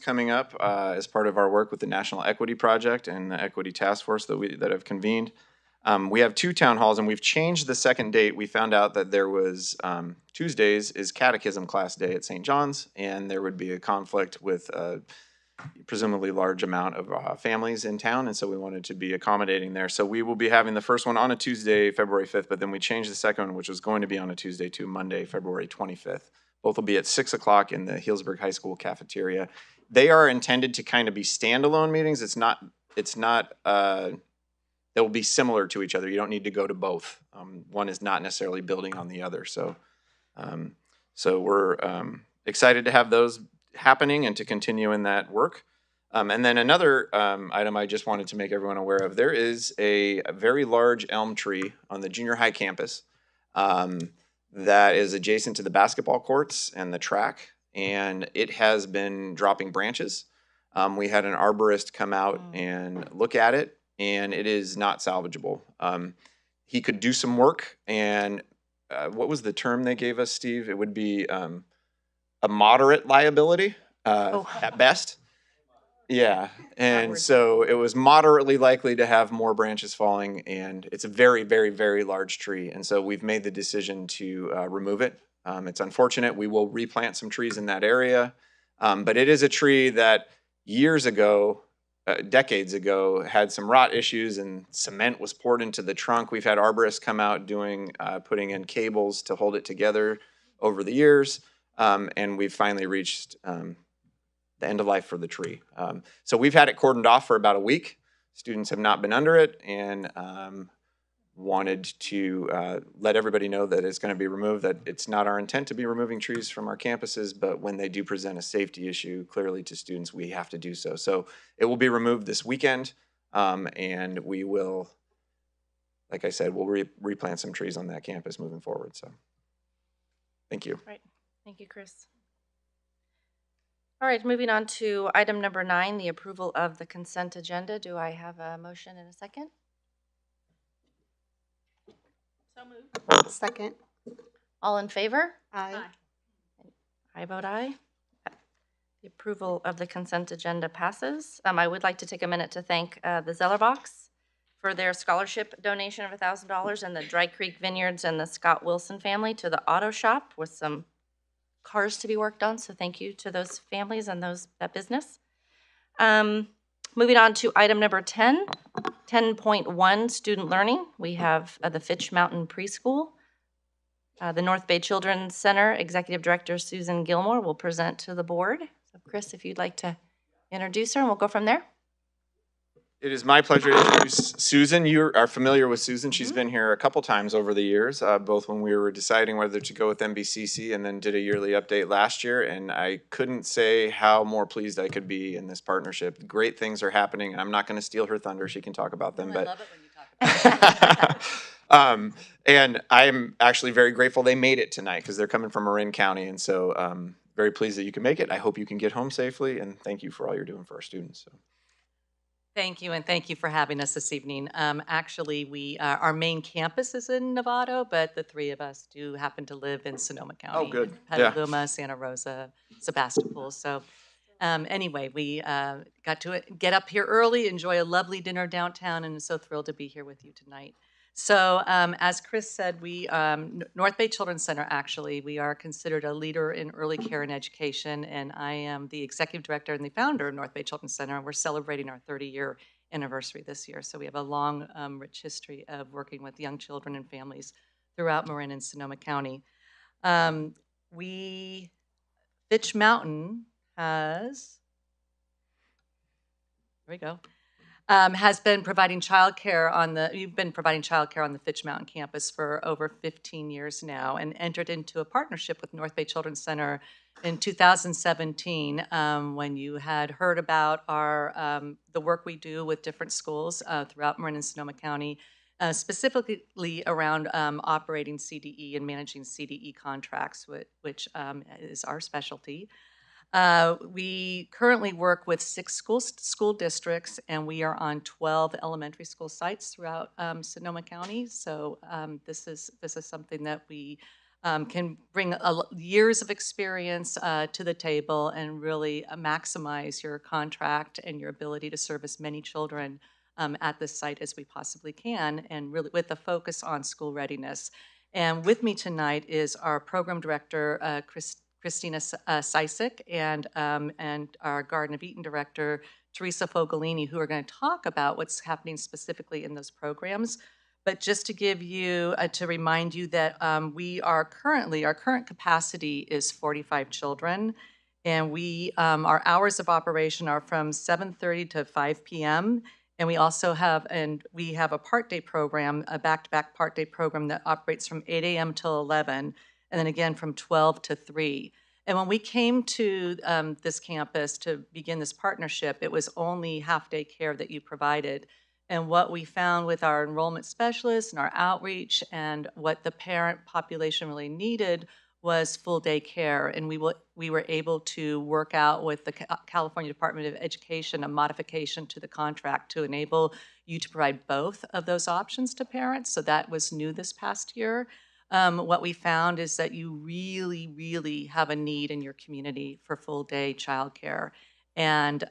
coming up as part of our work with the National Equity Project and the Equity Task Force that have convened. We have 2 town halls, and we've changed the second date. We found out that there was Tuesdays is catechism class day at St. John's, and there would be a conflict with presumably large amount of families in town, and so we wanted to be accommodating there. So we will be having the first one on a Tuesday, February 5th, but then we changed the second one, which was going to be on a Tuesday, to Monday, February 25th. Both will be at 6 o'clock in the Healdsburg High School cafeteria. They are intended to kind of be standalone meetings. They will be similar to each other. You don't need to go to both. One is not necessarily building on the other. So we're excited to have those happening and to continue in that work. And then another item I just wanted to make everyone aware of, there is a very large elm tree on the junior high campus that is adjacent to the basketball courts and the track, and it has been dropping branches. We had an arborist come out and look at it, and it is not salvageable. He could do some work, and what was the term they gave us, Steve? It would be a moderate liability at best. Yeah, and so it was moderately likely to have more branches falling, and it's a very, very, very large tree, and so we've made the decision to remove it. It's unfortunate. We will replant some trees in that area, but it is a tree that years ago, decades ago, had some rot issues, and cement was poured into the trunk. We've had arborists come out putting in cables to hold it together over the years. And we've finally reached the end of life for the tree. So we've had it cordoned off for about a week. Students have not been under it, and wanted to let everybody know that it's going to be removed, that it's not our intent to be removing trees from our campuses, but when they do present a safety issue clearly to students, we have to do so. So it will be removed this weekend, and we will, like I said, we'll replant some trees on that campus moving forward. So thank you. Right. Thank you, Chris. All right, moving on to item number 9, the approval of the consent agenda. Do I have a motion in a second? So moved. Second. All in favor? Aye. I vote aye. The approval of the consent agenda passes. I would like to take a minute to thank the Zellerbox for their scholarship donation of $1,000, and the Dry Creek Vineyards and the Scott Wilson family to the auto shop with some cars to be worked on. So thank you to those families and that business. Moving on to item number 10, 10.1 student learning. We have the Fitch Mountain Preschool. The North Bay Children's Center Executive Director Susan Gilmore will present to the board. So Chris, if you'd like to introduce her, and we'll go from there. It is my pleasure to introduce Susan. You are familiar with Susan. She's been here a couple times over the years, both when we were deciding whether to go with MBCC and then did a yearly update last year. And I couldn't say how more pleased I could be in this partnership. Great things are happening, and I'm not going to steal her thunder. She can talk about them. I love it when you talk about it. And I'm actually very grateful they made it tonight because they're coming from Marin County. And so very pleased that you can make it. I hope you can get home safely, and thank you for all you're doing for our students. So. Thank you, and thank you for having us this evening. Actually, our main campus is in Novato, but the three of us do happen to live in Sonoma County. Oh, good. Petaluma, Santa Rosa, Sebastopol. So anyway, we got to get up here early, enjoy a lovely dinner downtown, and so thrilled to be here with you tonight. So as Chris said, we, North Bay Children's Center, actually, we are considered a leader in early care and education, and I am the executive director and the founder of North Bay Children's Center, and we're celebrating our 30-year anniversary this year. So we have a long, rich history of working with young children and families throughout Marin and Sonoma County. Fitch Mountain has, there we go. Has been providing childcare you've been providing childcare on the Fitch Mountain campus for over 15 years now, and entered into a partnership with North Bay Children's Center in 2017 when you had heard about the work we do with different schools throughout Marin and Sonoma County, specifically around operating CDE and managing CDE contracts, which is our specialty. We currently work with 6 school districts, and we are on 12 elementary school sites throughout Sonoma County. So this is something that we can bring years of experience to the table and really maximize your contract and your ability to serve as many children at this site as we possibly can, and really with a focus on school readiness. And with me tonight is our program director, Christina Sisek, and our Garden of Eden director, Teresa Fogolini, who are going to talk about what's happening specifically in those programs. But just to give you, to remind you that our current capacity is 45 children. And our hours of operation are from 7:30 to 5 p.m. And we also have a part day program, a back-to-back part day program that operates from 8 a.m. till 11, and then again from 12 to 3. And when we came to this campus to begin this partnership, it was only half-day care that you provided. And what we found with our enrollment specialists and our outreach and what the parent population really needed was full-day care. And we were able to work out with the California Department of Education a modification to the contract to enable you to provide both of those options to parents. So that was new this past year. What we found is that you really, really have a need in your community for full-day childcare. And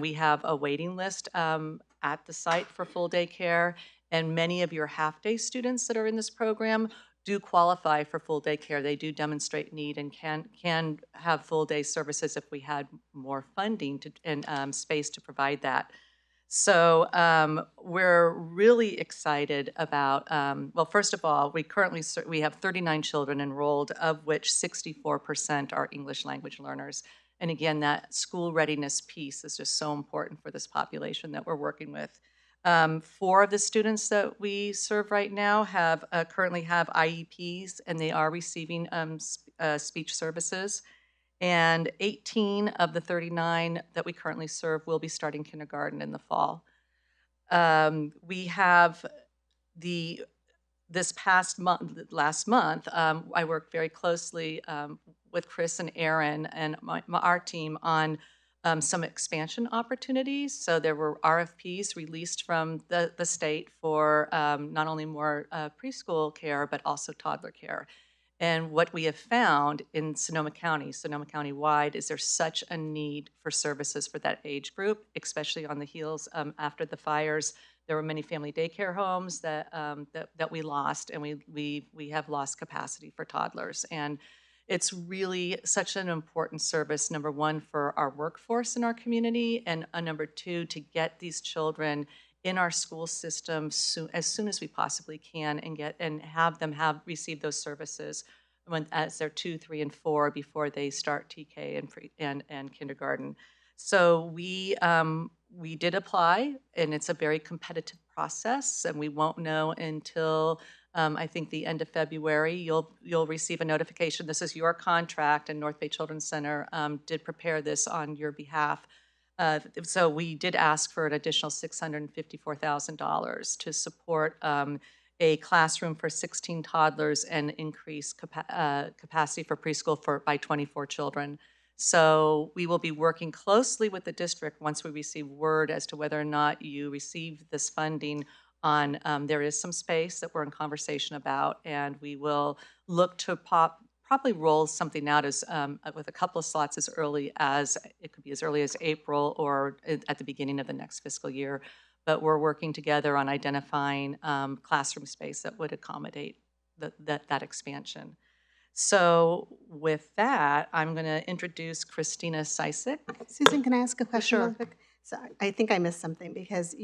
we have a waiting list at the site for full-day care. And many of your half-day students that are in this program do qualify for full-day care. They do demonstrate need and can have full-day services if we had more funding and space to provide that. So we're really excited about, well, first of all, we have 39 children enrolled, of which 64% are English language learners. And again, that school readiness piece is just so important for this population that we're working with. 4 of the students that we serve right now currently have IEPs, and they are receiving speech services. And 18 of the 39 that we currently serve will be starting kindergarten in the fall. We have last month, I worked very closely with Chris and Aaron and our team on some expansion opportunities. So there were RFPs released from the state for not only more preschool care, but also toddler care. And what we have found in Sonoma County wide, is there's such a need for services for that age group, especially on the heels after the fires. There were many family daycare homes that we lost, and we have lost capacity for toddlers. And it's really such an important service, number one, for our workforce in our community, and number two, to get these children in our school system as soon as we possibly can, and have them receive those services as they're 2, 3, and 4 before they start TK and kindergarten. So we did apply, and it's a very competitive process, and we won't know until I think the end of February. You'll receive a notification. This is your contract, and North Bay Children's Center did prepare this on your behalf. So we did ask for an additional $654,000 to support a classroom for 16 toddlers and increase capacity for preschool by 24 children. So we will be working closely with the district once we receive word as to whether or not you receive this funding on, there is some space that we're in conversation about, and we will look to probably roll something out as with a couple of slots as early as April or at the beginning of the next fiscal year. But we're working together on identifying classroom space that would accommodate that expansion. So with that, I'm going to introduce Christina Sisek. Susan, can I ask a question? Sure. Real quick? So I think I missed something because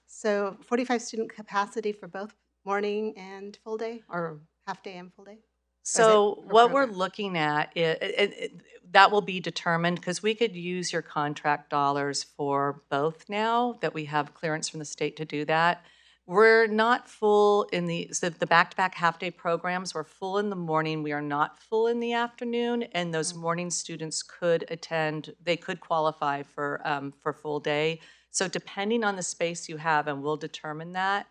so 45 student capacity for both morning and full day, or half day and full day? So what we're program? looking at, that will be determined, because we could use your contract dollars for both now that we have clearance from the state to do that. We're not full in the back-to-back half-day programs. We're full in the morning. We are not full in the afternoon, and those morning students could attend. They could qualify for full day. So depending on the space you have, and we'll determine that,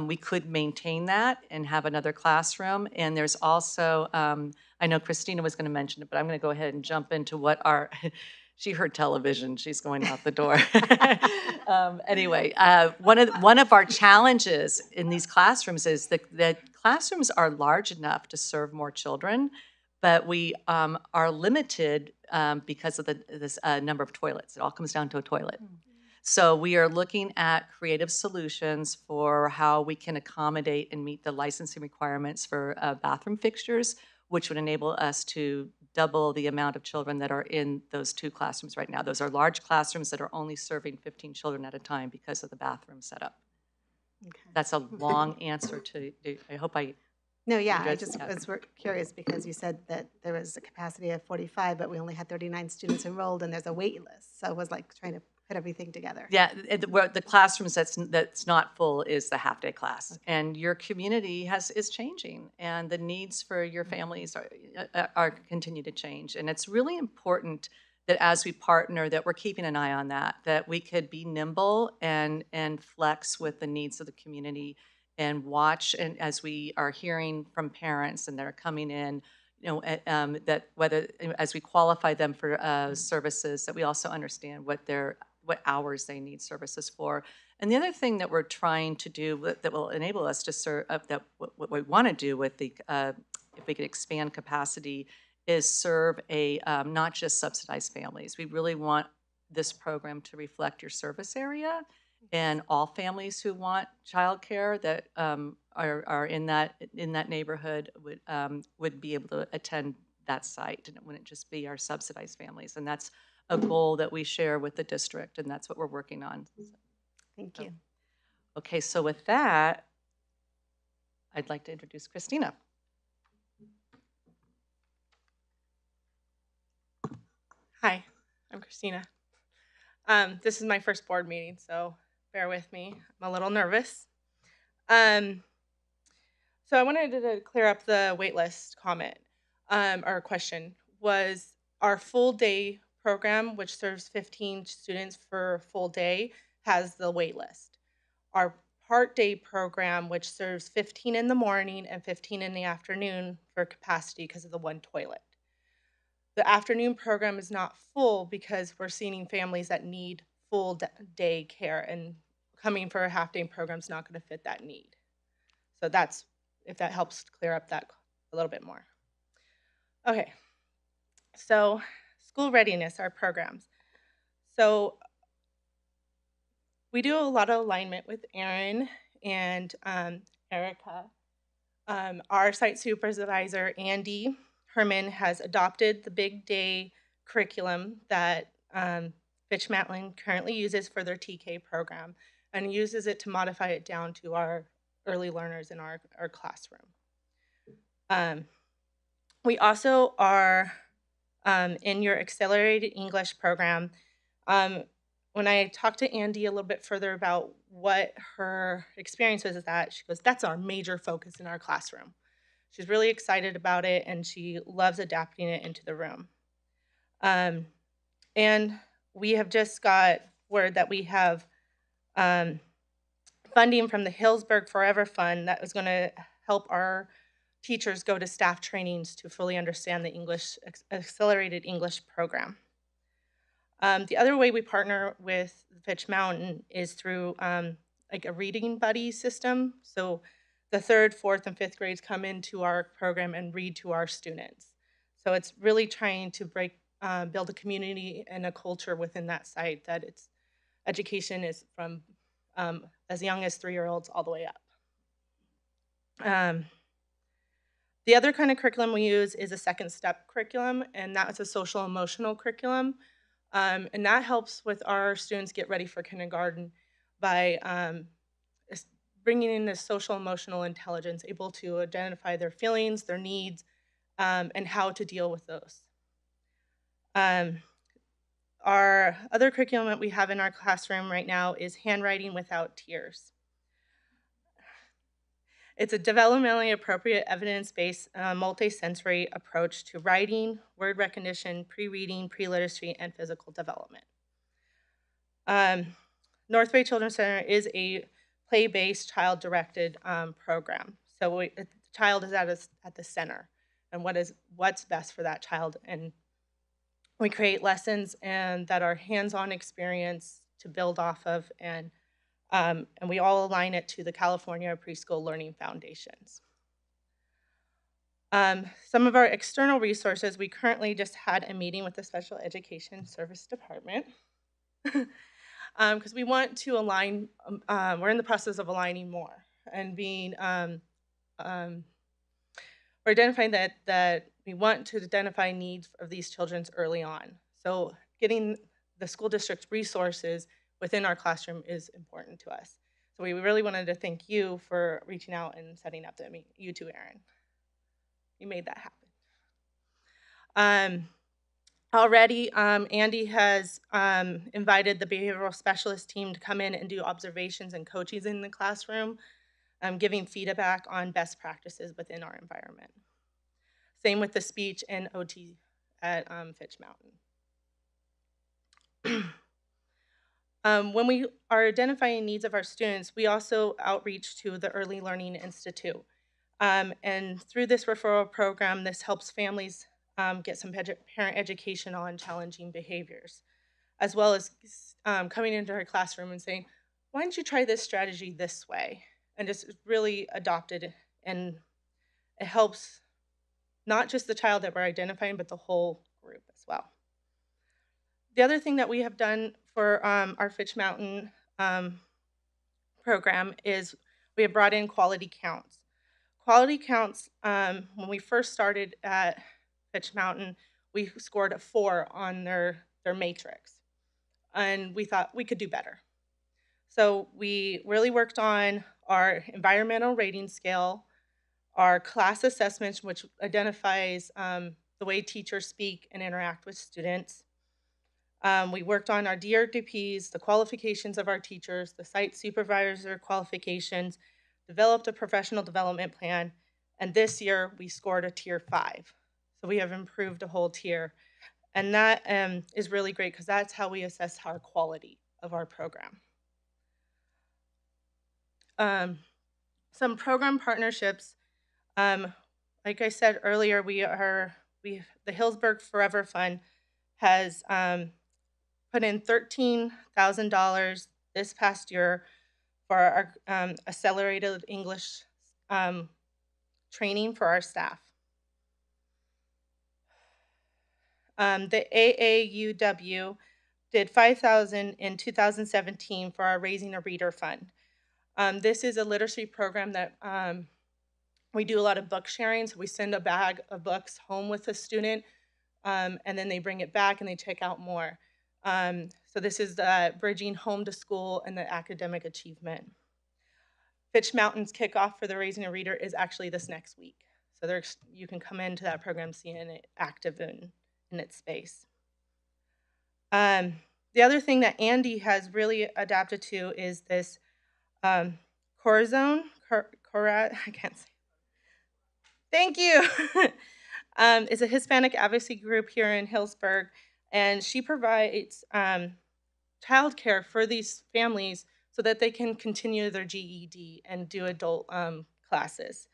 we could maintain that and have another classroom. And there's also, I know Christina was going to mention it, but I'm going to go ahead and jump into what She heard television. She's going out the door. Anyway, one of our challenges in these classrooms is that classrooms are large enough to serve more children, but we are limited because of this number of toilets. It all comes down to a toilet. So we are looking at creative solutions for how we can accommodate and meet the licensing requirements for bathroom fixtures, which would enable us to double the amount of children that are in those 2 classrooms right now. Those are large classrooms that are only serving 15 children at a time because of the bathroom setup. Okay. That's a long answer to, I hope I, No, yeah, I address- just yeah. was curious because you said that there was a capacity of 45, but we only had 39 students enrolled, and there's a wait list. So I was like trying to put everything together. yeah, the classrooms that's not full is the half-day class. And your community is changing, and the needs for your families are continue to change. And it's really important that as we partner, that we're keeping an eye on that we could be nimble and flex with the needs of the community and watch. And as we are hearing from parents and they're coming in, that whether as we qualify them for services, that we also understand what hours they need services for. And the other thing that we're trying to do that will enable us to serve, what we want to do with the, if we could expand capacity, is serve not just subsidized families. We really want this program to reflect your service area, and all families who want childcare that are in that neighborhood would be able to attend that site, and it wouldn't just be our subsidized families. And that's a goal that we share with the district, and that's what we're working on. Thank you. Okay, so with that, I'd like to introduce Christina. Hi, I'm Christina. This is my first board meeting, so bear with me. I'm a little nervous. So I wanted to clear up the waitlist comment or question. Was our full day program, which serves 15 students for a full day, has the waitlist. Our part day program, which serves 15 in the morning and 15 in the afternoon for capacity because of the one toilet. The afternoon program is not full because we're seeing families that need full day care, and coming for a half-day program is not going to fit that need. So that's, if that helps clear up that a little bit more. Okay, so school readiness, our programs. So we do a lot of alignment with Erin and Erica. Our site supervisor, Andy Herman, has adopted the Big Day curriculum that Fitch-Matlin currently uses for their TK program, and uses it to modify it down to our early learners in our classroom. We also are in your accelerated English program. When I talked to Andy a little bit further about what her experience was with that, she goes, that's our major focus in our classroom. She's really excited about it, and she loves adapting it into the room. And we have just got word that we have funding from the Hillsburg Forever Fund that is going to help our teachers go to staff trainings to fully understand the accelerated English program. The other way we partner with Fitch Mountain is through like a reading buddy system. So the 3rd, 4th, and 5th grades come into our program and read to our students. So it's really trying to build a community and a culture within that site that its education is from as young as 3-year-olds all the way up. The other kind of curriculum we use is a second step curriculum, and that's a social emotional curriculum. And that helps with our students get ready for kindergarten by bringing in this social emotional intelligence, able to identify their feelings, their needs, and how to deal with those. Our other curriculum that we have in our classroom right now is handwriting without tears. It's a developmentally appropriate, evidence-based, multi-sensory approach to writing, word recognition, pre-reading, pre-literacy, and physical development. North Bay Children's Center is a play-based, child-directed program. So the child is at the center, and what's best for that child. And We create lessons and that are hands-on experience to build off of, and we all align it to the California Preschool Learning Foundations. Some of our external resources, we currently just had a meeting with the Special Education Service Department because we want to align, we're in the process of aligning more and being, we're identifying that we want to identify needs of these children early on. So getting the school district's resources within our classroom is important to us. So we really wanted to thank you for reaching out and setting up that meeting. You too, Erin. You made that happen. Already, Andy has invited the behavioral specialist team to come in and do observations and coaching in the classroom, giving feedback on best practices within our environment. Same with the speech and OT at Fitch Mountain. When we are identifying needs of our students, we also outreach to the Early Learning Institute. And through this referral program, this helps families get some parent education on challenging behaviors, as well as coming into our classroom and saying, why don't you try this strategy this way? And just really adopt it, and it helps not just the child that we're identifying, but the whole group as well. The other thing that we have done for our Fitch Mountain program is we have brought in quality counts. Quality counts, when we first started at Fitch Mountain, we scored a 4 on their matrix, and we thought we could do better. So we really worked on our environmental rating scale, our class assessments, which identifies the way teachers speak and interact with students. We worked on our DRDPs, the qualifications of our teachers, the site supervisor qualifications, developed a professional development plan, and this year we scored a tier 5. So we have improved a whole tier. And that is really great because that's how we assess our quality of our program. Some program partnerships. Like I said earlier, the Hillsburg Forever Fund has put in $13,000 this past year for our accelerated English training for our staff. The AAUW did $5,000 in 2017 for our Raising a Reader Fund. This is a literacy program that we do a lot of book sharing. So we send a bag of books home with a student, and then they bring it back and they check out more. So this is the bridging home to school and the academic achievement. Fitch Mountain's kickoff for the Raising a Reader is actually this next week. So you can come into that program seeing it active in its space. The other thing that Andy has really adapted to is this Corazon. I can't say. Thank you. It's a Hispanic advocacy group here in Hillsburg, and she provides childcare for these families so that they can continue their GED and do adult classes.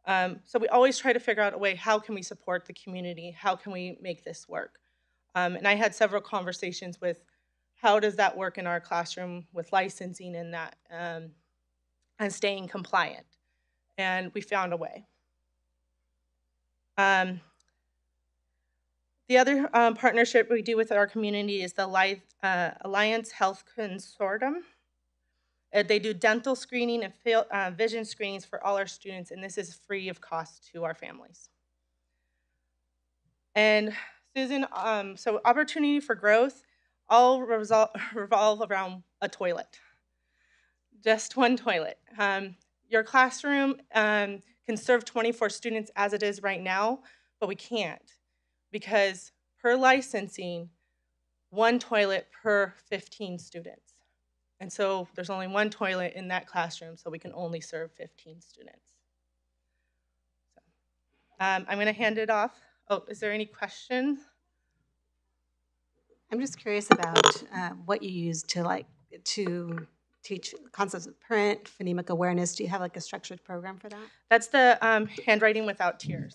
So we always try to figure out a way, how can we support the community? How can we make this work? And I had several conversations with how does that work in our classroom with licensing and that, and staying compliant. And we found a way. The other partnership we do with our community is the Alliance Health Consortium. They do dental screening and vision screenings for all our students, and this is free of cost to our families. And Susan, so opportunity for growth all revolve around a toilet. Just one toilet. Your classroom can serve 24 students as it is right now, but we can't because per licensing, one toilet per 15 students. And so there's only one toilet in that classroom, so we can only serve 15 students. So, I'm going to hand it off. Oh, is there any questions? I'm just curious about what you use to teach concepts of print, phonemic awareness. Do you have like a structured program for that? That's the handwriting without tears.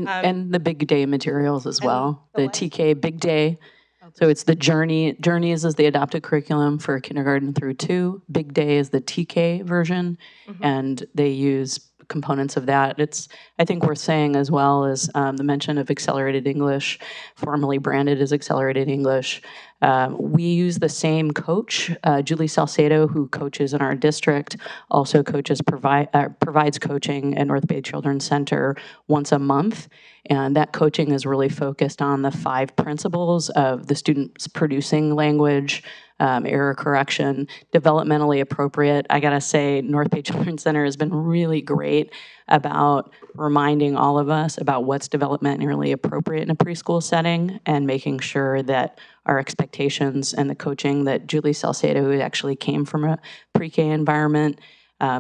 And the big day materials as and well. the The what? TK Big Day. Oh, So it's the Journeys is the adopted curriculum for kindergarten through 2. Big Day is the TK version, Mhm. and they use components of that. It's, I think, worth saying as well as the mention of accelerated English, formerly branded as accelerated English. We use the same coach, Julie Salcedo, who coaches in our district, also provides coaching at North Bay Children's Center once a month. And that coaching is really focused on the 5 principles of the students producing language, error correction, developmentally appropriate. I gotta say, North Bay Children's Center has been really great about reminding all of us about what's developmentally appropriate in a preschool setting and making sure that our expectations and the coaching that Julie Salcedo, who actually came from a pre-K environment,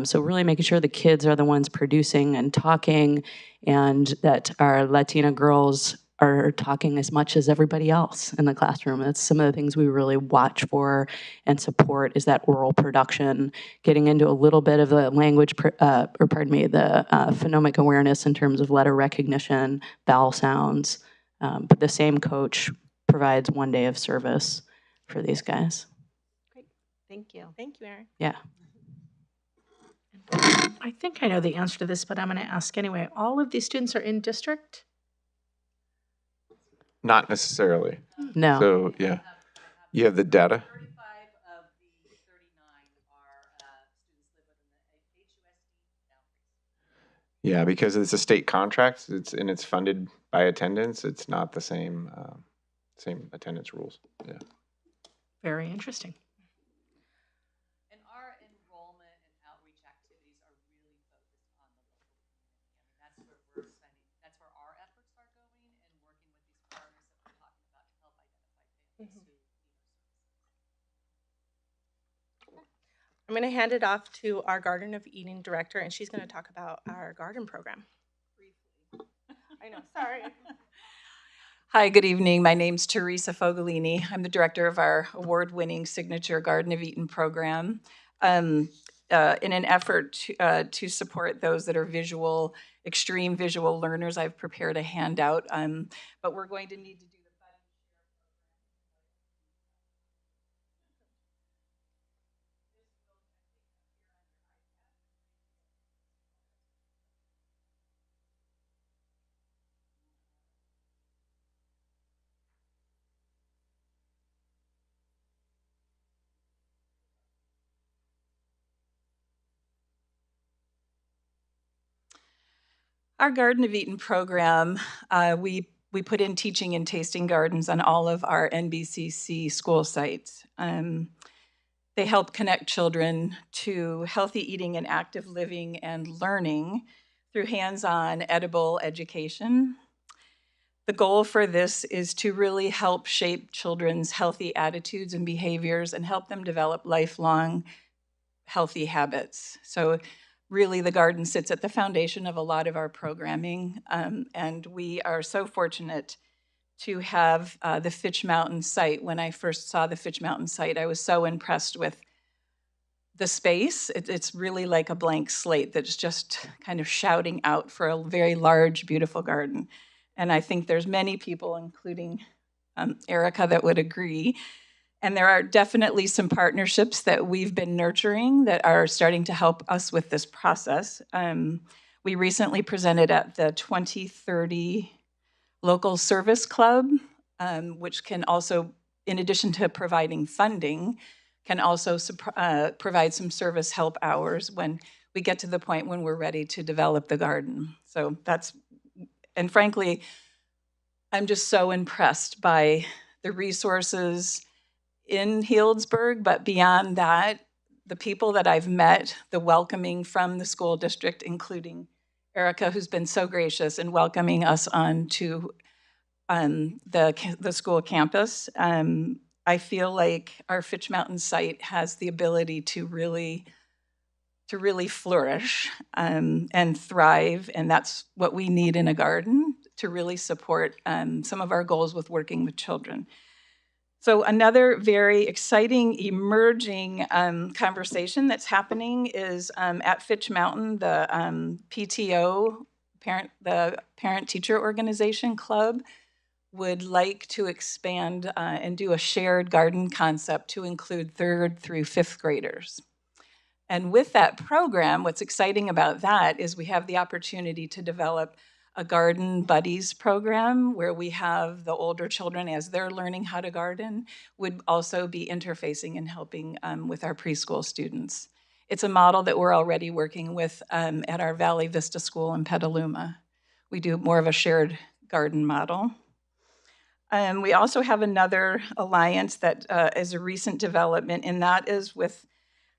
so really making sure the kids are the ones producing and talking, and that our Latina girls are talking as much as everybody else in the classroom. That's some of the things we really watch for and support, is that oral production, getting into a little bit of the language, the phonemic awareness in terms of letter recognition, vowel sounds. But the same coach provides 1 day of service for these guys. Great, thank you. Thank you, Erin. Yeah. I think I know the answer to this, but I'm going to ask anyway. All of these students are in district? Not necessarily. No. So, yeah. You have the data? 35 of the 39 are students live within the HUSD boundaries. Yeah, because it's a state contract, it's funded by attendance. It's not the same attendance rules. Yeah. Very interesting. And our enrollment and outreach activities are really focused on the local community. I mean, that's where our efforts are going, and working with these partners that we're talking about to help identify families who need our services. I'm going to hand it off to our Garden of Eden director, and she's going to talk about our garden program. Briefly. I know, sorry. Hi, good evening. My name's Teresa Foglini. I'm the director of our award-winning signature Garden of Eden program. In an effort to support those that are extreme visual learners, I've prepared a handout, but we're going to need to do the button share Our Garden of Eden program, we put in teaching and tasting gardens on all of our NBCC school sites. They help connect children to healthy eating and active living and learning through hands-on edible education. The goal for this is to really help shape children's healthy attitudes and behaviors and help them develop lifelong healthy habits. So really, the garden sits at the foundation of a lot of our programming, and we are so fortunate to have the Fitch Mountain site. When I first saw the Fitch Mountain site, I was so impressed with the space. It's really like a blank slate that's just kind of shouting out for a very large, beautiful garden. And I think there's many people, including Erica, that would agree. And there are definitely some partnerships that we've been nurturing that are starting to help us with this process. We recently presented at the 2030 Local Service Club, which can also, in addition to providing funding, can also provide some service help hours when we get to the point when we're ready to develop the garden. So and frankly, I'm just so impressed by the resources in Healdsburg, but beyond that, the people that I've met, the welcoming from the school district, including Erica, who's been so gracious in welcoming us onto the school campus. I feel like our Fitch Mountain site has the ability to really flourish and thrive, and that's what we need in a garden to really support some of our goals with working with children. So another very exciting, emerging conversation that's happening is at Fitch Mountain, the PTO, parent-teacher organization club would like to expand and do a shared garden concept to include 3rd through 5th graders. And with that program, what's exciting about that is we have the opportunity to develop a Garden Buddies program where we have the older children, as they're learning how to garden, would also be interfacing and helping with our preschool students. It's a model that we're already working with at our Valley Vista School in Petaluma. We do more of a shared garden model. We also have another alliance that is a recent development, and that is with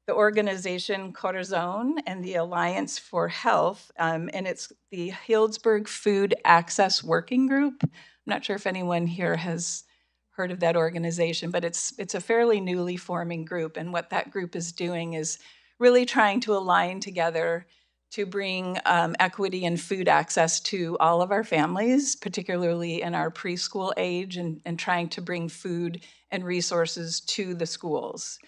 the organization Corazon and the Alliance for Health, and it's the Healdsburg Food Access Working Group. I'm not sure if anyone here has heard of that organization, but it's a fairly newly forming group, and what that group is doing is really trying to align together to bring equity and food access to all of our families, particularly in our preschool age, and trying to bring food and resources to the schools.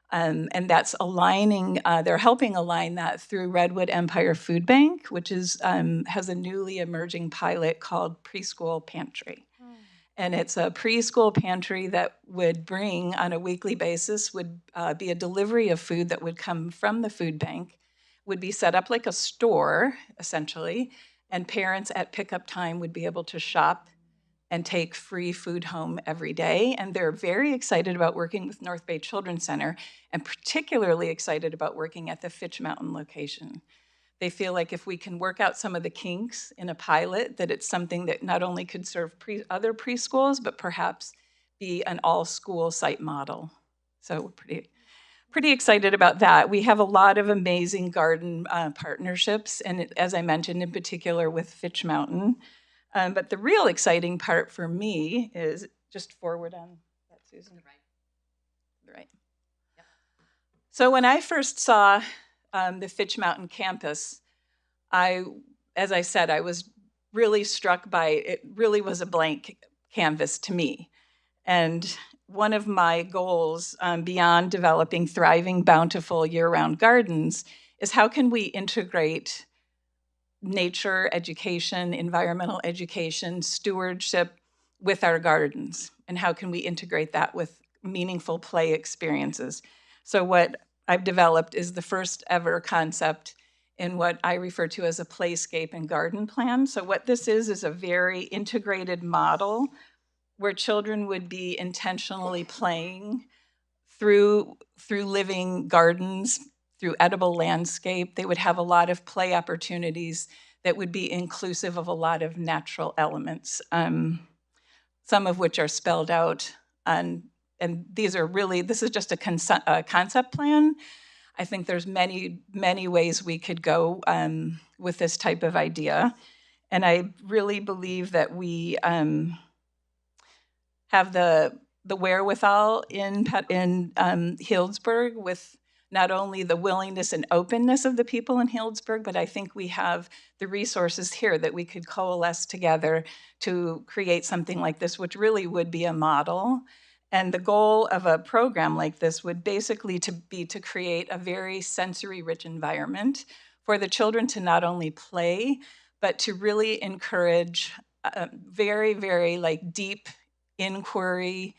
And that's aligning, they're helping align that through Redwood Empire Food Bank, which is has a newly emerging pilot called Preschool Pantry. And it's a preschool pantry that would bring, on a weekly basis, would be a delivery of food that would come from the food bank, would be set up like a store, essentially, and parents at pickup time would be able to shop and take free food home every day. And they're very excited about working with North Bay Children's Center, and particularly excited about working at the Fitch Mountain location. They feel like if we can work out some of the kinks in a pilot, that it's something that not only could serve other preschools, but perhaps be an all-school site model. So we're pretty excited about that. We have a lot of amazing garden partnerships, and as I mentioned, in particular with Fitch Mountain. But the real exciting part for me is just forward on that, Susan. Right. Yep. So when I first saw the Fitch Mountain campus, as I said, I was really struck by it. Really was a blank canvas to me. And one of my goals beyond developing thriving, bountiful year-round gardens is how can we integrate nature education, environmental education, stewardship with our gardens, and how can we integrate that with meaningful play experiences. So what I've developed is the first ever concept in what I refer to as a playscape and garden plan. So what this is a very integrated model where children would be intentionally playing through living gardens, through edible landscape. They would have a lot of play opportunities that would be inclusive of a lot of natural elements, some of which are spelled out. And these are really, this is just a concept plan. I think there's many, many ways we could go with this type of idea. And I really believe that we have the wherewithal in Healdsburg with not only the willingness and openness of the people in Healdsburg, but I think we have the resources here that we could coalesce together to create something like this, which really would be a model. And the goal of a program like this would basically be to create a very sensory-rich environment for the children to not only play, but to really encourage very, very deep inquiry,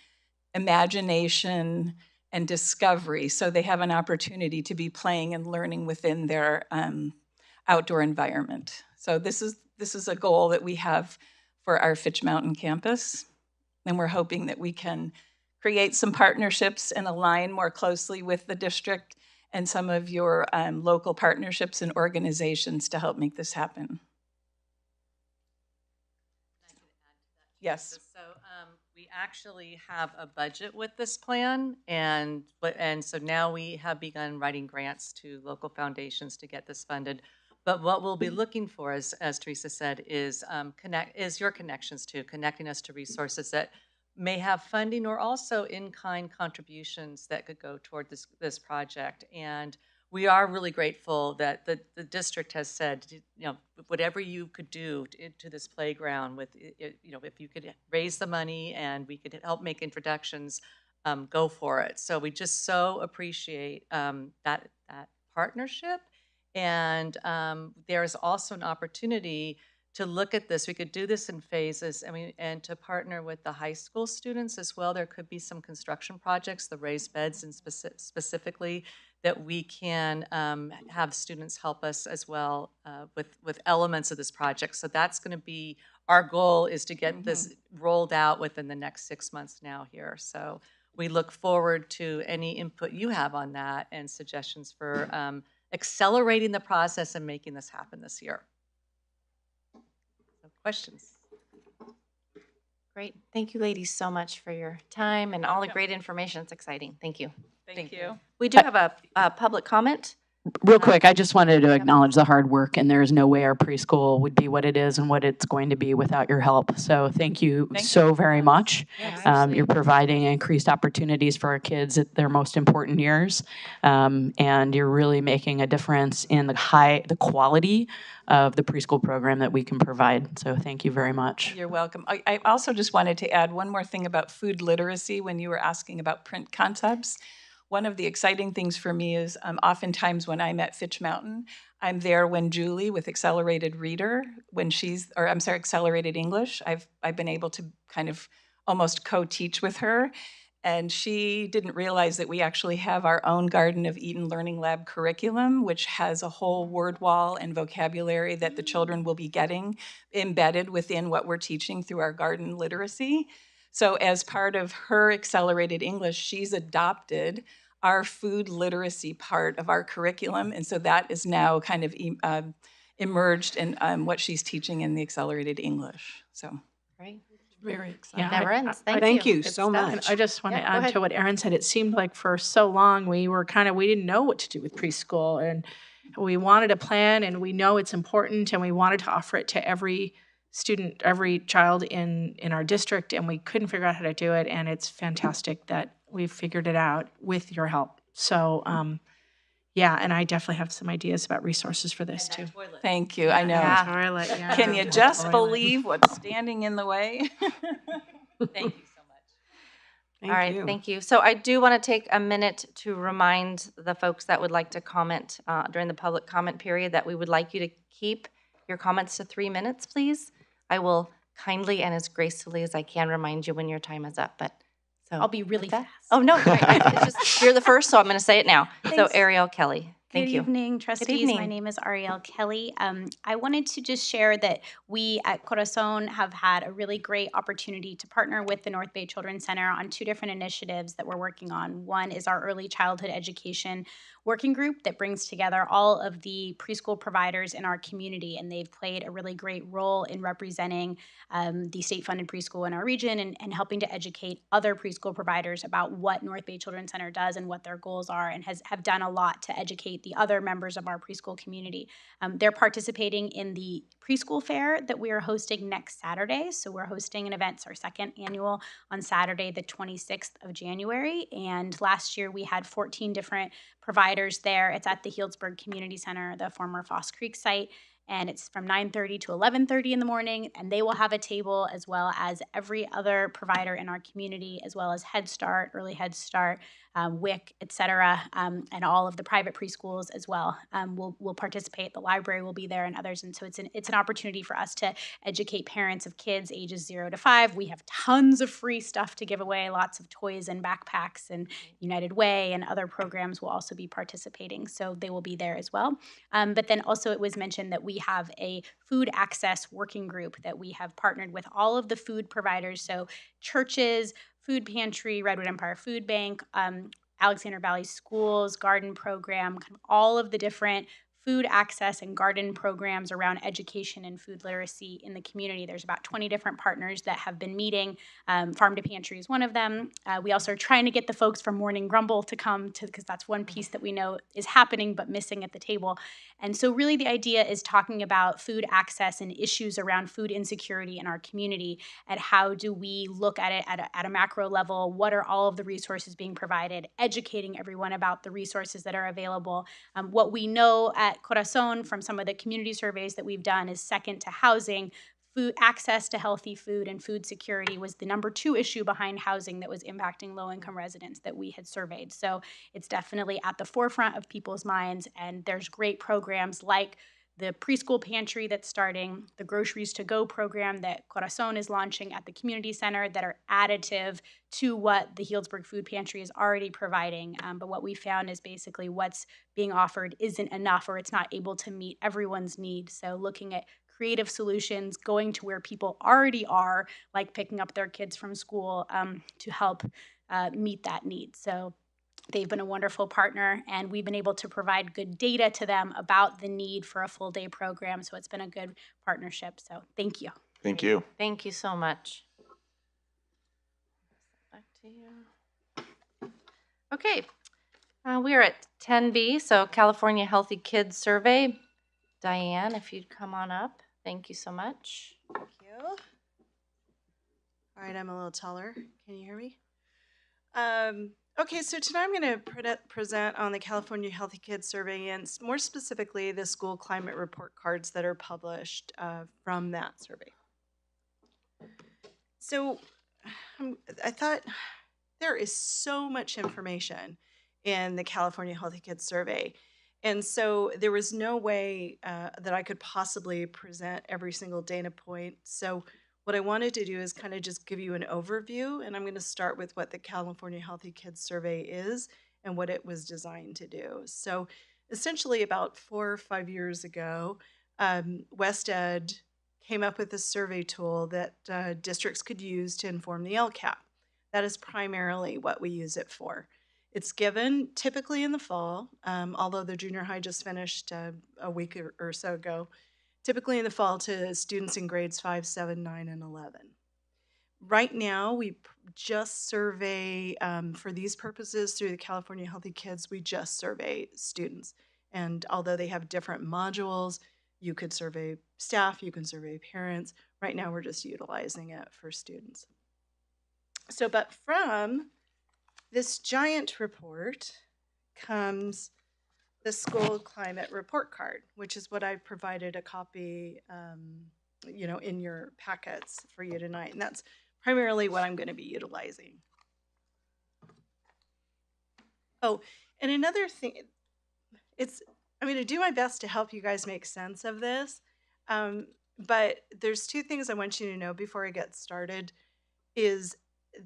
imagination, and discovery, so they have an opportunity to be playing and learning within their outdoor environment. So this is a goal that we have for our Fitch Mountain campus, and we're hoping that we can create some partnerships and align more closely with the district and some of your local partnerships and organizations to help make this happen. Yes. So we actually have a budget with this plan, and so now we have begun writing grants to local foundations to get this funded. But what we'll be looking for, as Teresa said, is your connections to connecting us to resources that may have funding or also in-kind contributions that could go toward this project. And we are really grateful that the district has said, whatever you could do to this playground with, if you could raise the money and we could help make introductions, go for it. So we just so appreciate that partnership. And there's also an opportunity to look at this. We could do this in phases, and to partner with the high school students as well. There could be some construction projects, the raised beds and specifically, that we can have students help us as well with elements of this project. So that's going to be, our goal is to get this rolled out within the next 6 months now here. So we look forward to any input you have on that and suggestions for accelerating the process and making this happen this year. So questions? Great. Thank you, ladies, so much for your time and all the great information. It's exciting. Thank you. Thank you. We do have a public comment. Real quick, I just wanted to acknowledge the hard work, and there is no way our preschool would be what it is and what it's going to be without your help. So thank you so very much. You're providing increased opportunities for our kids at their most important years, and you're really making a difference in the quality of the preschool program that we can provide. So thank you very much. You're welcome. I also just wanted to add one more thing about food literacy when you were asking about print concepts. One of the exciting things for me is oftentimes when I'm at Fitch Mountain, I'm there when Julie with Accelerated Reader, Accelerated English, I've been able to kind of almost co-teach with her. And she didn't realize that we actually have our own Garden of Eden Learning Lab curriculum, which has a whole word wall and vocabulary that the children will be getting embedded within what we're teaching through our garden literacy. So as part of her Accelerated English, she's adopted our food literacy part of our curriculum. And so that is now kind of emerged in what she's teaching in the Accelerated English. So Great. Very exciting. Yeah, never ends. Thank Thank you. you Good so stuff. much. I just want to Yeah, go add ahead. to what Erin said. It seemed like for so long we didn't know what to do with preschool, and we wanted a plan, and we know it's important, and we wanted to offer it to every student, every child in our district, and we couldn't figure out how to do it. And it's fantastic that we've figured it out with your help. So yeah, and I definitely have some ideas about resources for this too. thank you. I know. Yeah. Toilet, yeah. Can you just Toilet. believe what's standing in the way? Thank you so much. All right, thank you. So I do want to take a minute to remind the folks that would like to comment during the public comment period that we would like you to keep your comments to 3 minutes, please. I will kindly and as gracefully as I can remind you when your time is up, but so. I'll be really with that- fast. Oh, no, great. It's just, you're the first, so I'm going to say it now. So Thanks. Ariel Kelly, thank Good you. evening, trustees. My evening. name is Ariel Kelly. I wanted to just share that we at Corazon have had a really great opportunity to partner with the North Bay Children's Center on 2 different initiatives that we're working on. One is our early childhood education working group that brings together all of the preschool providers in our community, and they've played a really great role in representing the state-funded preschool in our region and helping to educate other preschool providers about what North Bay Children's Center does and what their goals are, and have done a lot to educate the other members of our preschool community. They're participating in the preschool fair that we are hosting next Saturday. So we're hosting an event, it's our 2nd annual, on Saturday, the 26th of January. And last year we had 14 different providers there. It's at the Healdsburg Community Center, the former Foss Creek site. And it's from 9:30 to 11:30 in the morning. And they will have a table as well as every other provider in our community, as well as Head Start, Early Head Start, WIC, et cetera, and all of the private preschools as well will participate. The library will be there and others. And so it's an opportunity for us to educate parents of kids ages 0 to 5. We have tons of free stuff to give away, lots of toys and backpacks, and United Way and other programs will also be participating. So they will be there as well. But then also it was mentioned that we have a food access working group that we have partnered with all of the food providers. So churches, Food Pantry, Redwood Empire Food Bank, Alexander Valley Schools, Garden Program, kind of all of the different food access and garden programs around education and food literacy in the community. There's about 20 different partners that have been meeting. Farm to Pantry is one of them. We also are trying to get the folks from Morning Grumble to come to, because that's one piece that we know is happening but missing at the table. And so really the idea is talking about food access and issues around food insecurity in our community, and how do we look at it at a macro level. What are all of the resources being provided, educating everyone about the resources that are available. What we know at Corazon from some of the community surveys that we've done is second to housing, food access to healthy food and food security was the number 2 issue behind housing that was impacting low-income residents that we had surveyed. So it's definitely at the forefront of people's minds, and there's great programs like the preschool pantry that's starting, the groceries to go program that Corazon is launching at the community center that are additive to what the Healdsburg Food Pantry is already providing. But what we found is basically what's being offered isn't enough, or it's not able to meet everyone's needs. So looking at creative solutions, going to where people already are, like picking up their kids from school, to help meet that need. So they've been a wonderful partner, and we've been able to provide good data to them about the need for a full day program. So it's been a good partnership. So thank you. Thank you. Thank you so much. Back to you. Okay, we are at 10B, so California Healthy Kids Survey. Diane, if you'd come on up. Thank you so much. Thank you. All right, I'm a little taller. Can you hear me? Okay, so tonight I'm going to present on the California Healthy Kids Survey, and more specifically the school climate report cards that are published from that survey. So I thought there is so much information in the California Healthy Kids Survey. And so there was no way that I could possibly present every single data point. So what I wanted to do is kind of just give you an overview, and I'm going to start with what the California Healthy Kids Survey is and what it was designed to do. So essentially about 4 or 5 years ago, WestEd came up with a survey tool that districts could use to inform the LCAP. That is primarily what we use it for. It's given typically in the fall, although the junior high just finished a week or so ago, typically in the fall to students in grades 5, 7, 9, and 11. Right now, we just survey, for these purposes through the California Healthy Kids, we just survey students. And although they have different modules, you could survey staff, you can survey parents. Right now, we're just utilizing it for students. So, but from this giant report comes the school climate report card, which is what I've provided a copy, in your packets for you tonight. And that's primarily what I'm going to be utilizing. Oh, and another thing, I'm going to do my best to help you guys make sense of this. But there's 2 things I want you to know before I get started is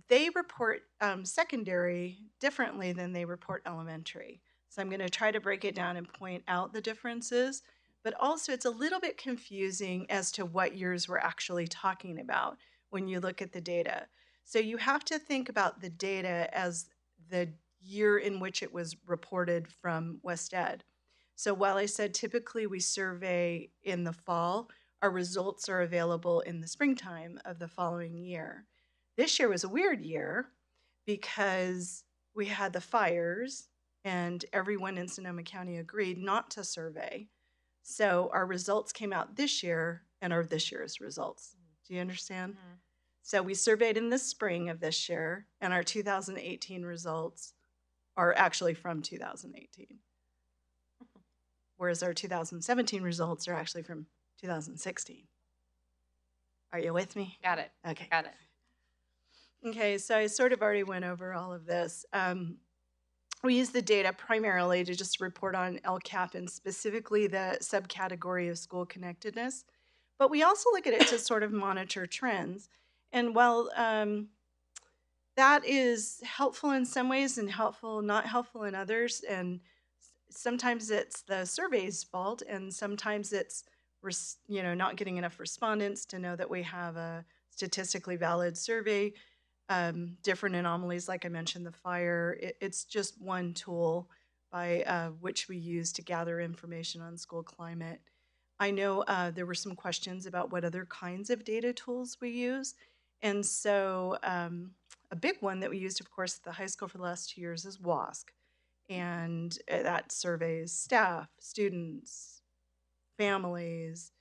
they report secondary differently than they report elementary. So I'm going to try to break it down and point out the differences, but also it's a little bit confusing as to what years we're actually talking about when you look at the data. So you have to think about the data as the year in which it was reported from WestEd. So while I said typically we survey in the fall, our results are available in the springtime of the following year. This year was a weird year because we had the fires and everyone in Sonoma County agreed not to survey. So our results came out this year and are this year's results. Do you understand? Mm-hmm. So we surveyed in the spring of this year, and our 2018 results are actually from 2018. Whereas our 2017 results are actually from 2016. Are you with me? Got it. Okay. Got it. Okay, so I sort of already went over all of this. We use the data primarily to just report on LCAP and specifically the subcategory of school connectedness. But we also look at it to sort of monitor trends. And while that is helpful in some ways and not helpful in others, and sometimes it's the survey's fault, and sometimes it's not getting enough respondents to know that we have a statistically valid survey. Different anomalies, like I mentioned, the fire. It's just one tool by which we use to gather information on school climate. I know there were some questions about what other kinds of data tools we use. And so a big one that we used, of course, at the high school for the last 2 years is WASC. And that surveys staff, students, families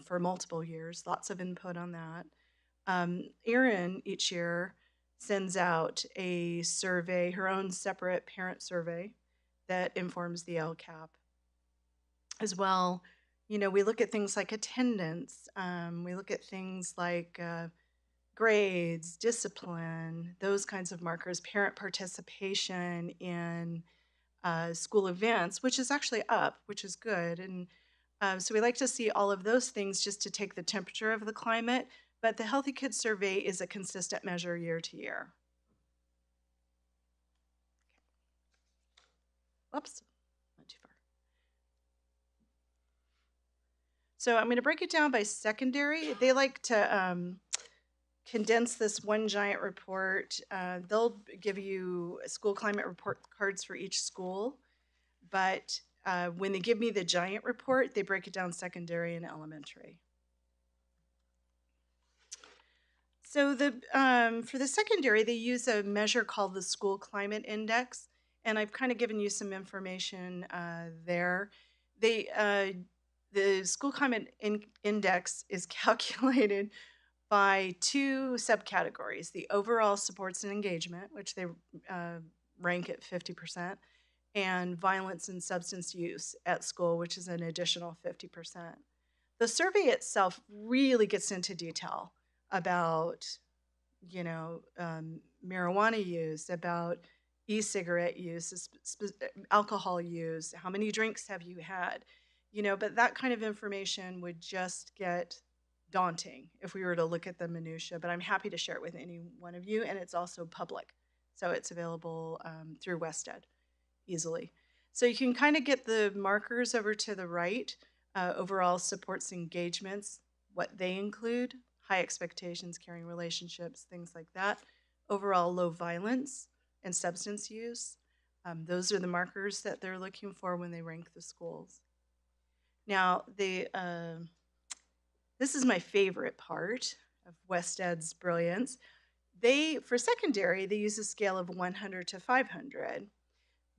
for multiple years, lots of input on that. Erin each year sends out a survey, her own separate parent survey that informs the LCAP. As well, we look at things like attendance. We look at things like grades, discipline, those kinds of markers, parent participation in school events, which is actually up, which is good. And So we like to see all of those things just to take the temperature of the climate, but the Healthy Kids Survey is a consistent measure year to year. Whoops, not too far. So I'm going to break it down by secondary. They like to condense this one giant report. They'll give you school climate report cards for each school, but when they give me the giant report, they break it down secondary and elementary. So for the secondary, they use a measure called the School Climate Index, and I've kind of given you some information there. The School Climate Index is calculated by two subcategories: the overall supports and engagement, which they rank at 50%, and violence and substance use at school, which is an additional 50%. The survey itself really gets into detail about, marijuana use, about e-cigarette use, alcohol use, how many drinks have you had, but that kind of information would just get daunting if we were to look at the minutia, but I'm happy to share it with any one of you, and it's also public, so it's available through WestEd easily. So you can kind of get the markers over to the right. Overall supports engagements, what they include: high expectations, caring relationships, things like that. Overall low violence and substance use. Those are the markers that they're looking for when they rank the schools. Now, this is my favorite part of WestEd's brilliance. For secondary, they use a scale of 100 to 500.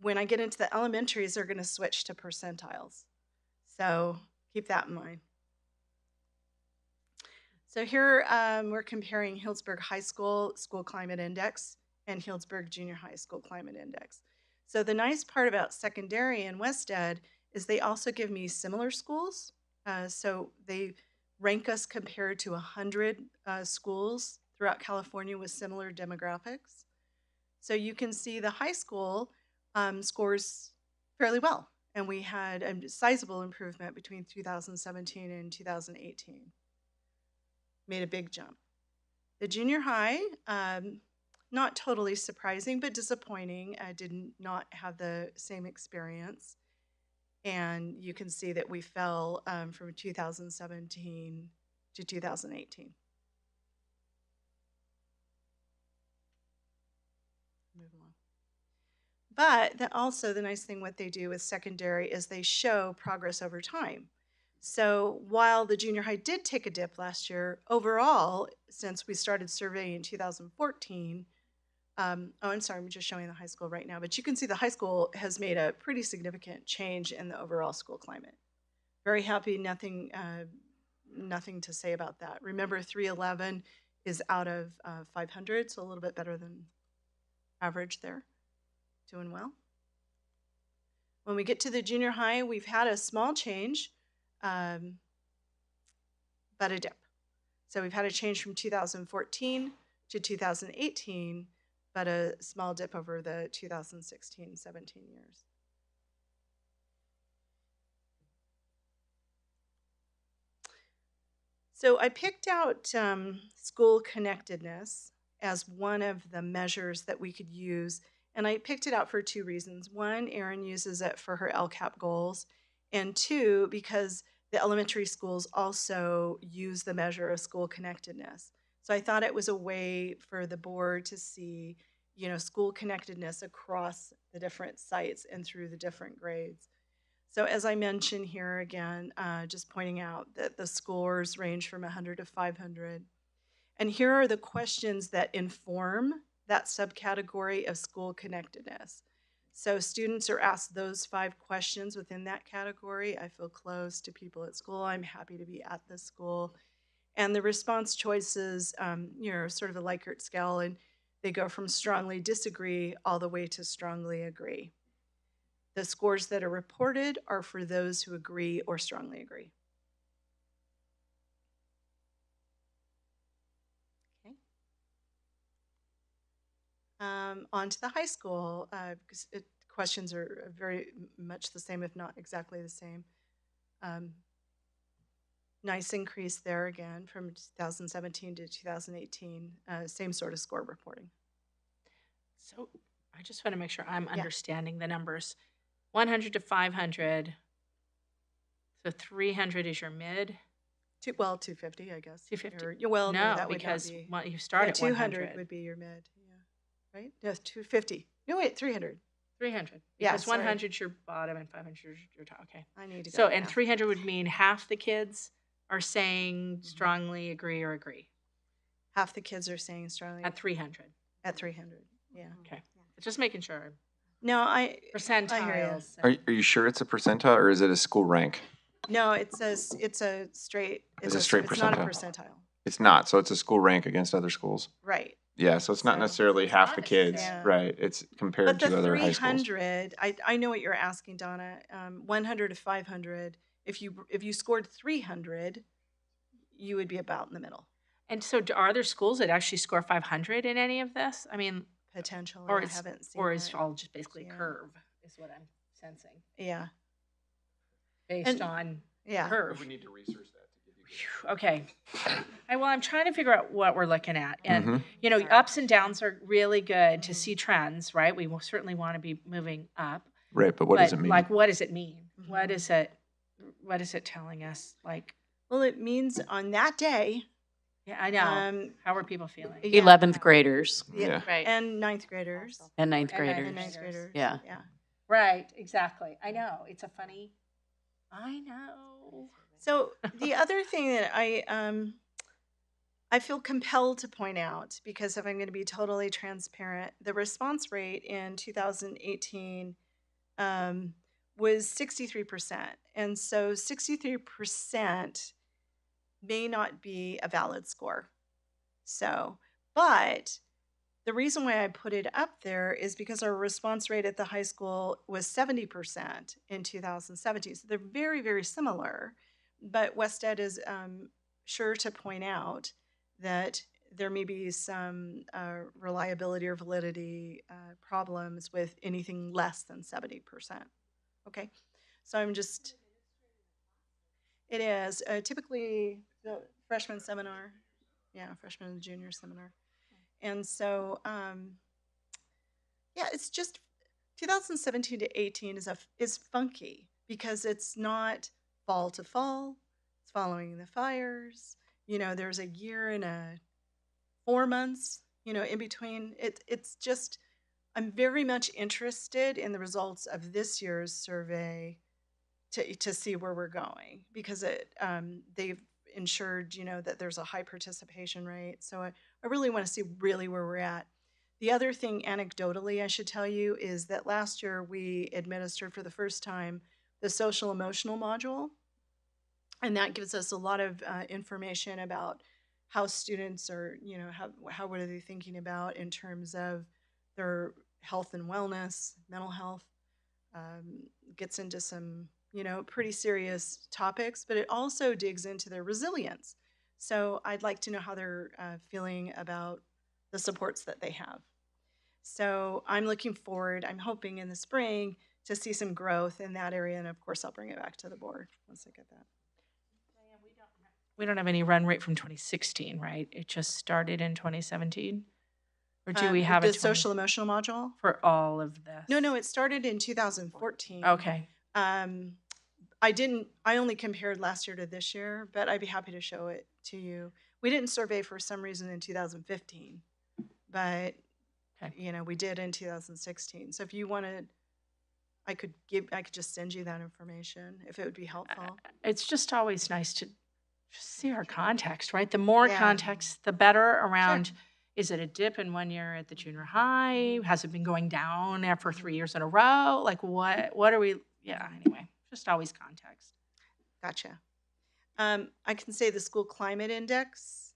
When I get into the elementaries, they're going to switch to percentiles. So keep that in mind. So here we're comparing Healdsburg High School School Climate Index and Healdsburg Junior High School Climate Index. So the nice part about secondary and WestEd is they also give me similar schools. So they rank us compared to 100 schools throughout California with similar demographics. So you can see the high school scores fairly well, and we had a sizable improvement between 2017 and 2018. Made a big jump. The junior high, not totally surprising, but disappointing. I did not have the same experience. And you can see that we fell from 2017 to 2018. Move along. But also the nice thing what they do with secondary is they show progress over time. So while the junior high did take a dip last year, overall, since we started surveying in 2014, I'm sorry, I'm just showing the high school right now, but you can see the high school has made a pretty significant change in the overall school climate. Very happy, nothing to say about that. Remember, 311 is out of 500, so a little bit better than average there. Doing well. When we get to the junior high, we've had a small change, but a dip. So we've had a change from 2014 to 2018, but a small dip over the 2016-17 years. So I picked out school connectedness as one of the measures that we could use, and I picked it out for two reasons. One, Erin uses it for her LCAP goals, and two, because the elementary schools also use the measure of school connectedness. So I thought it was a way for the board to see, school connectedness across the different sites and through the different grades. So as I mentioned here again, just pointing out that the scores range from 100 to 500. And here are the questions that inform that subcategory of school connectedness. So students are asked those 5 questions within that category. I feel close to people at school. I'm happy to be at this school. And the response choices, sort of a Likert scale, and they go from strongly disagree all the way to strongly agree. The scores that are reported are for those who agree or strongly agree. Okay. On to the high school, because questions are very much the same, if not exactly the same. Nice increase there again from 2017 to 2018. Same sort of score reporting. So I just want to make sure I'm Yeah. understanding the numbers. 100 to 500. So 300 is your mid. 250, I guess. 250. Or, well, no, No, that would because not be. well, you start at 200 100. would be your mid. Yeah. Right? No, 250. No, wait, 300. 300. Yeah, Because sorry. 100 is your bottom and 500 is your top. Okay. I need to go. So, to and math. 300 would mean half the kids are saying strongly agree or agree Half the kids are saying strongly at 300. at 300. Yeah. Okay. Just making sure. No, I hear Percentiles. Are you sure it's a percentile or is it a school rank? No, it's a straight. It's a straight It's not a percentile. percentile. It's not. So it's a school rank against other schools. Right. Yeah. So it's not So- necessarily It's half not the kids, necessarily. right? It's compared But the to other high schools. 300, I know what you're asking, Donna. 100 to 500. If you scored 300, you would be about in the middle And so, are there schools that actually score 500 in any of this? I mean, potentially. or I it's haven't seen or it's that. all just basically Yeah. curve, is what I'm sensing, Yeah. based And- on Yeah. curve. need to research that to give you. Phew, okay. Well, I'm trying to figure out what we're looking at. And, Mhm. you know, ups and downs are really good to see trends, right? We will certainly want to be moving up. Right, but what does it mean? Like, what does it mean? Mhm. What is it telling us? Like, Well, it means on that day. yeah, I know. How are people feeling? Yeah. 11th graders Yeah. Right. And ninth graders. and ninth And ninth graders. And ninth graders. Yeah. Yeah. Right, exactly. I know. It's a funny, I know. So the other thing that I feel compelled to point out, because if I'm going to be totally transparent, the response rate in 2018 was 63%. And so 63% may not be a valid score. So, but the reason why I put it up there is because our response rate at the high school was 70% in 2017. So they're very, very similar. But Wested is sure to point out that there may be some reliability or validity problems with anything less than 70%. Okay, so I'm just, it is typically the freshman seminar, freshman and junior seminar. And so, it's just 2017 to 18 is funky because it's not fall to fall. It's following the fires. There's a year and 4 months, in between. It's just, I'm very much interested in the results of this year's survey to see where we're going, because they've ensured, that there's a high participation rate. So I really want to see really where we're at. The other thing, anecdotally, I should tell you, is that last year we administered for the first time the social emotional module. And that gives us a lot of information about how students are, what are they thinking about in terms of their health and wellness, mental health. Gets into some, pretty serious topics, but it also digs into their resilience. So I'd like to know how they're feeling about the supports that they have. So I'm looking forward, I'm hoping in the spring to see some growth in that area. And of course, I'll bring it back to the board once I get that. We don't have any run rate from 2016, right? It just started in 2017? Or do we have the a social emotional module? for all of this? No, it started in 2014. Okay. I only compared last year to this year, but I'd be happy to show it to you. We didn't survey for some reason in 2015, but Okay. we did in 2016. So if you wanted, I could just send you that information if it would be helpful. It's just always nice to just see our context, right? The more Yeah. context, the better around, is it a dip in 1 year at the junior high? Has it been going down for 3 years in a row? Like what are we, anyway, just always context. Gotcha. I can say the school climate index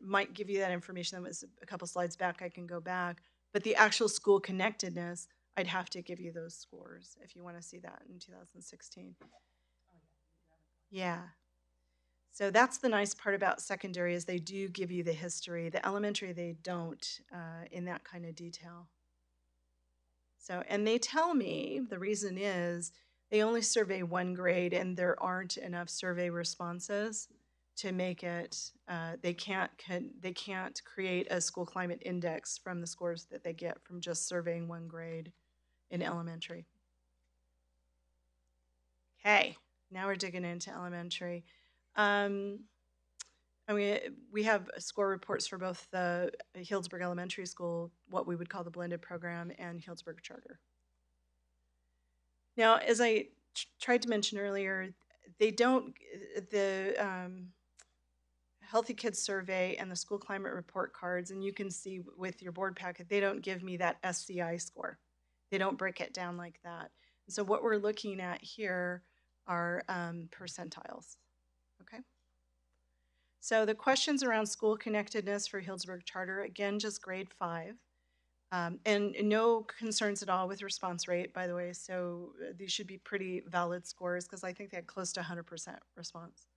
might give you that information. That was a couple slides back. I can go back. But the actual school connectedness, I'd have to give you those scores if you want to see that in 2016. Yeah. So that's the nice part about secondary, is they do give you the history. The elementary, they don't in that kind of detail. So, and they tell me the reason is They only survey one grade, and there aren't enough survey responses to make it. They can't create a school climate index from the scores that they get from just surveying one grade in elementary. Okay, now we're digging into elementary. We have score reports for both the Healdsburg Elementary School, what we would call the blended program, and Healdsburg Charter. Now, as I tried to mention earlier, the Healthy Kids Survey and the School Climate Report cards, and you can see with your board packet, they don't give me that SCI score. They don't break it down like that. And so what we're looking at here are percentiles, okay? So the questions around school connectedness for Healdsburg Charter, again, just grade 5. And no concerns at all with response rate, by the way. So these should be pretty valid scores because I think they had close to 100% response.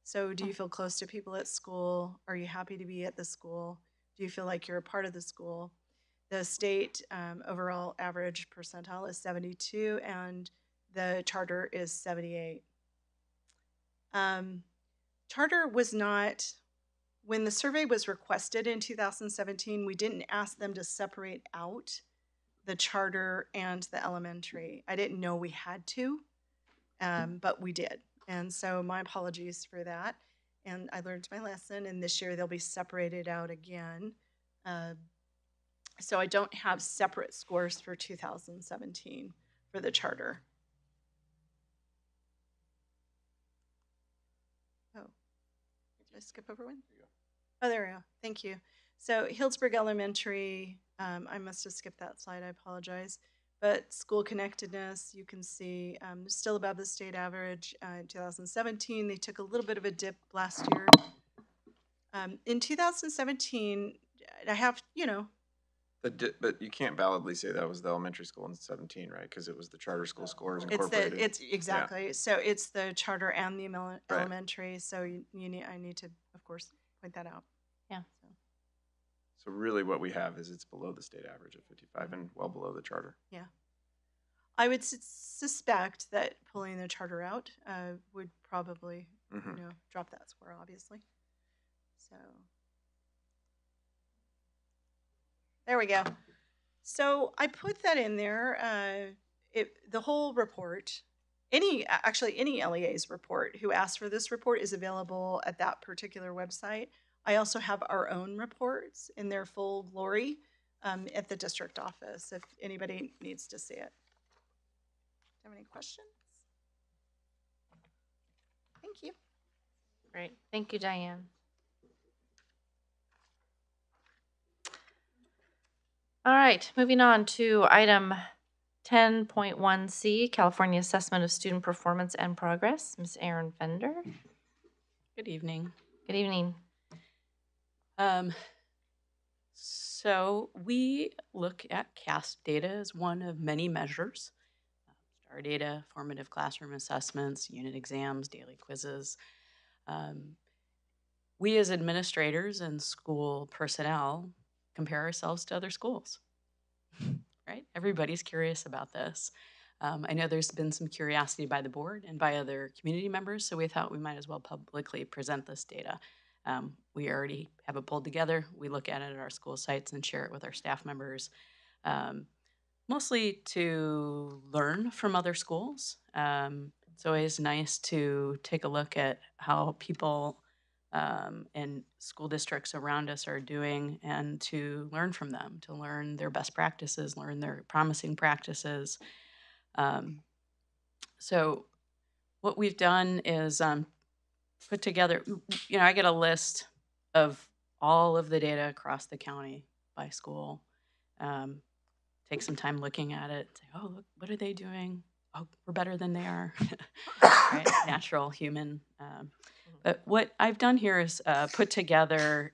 So do you feel close to people at school? Are you happy to be at the school? Do you feel like you're a part of the school? The state overall average percentile is 72 and the charter is 78. Charter was not, when the survey was requested in 2017, we didn't ask them to separate out the charter and the elementary. I didn't know we had to, but we did. And so my apologies for that. And I learned my lesson, and this year they'll be separated out again. So I don't have separate scores for 2017 for the charter. Oh, did I skip over one? Oh, there we go. Thank you. So Healdsburg Elementary, I must have skipped that slide. I apologize. But school connectedness, you can see still above the state average. In 2017, they took a little bit of a dip last year. In 2017, I have, But you can't validly say that was the elementary school in 17, right? Because it was the charter school scores incorporated. It's exactly. Yeah. So it's the charter and the elementary. Right. So I need to, of course, point that out. Yeah. So really what we have is it's below the state average of 55 and well below the charter. Yeah. I would suspect that pulling the charter out would probably, drop that score, obviously. So there we go. So I put that in there. The whole report, any LEA's report who asked for this report is available at that particular website. I also have our own reports in their full glory at the district office if anybody needs to see it. Do you have any questions? Thank you. Great. Thank you, Diane. All right, moving on to item 10.1C, California Assessment of Student Performance and Progress. Ms. Erin Fender. Good evening. Good evening. So we look at CAST data as one of many measures. STAR data, formative classroom assessments, unit exams, daily quizzes. We as administrators and school personnel compare ourselves to other schools, right? Everybody's curious about this. I know there's been some curiosity by the board and by other community members, so we thought we might as well publicly present this data. We already have it pulled together. We look at it at our school sites and share it with our staff members, mostly to learn from other schools. It's always nice to take a look at how people and school districts around us are doing and to learn from them, to learn their best practices, learn their promising practices. So what we've done is put together, I get a list of all of the data across the county by school. Take some time looking at it, say, oh, look, what are they doing? Oh, we're better than they are. Right? Natural, human. But what I've done here is put together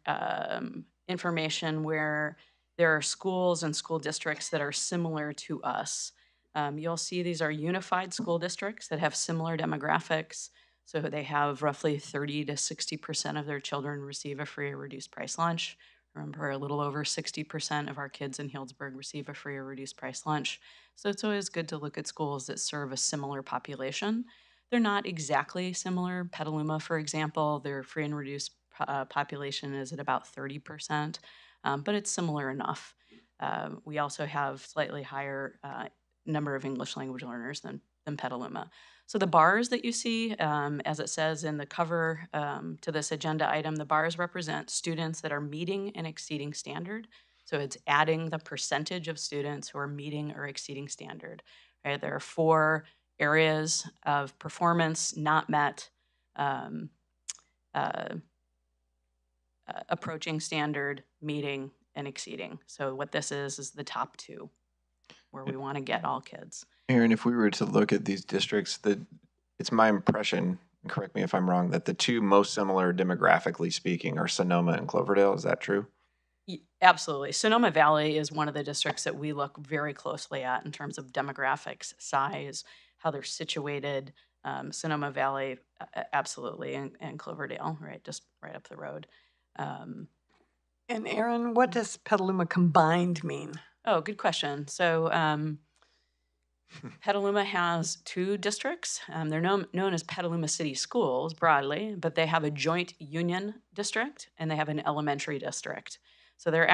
information where there are schools and school districts that are similar to us. You'll see these are unified school districts that have similar demographics. So they have roughly 30 to 60% of their children receive a free or reduced price lunch. Remember, a little over 60% of our kids in Healdsburg receive a free or reduced price lunch. So it's always good to look at schools that serve a similar population. They're not exactly similar. Petaluma, for example, their free and reduced population is at about 30%, but it's similar enough. We also have slightly higher number of English language learners than Petaluma. So the bars that you see, as it says in the cover to this agenda item, the bars represent students that are meeting and exceeding standard. So it's adding the percentage of students who are meeting or exceeding standard. Right? There are 4 areas of performance not met, approaching standard, meeting, and exceeding. So what this is the top 2 where we want to get all kids. Aaron, if we were to look at these districts, it's my impression, and correct me if I'm wrong, that the 2 most similar demographically speaking are Sonoma and Cloverdale. Is that true? Absolutely. Sonoma Valley is one of the districts that we look very closely at in terms of demographics, size, how they're situated. Sonoma Valley, absolutely, and Cloverdale, right, just right up the road. And Aaron, what does Petaluma combined mean? Oh, good question. So Petaluma has 2 districts. They're known as Petaluma City Schools broadly, but they have a joint union district and they have an elementary district. So they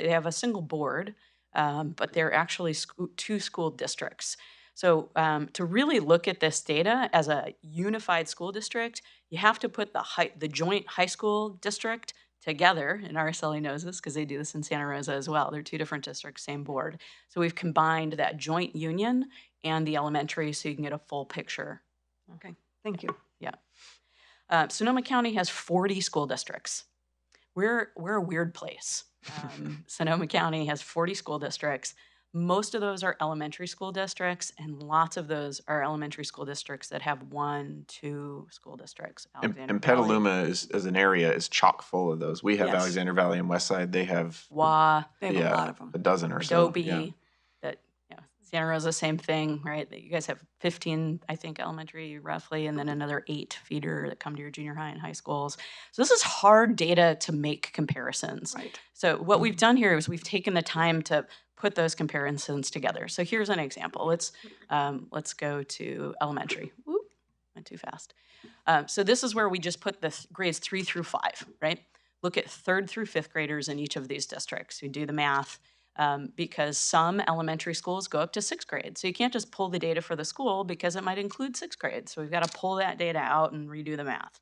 have a single board, but they're actually 2 school districts. So to really look at this data as a unified school district, you have to put the joint high school district together, and RSLE knows this because they do this in Santa Rosa as well. They're 2 different districts, same board. So we've combined that joint union and the elementary so you can get a full picture. Okay, thank you. Yeah. Sonoma County has 40 school districts. We're a weird place. Sonoma County has 40 school districts. Most of those are elementary school districts, and lots of those are elementary school districts that have 1, 2 school districts. And Petaluma as an area is chock full of those. We have Yes. Alexander Valley and Westside. They have Wa, They have a lot of them. a dozen or so. Adobe, Yeah. Santa Rosa, same thing, right? You guys have 15, I think, elementary roughly, and then another 8 feeder that come to your junior high and high schools. So this is hard data to make comparisons. Right. So what we've done here is we've taken the time to put those comparisons together. So here's an example. Let's go to elementary. Whoop, went too fast. So this is where we just put the grades 3 through 5, right? Look at 3rd through 5th graders in each of these districts. We do the math. Because some elementary schools go up to 6th grade. So you can't just pull the data for the school because it might include 6th grade. So we've got to pull that data out and redo the math.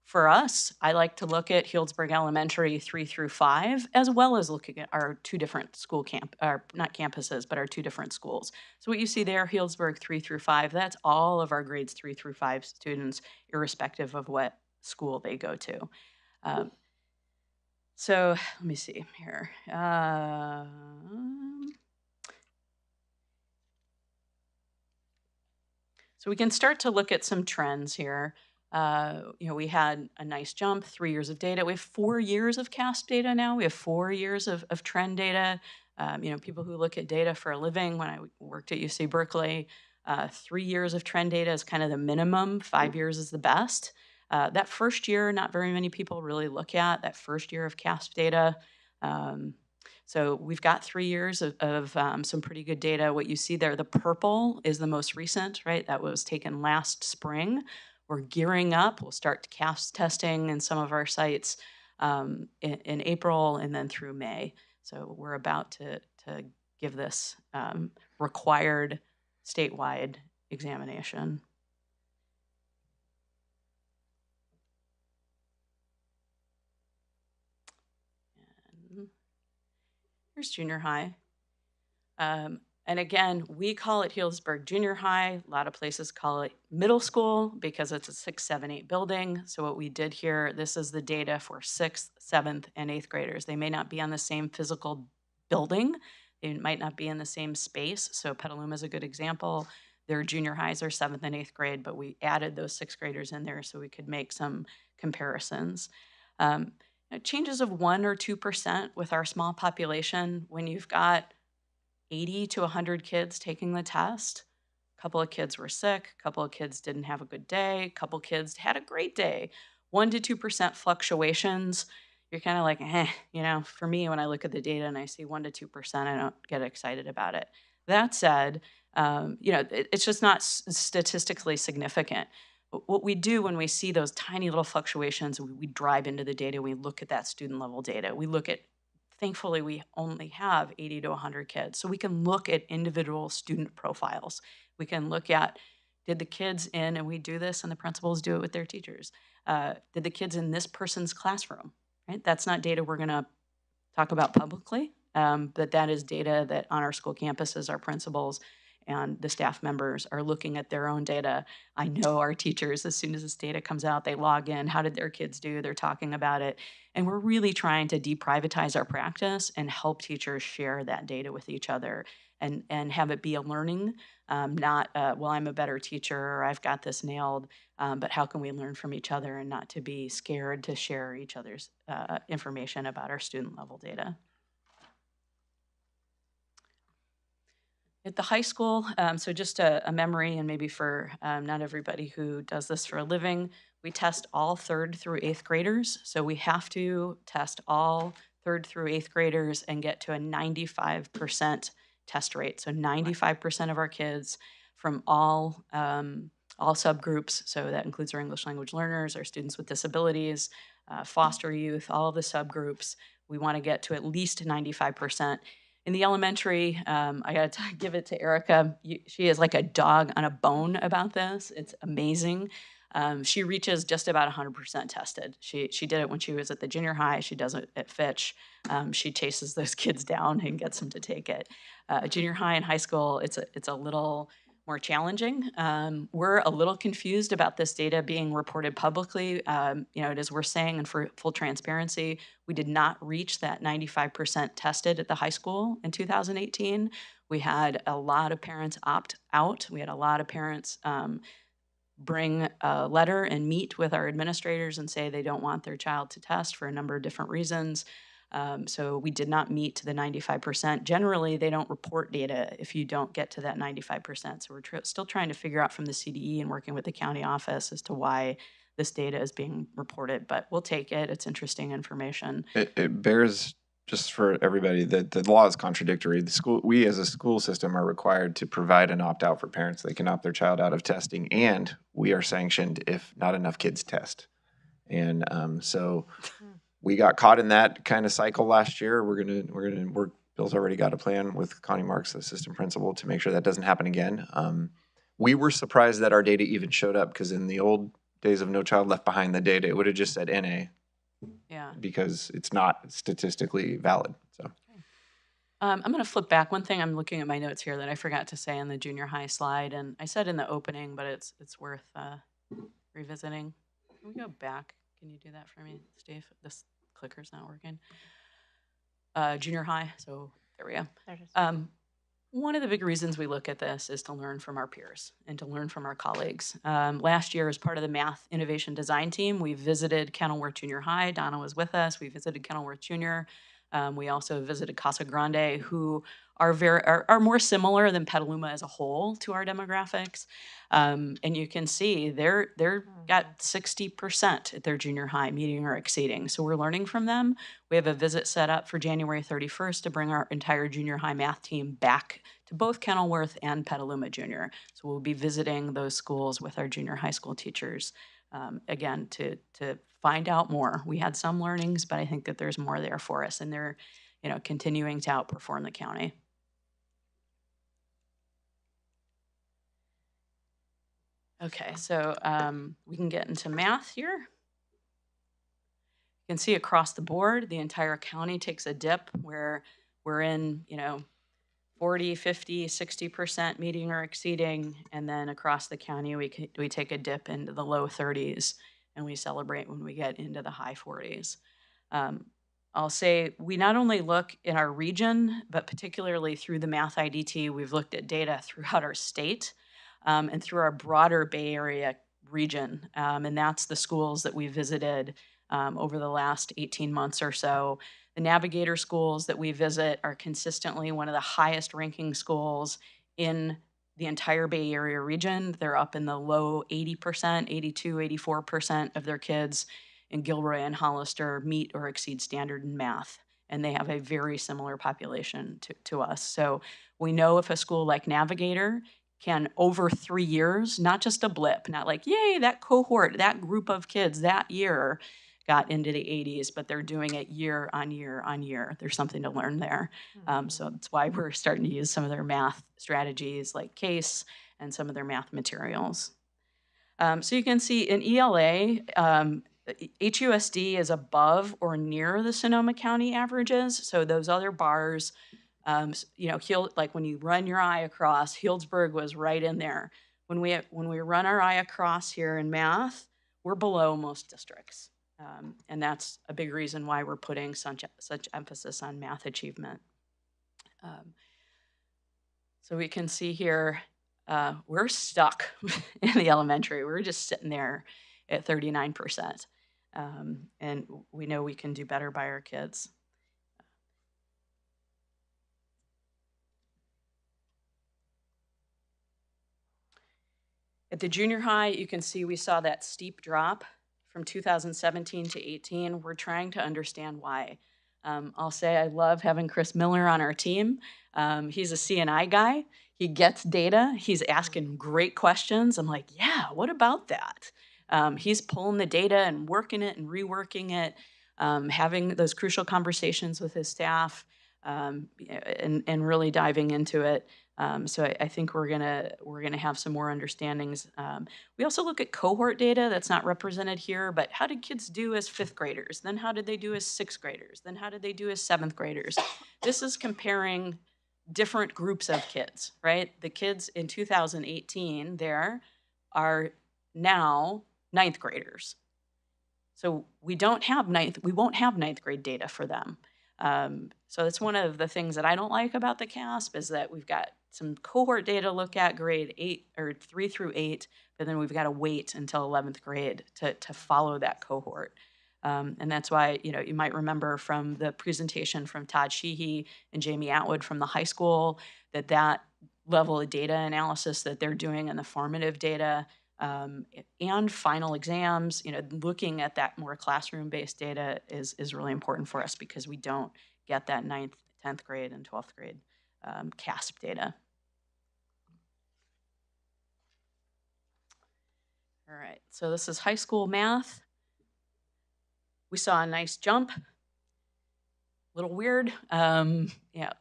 For us, I like to look at Healdsburg Elementary 3 through 5, as well as looking at our 2 different school not campuses, but our 2 different schools. So what you see there, Healdsburg 3 through 5, that's all of our grades 3 through 5 students, irrespective of what school they go to. So let me see here. So we can start to look at some trends here. We had a nice jump, 3 years of data. We have 4 years of CASP data now. We have 4 years of trend data. People who look at data for a living, when I worked at UC Berkeley, 3 years of trend data is kind of the minimum. 5 years is the best. That first year, not very many people really look at that first year of CASP data. So we've got 3 years of some pretty good data. What you see there, the purple is the most recent, right? That was taken last spring. We're gearing up. We'll start CASP testing in some of our sites in April and then through May. So we're about to give this required statewide examination. Here's junior high. And again, we call it Healdsburg Junior High. A lot of places call it middle school because it's a 6, 7, 8 building. So what we did here, this is the data for 6th, 7th, and 8th graders. They may not be on the same physical building. They might not be in the same space. So Petaluma is a good example. Their junior highs are 7th and 8th grade, but we added those 6th graders in there so we could make some comparisons. Changes of 1 or 2% with our small population, when you've got 80 to 100 kids taking the test, a couple of kids were sick, a couple of kids didn't have a good day, a couple of kids had a great day. 1 to 2% fluctuations, you're kind of like, for me, when I look at the data and I see 1% to 2%, I don't get excited about it. That said, it's just not statistically significant. What we do when we see those tiny little fluctuations, we drive into the data, we look at that student level data. We look at, thankfully, we only have 80 to 100 kids. So we can look at individual student profiles. We can look at, did the kids in, and we do this and the principals do it with their teachers, did the kids in this person's classroom, right? That's not data we're gonna talk about publicly, but that is data that on our school campuses, our principals and the staff members are looking at their own data. I know our teachers, as soon as this data comes out, they log in. How did their kids do? They're talking about it. And we're really trying to deprivatize our practice and help teachers share that data with each other and have it be a learning, not, well, I'm a better teacher or I've got this nailed, but how can we learn from each other and not to be scared to share each other's information about our student level data. At the high school, so just a memory, and maybe for not everybody who does this for a living, we test all 3rd through 8th graders. So we have to test all 3rd through 8th graders and get to a 95% test rate. So 95% of our kids from all subgroups, so that includes our English language learners, our students with disabilities, foster youth, all of the subgroups, we want to get to at least 95%. In the elementary, I got to give it to Erica. She is like a dog on a bone about this. It's amazing. She reaches just about 100% tested. She did it when she was at the junior high. She does it at Fitch. She chases those kids down and gets them to take it. Junior high and high school, it's a little more challenging. We're a little confused about this data being reported publicly. As we're saying, and for full transparency, we did not reach that 95% tested at the high school in 2018. We had a lot of parents opt out. We had a lot of parents bring a letter and meet with our administrators and say they don't want their child to test for a number of different reasons. So we did not meet to the 95%. Generally, they don't report data if you don't get to that 95%. So we're still trying to figure out from the CDE and working with the county office as to why this data is being reported, but we'll take it. It's interesting information. It bears, just for everybody, that the law is contradictory. We as a school system are required to provide an opt-out for parents. They can opt their child out of testing, and we are sanctioned if not enough kids test. And so we got caught in that kind of cycle last year. We're gonna work. Bill's already got a plan with Connie Marks, the assistant principal, to make sure that doesn't happen again. We were surprised that our data even showed up, because in the old days of No Child Left Behind, the data, it would have just said NA. Yeah. Because it's not statistically valid. So I'm going to flip back. One thing, I'm looking at my notes here that I forgot to say on the junior high slide, and I said in the opening, but it's worth revisiting. Can we go back? Can you do that for me, Steve? This clicker's not working. Junior high, so there we go. There it is. One of the big reasons we look at this is to learn from our peers and to learn from our colleagues. Last year, as part of the Math Innovation Design Team, we visited Kenilworth Junior High. Donna was with us. We visited Kenilworth Junior. We also visited Casa Grande, who are more similar than Petaluma as a whole to our demographics. And you can see they're got 60% at their junior high meeting or exceeding. So we're learning from them. We have a visit set up for January 31st to bring our entire junior high math team back to both Kenilworth and Petaluma Junior. So we'll be visiting those schools with our junior high school teachers, again, to find out more. We had some learnings, but I think that there's more there for us, and they're continuing to outperform the county. Okay, so we can get into math here. You can see across the board, the entire county takes a dip where we're in, 40, 50, 60% meeting or exceeding, and then across the county, we take a dip into the low 30s, and we celebrate when we get into the high 40s. I'll say we not only look in our region, but particularly through the Math IDT, we've looked at data throughout our state and through our broader Bay Area region. And that's the schools that we visited over the last 18 months or so. The Navigator schools that we visit are consistently one of the highest ranking schools in the entire Bay Area region. They're up in the low 80%, 82, 84% of their kids and Gilroy and Hollister meet or exceed standard in math. And they have a very similar population to us. So we know if a school like Navigator can, over 3 years, not just a blip, not like, yay, that cohort, that group of kids that year got into the 80s, but they're doing it year on year on year. There's something to learn there. So that's why we're starting to use some of their math strategies like CASE and some of their math materials. So you can see in ELA, HUSD is above or near the Sonoma County averages. So those other bars, you know, like when you run your eye across, Healdsburg was right in there. When we run our eye across here in math, we're below most districts. And that's a big reason why we're putting such emphasis on math achievement. So we can see here, we're stuck in the elementary. We're just sitting there at 39%. And we know we can do better by our kids. At the junior high, you can see we saw that steep drop from 2017 to 18. We're trying to understand why. I'll say I love having Chris Miller on our team. He's a CNI guy. He gets data. He's asking great questions. I'm like, yeah, what about that? He's pulling the data and working it and reworking it, having those crucial conversations with his staff, and really diving into it. So I think we're gonna have some more understandings. We also look at cohort data that's not represented here, but how did kids do as 5th graders? Then how did they do as 6th graders? Then how did they do as 7th graders? This is comparing different groups of kids, right? The kids in 2018 there are now 9th graders. So we won't have 9th grade data for them. So that's one of the things that I don't like about the CASP is that we've got some cohort data to look at grade 8 or 3 through 8, but then we've got to wait until 11th grade to follow that cohort. And that's why, you know, you might remember from the presentation from Todd Sheehy and Jamie Atwood from the high school that level of data analysis that they're doing in the formative data and final exams, you know, looking at that more classroom-based data is really important for us because we don't get that 9th, 10th grade, and 12th grade CASP data. All right, so this is high school math. We saw a nice jump. A little weird. Yeah,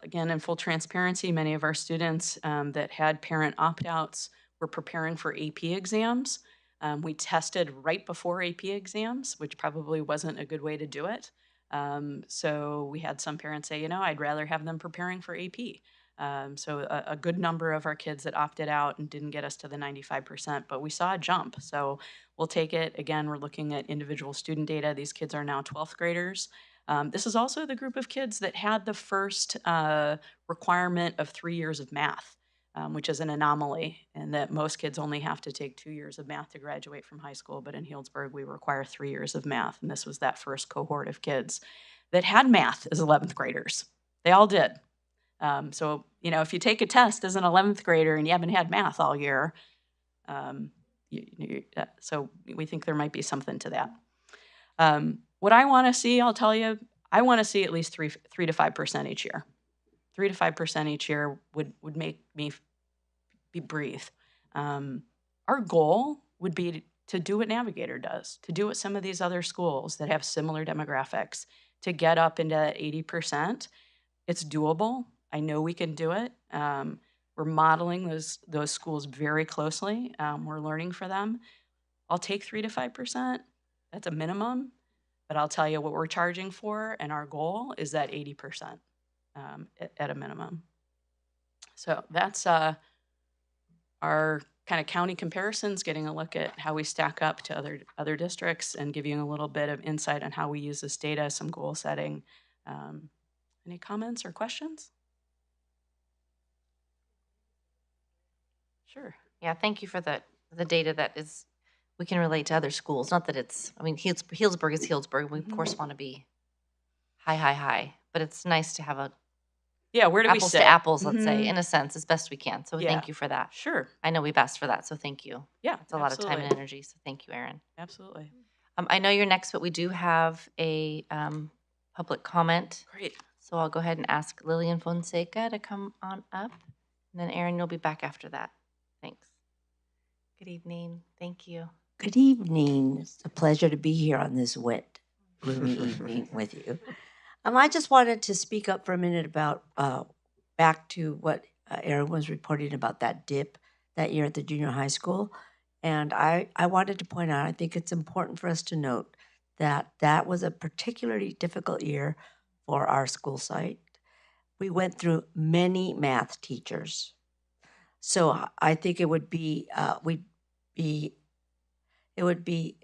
again, in full transparency, many of our students that had parent opt-outs were preparing for AP exams. We tested right before AP exams, which probably wasn't a good way to do it. So we had some parents say, you know, I'd rather have them preparing for AP. So a good number of our kids that opted out and didn't get us to the 95%, but we saw a jump. So we'll take it. Again, we're looking at individual student data. These kids are now 12th graders. This is also the group of kids that had the first requirement of 3 years of math, which is an anomaly, and that most kids only have to take 2 years of math to graduate from high school. But in Healdsburg, we require 3 years of math. And this was that first cohort of kids that had math as 11th graders. They all did. So, you know, if you take a test as an 11th grader and you haven't had math all year, so we think there might be something to that. What I want to see, I'll tell you, I want to see at least 3 to 5% each year. 3 to 5% each year would make me breathe. Our goal would be to do what Navigator does, to do what some of these other schools that have similar demographics, to get up into 80%. It's doable. I know we can do it. We're modeling those schools very closely. We're learning for them. I'll take 3 to 5%. That's a minimum. But I'll tell you what we're charging for, and our goal is that 80% at a minimum. So that's our kind of county comparisons, getting a look at how we stack up to other districts and giving you a little bit of insight on how we use this data, some goal setting. Any comments or questions? Sure. Yeah, thank you for the data that is, we can relate to other schools. Not that it's, I mean, Healdsburg is Healdsburg. We, of course, want to be high. But it's nice to have a where do we apples sit? to apples, let's say, in a sense, as best we can. So Yeah. thank you for that. Sure. I know we've asked for that, so thank you. Yeah, It's a lot of time and energy, so thank you, Erin. Absolutely. I know you're next, but we do have a public comment. Great. So I'll go ahead and ask Lillian Fonseca to come on up. And then Aaron, you'll be back after that. Thanks. Good evening. Thank you. Good evening. It's a pleasure to be here on this wet, gloomy evening with you. I just wanted to speak up for a minute about back to what Aaron was reporting about that dip that year at the junior high school. And I wanted to point out, I think it's important for us to note that that was a particularly difficult year for our school site. We went through many math teachers. So I think it would be, it would be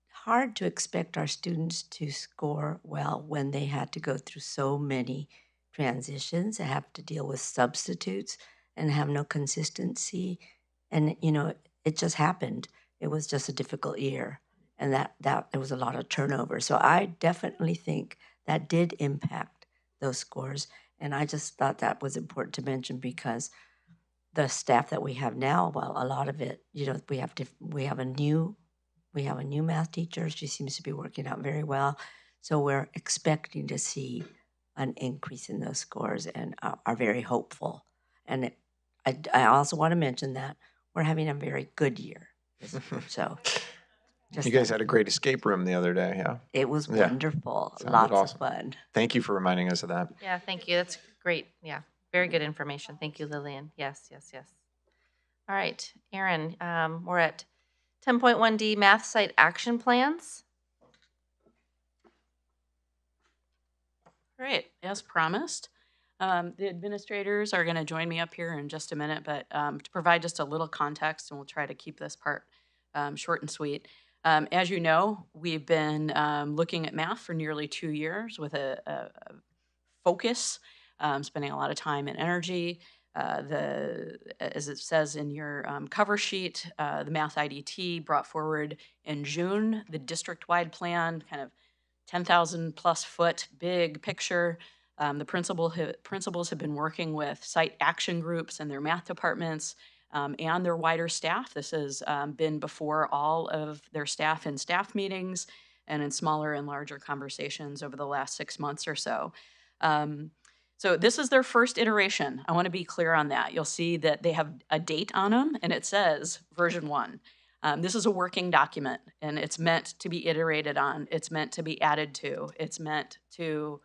hard to expect our students to score well when they had to go through so many transitions, have to deal with substitutes and have no consistency. And, you know, it just happened. It was just a difficult year. And that there was a lot of turnover. So I definitely think that did impact those scores. And I just thought that was important to mention because the staff that we have now, well, a lot of it, you know, we have a new math teacher. She seems to be working out very well. So we're expecting to see an increase in those scores and are very hopeful. And I also want to mention that we're having a very good year. So You guys had a great escape room the other day, yeah? It was Yeah. wonderful. Sounded Lots awesome. of fun. Thank you for reminding us of that. Yeah, thank you. That's great. Yeah, very good information. Thank you, Lillian. Yes, yes, yes. All right, Aaron, we're at 10.1D Math Site Action Plans. Great, as promised. The administrators are going to join me up here in just a minute, but to provide just a little context, and we'll try to keep this part short and sweet. As you know, we've been looking at math for nearly 2 years with a focus, spending a lot of time and energy. As it says in your cover sheet, the Math IDT brought forward in June the district-wide plan, kind of 10,000 plus foot big picture. The principals have been working with site action groups and their math departments and their wider staff. This has been before all of their staff in staff meetings and in smaller and larger conversations over the last 6 months or so. So this is their first iteration. I want to be clear on that. You'll see that they have a date on them and it says version 1. This is a working document and it's meant to be iterated on. It's meant to be added to. It's meant to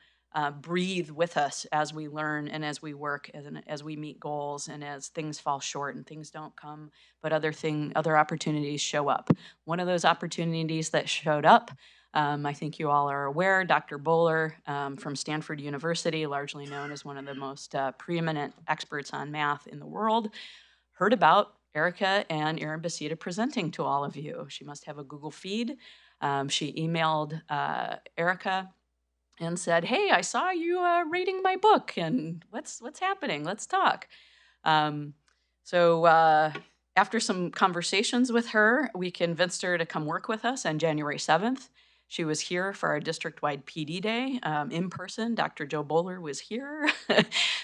breathe with us as we learn and as we work, as we meet goals and as things fall short and things don't come, but other opportunities show up. One of those opportunities that showed up, I think you all are aware, Dr. Bowler from Stanford University, largely known as one of the most preeminent experts on math in the world, heard about Erica and Aaron Basita presenting to all of you. She must have a Google feed. She emailed Erica and said, "Hey, I saw you reading my book, and what's happening? Let's talk." So after some conversations with her, we convinced her to come work with us on January 7th. She was here for our district-wide PD day in person. Dr. Joe Bowler was here.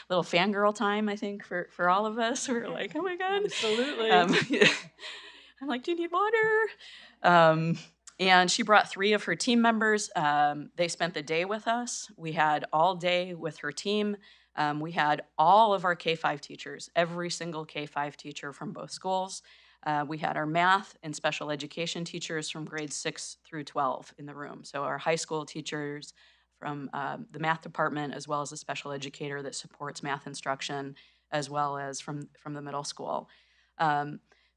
Little fangirl time, I think, for all of us. We were like, oh my God. Absolutely. I'm like, do you need water? And she brought 3 of her team members. They spent the day with us. We had all day with her team. We had all of our K-5 teachers, every single K-5 teacher from both schools. We had our math and special education teachers from grades 6 through 12 in the room. So our high school teachers from the math department, as well as a special educator that supports math instruction, as well as from the middle school.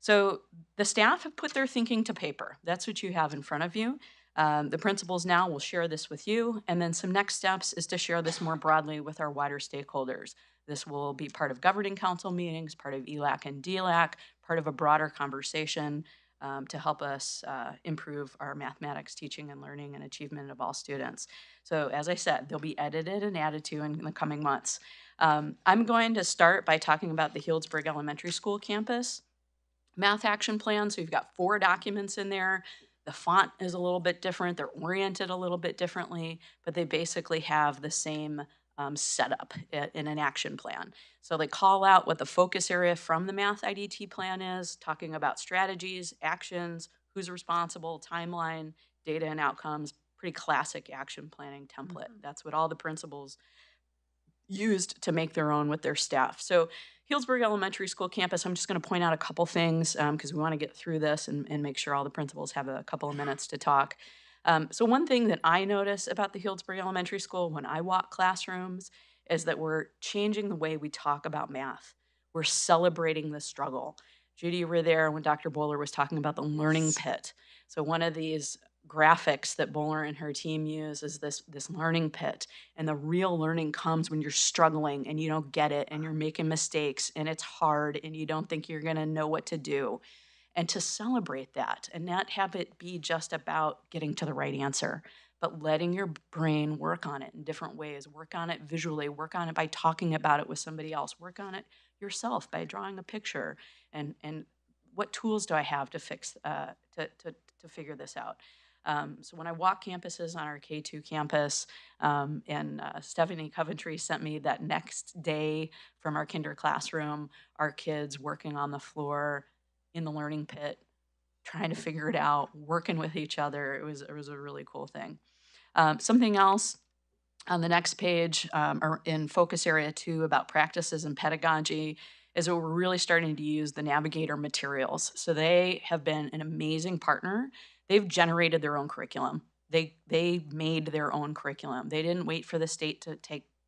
So the staff have put their thinking to paper. That's what you have in front of you. The principals now will share this with you. And then some next steps is to share this more broadly with our wider stakeholders. This will be part of governing council meetings, part of ELAC and DLAC, part of a broader conversation to help us improve our mathematics teaching and learning and achievement of all students. So as I said, they'll be edited and added to in the coming months. I'm going to start by talking about the Healdsburg Elementary School campus math action plan. So you've got 4 documents in there. The font is a little bit different. They're oriented a little bit differently, but they basically have the same setup in an action plan. So they call out what the focus area from the Math IDT plan is, talking about strategies, actions, who's responsible, timeline, data and outcomes, pretty classic action planning template. That's what all the principals used to make their own with their staff. So Healdsburg Elementary School campus, I'm just going to point out a couple things because we want to get through this and make sure all the principals have a couple of minutes to talk. So one thing that I notice about the Healdsburg Elementary School when I walk classrooms is that we're changing the way we talk about math. We're celebrating the struggle. Judy, you were there when Dr. Bowler was talking about the learning pit. So one of these graphics that Bowler and her team use is this learning pit. And the real learning comes when you're struggling and you don't get it and you're making mistakes and it's hard and you don't think you're going to know what to do. And to celebrate that and not have it be just about getting to the right answer, but letting your brain work on it in different ways, work on it visually, work on it by talking about it with somebody else, work on it yourself by drawing a picture and what tools do I have to fix to figure this out. So when I walk campuses on our K2 campus, and Stephanie Coventry sent me that next day from our kinder classroom, our kids working on the floor in the learning pit, trying to figure it out, working with each other. It was a really cool thing. Something else on the next page, or in focus area 2 about practices and pedagogy, is that we're really starting to use the Navigator materials. So they have been an amazing partner. They've generated their own curriculum. They made their own curriculum. They didn't wait for the state to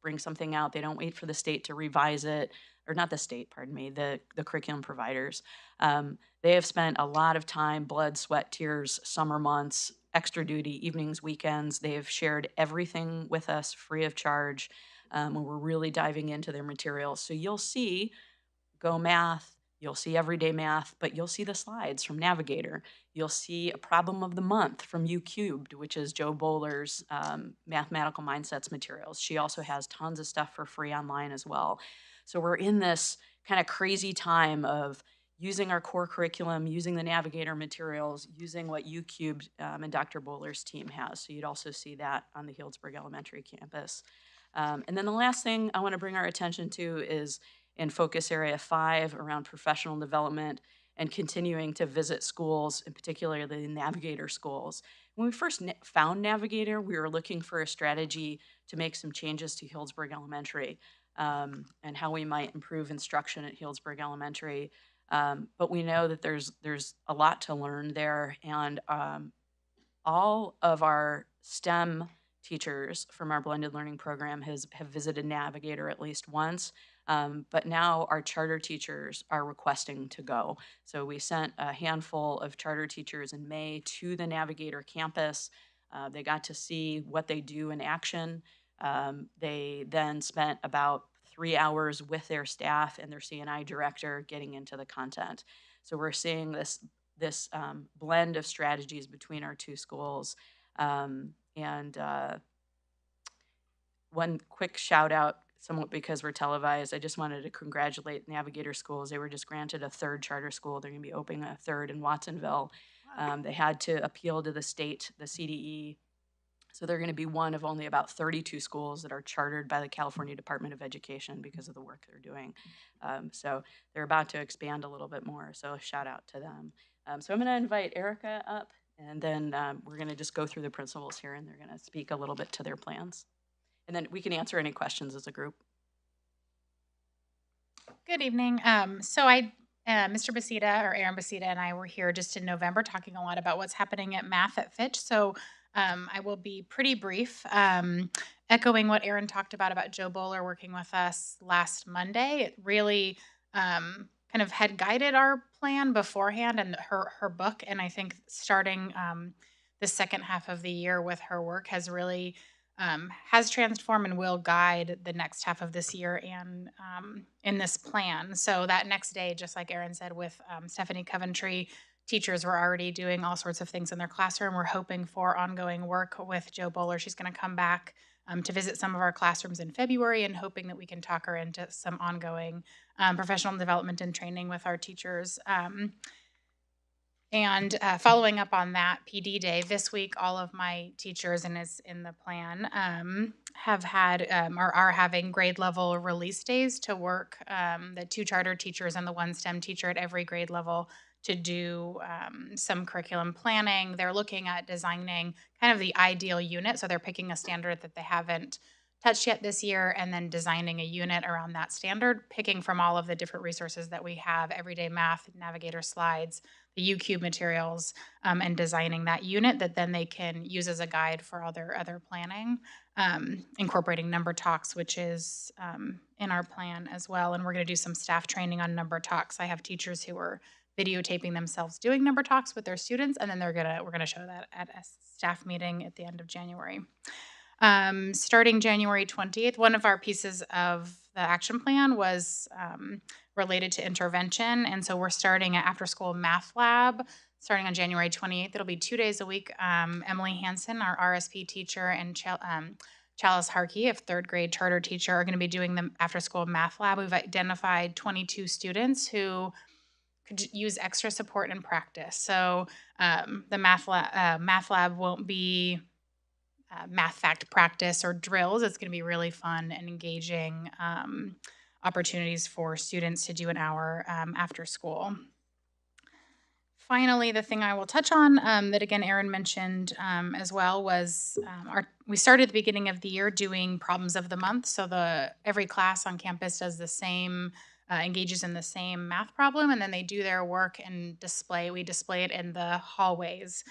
bring something out. They don't wait for the state to revise it, or not the state, pardon me, the curriculum providers. They have spent a lot of time, blood, sweat, tears, summer months, extra duty, evenings, weekends. They have shared everything with us free of charge. And we're really diving into their materials. So you'll see Go Math, you'll see Everyday Math, but you'll see the slides from Navigator. You'll see a problem of the month from U Cubed, which is Joe Bowler's mathematical mindsets materials. She also has tons of stuff for free online as well. So we're in this kind of crazy time of using our core curriculum, using the Navigator materials, using what U Cubed and Dr. Bowler's team has. So you'd also see that on the Healdsburg Elementary campus. And then the last thing I want to bring our attention to is in focus area 5 around professional development and continuing to visit schools, and particularly the Navigator schools. When we first found Navigator, we were looking for a strategy to make some changes to Healdsburg Elementary and how we might improve instruction at Healdsburg Elementary. But we know that there's a lot to learn there, and all of our STEM teachers from our blended learning program have visited Navigator at least once. But now our charter teachers are requesting to go. So we sent a handful of charter teachers in May to the Navigator campus. They got to see what they do in action. They then spent about 3 hours with their staff and their CNI director getting into the content. So we're seeing this blend of strategies between our two schools. One quick shout out, somewhat because we're televised, I just wanted to congratulate Navigator Schools. They were just granted a 3rd charter school. They're going to be opening a 3rd in Watsonville. They had to appeal to the state, the CDE. So they're going to be one of only about 32 schools that are chartered by the California Department of Education because of the work they're doing. So they're about to expand a little bit more. So a shout out to them. So I'm going to invite Erica up, and then we're going to just go through the principals here, and they're going to speak a little bit to their plans. And then we can answer any questions as a group. Good evening. Mr. Basita, or Aaron Basita, and I were here just in November talking a lot about what's happening at Math at Fitch. So I will be pretty brief, echoing what Aaron talked about Joe Bowler working with us last Monday. It really kind of had guided our plan beforehand and her book. And I think starting the second half of the year with her work has really has transformed and will guide the next half of this year and in this plan. So that next day, just like Aaron said, with Stephanie Coventry, teachers were already doing all sorts of things in their classroom. We're hoping for ongoing work with Joe Bowler. She's going to come back to visit some of our classrooms in February, and hoping that we can talk her into some ongoing professional development and training with our teachers. And following up on that PD day, this week, all of my teachers, and is in the plan, have had or are having grade level release days to work. The 2 charter teachers and the 1 STEM teacher at every grade level to do some curriculum planning. They're looking at designing kind of the ideal unit. So they're picking a standard that they haven't touched yet this year and then designing a unit around that standard, picking from all of the different resources that we have, everyday math, navigator slides, the UCube materials, and designing that unit that then they can use as a guide for other planning, incorporating number talks, which is in our plan as well. And we're going to do some staff training on number talks. I have teachers who are videotaping themselves doing number talks with their students, and then we're gonna show that at a staff meeting at the end of January. Starting January 20th, one of our pieces of the action plan was related to intervention, and so we're starting an after-school math lab starting on January 28th. It'll be 2 days a week. Emily Hansen, our RSP teacher, and Chalice Harkey, a third grade charter teacher, are going to be doing the after-school math lab. We've identified 22 students who could use extra support and practice. So the math lab won't be math fact practice or drills. It's going to be really fun and engaging opportunities for students to do an hour after school. Finally, the thing I will touch on that again Erin mentioned as well was we started at the beginning of the year doing problems of the month. So every class on campus does the same, engages in the same math problem, and then they do their work and we display it in the hallways.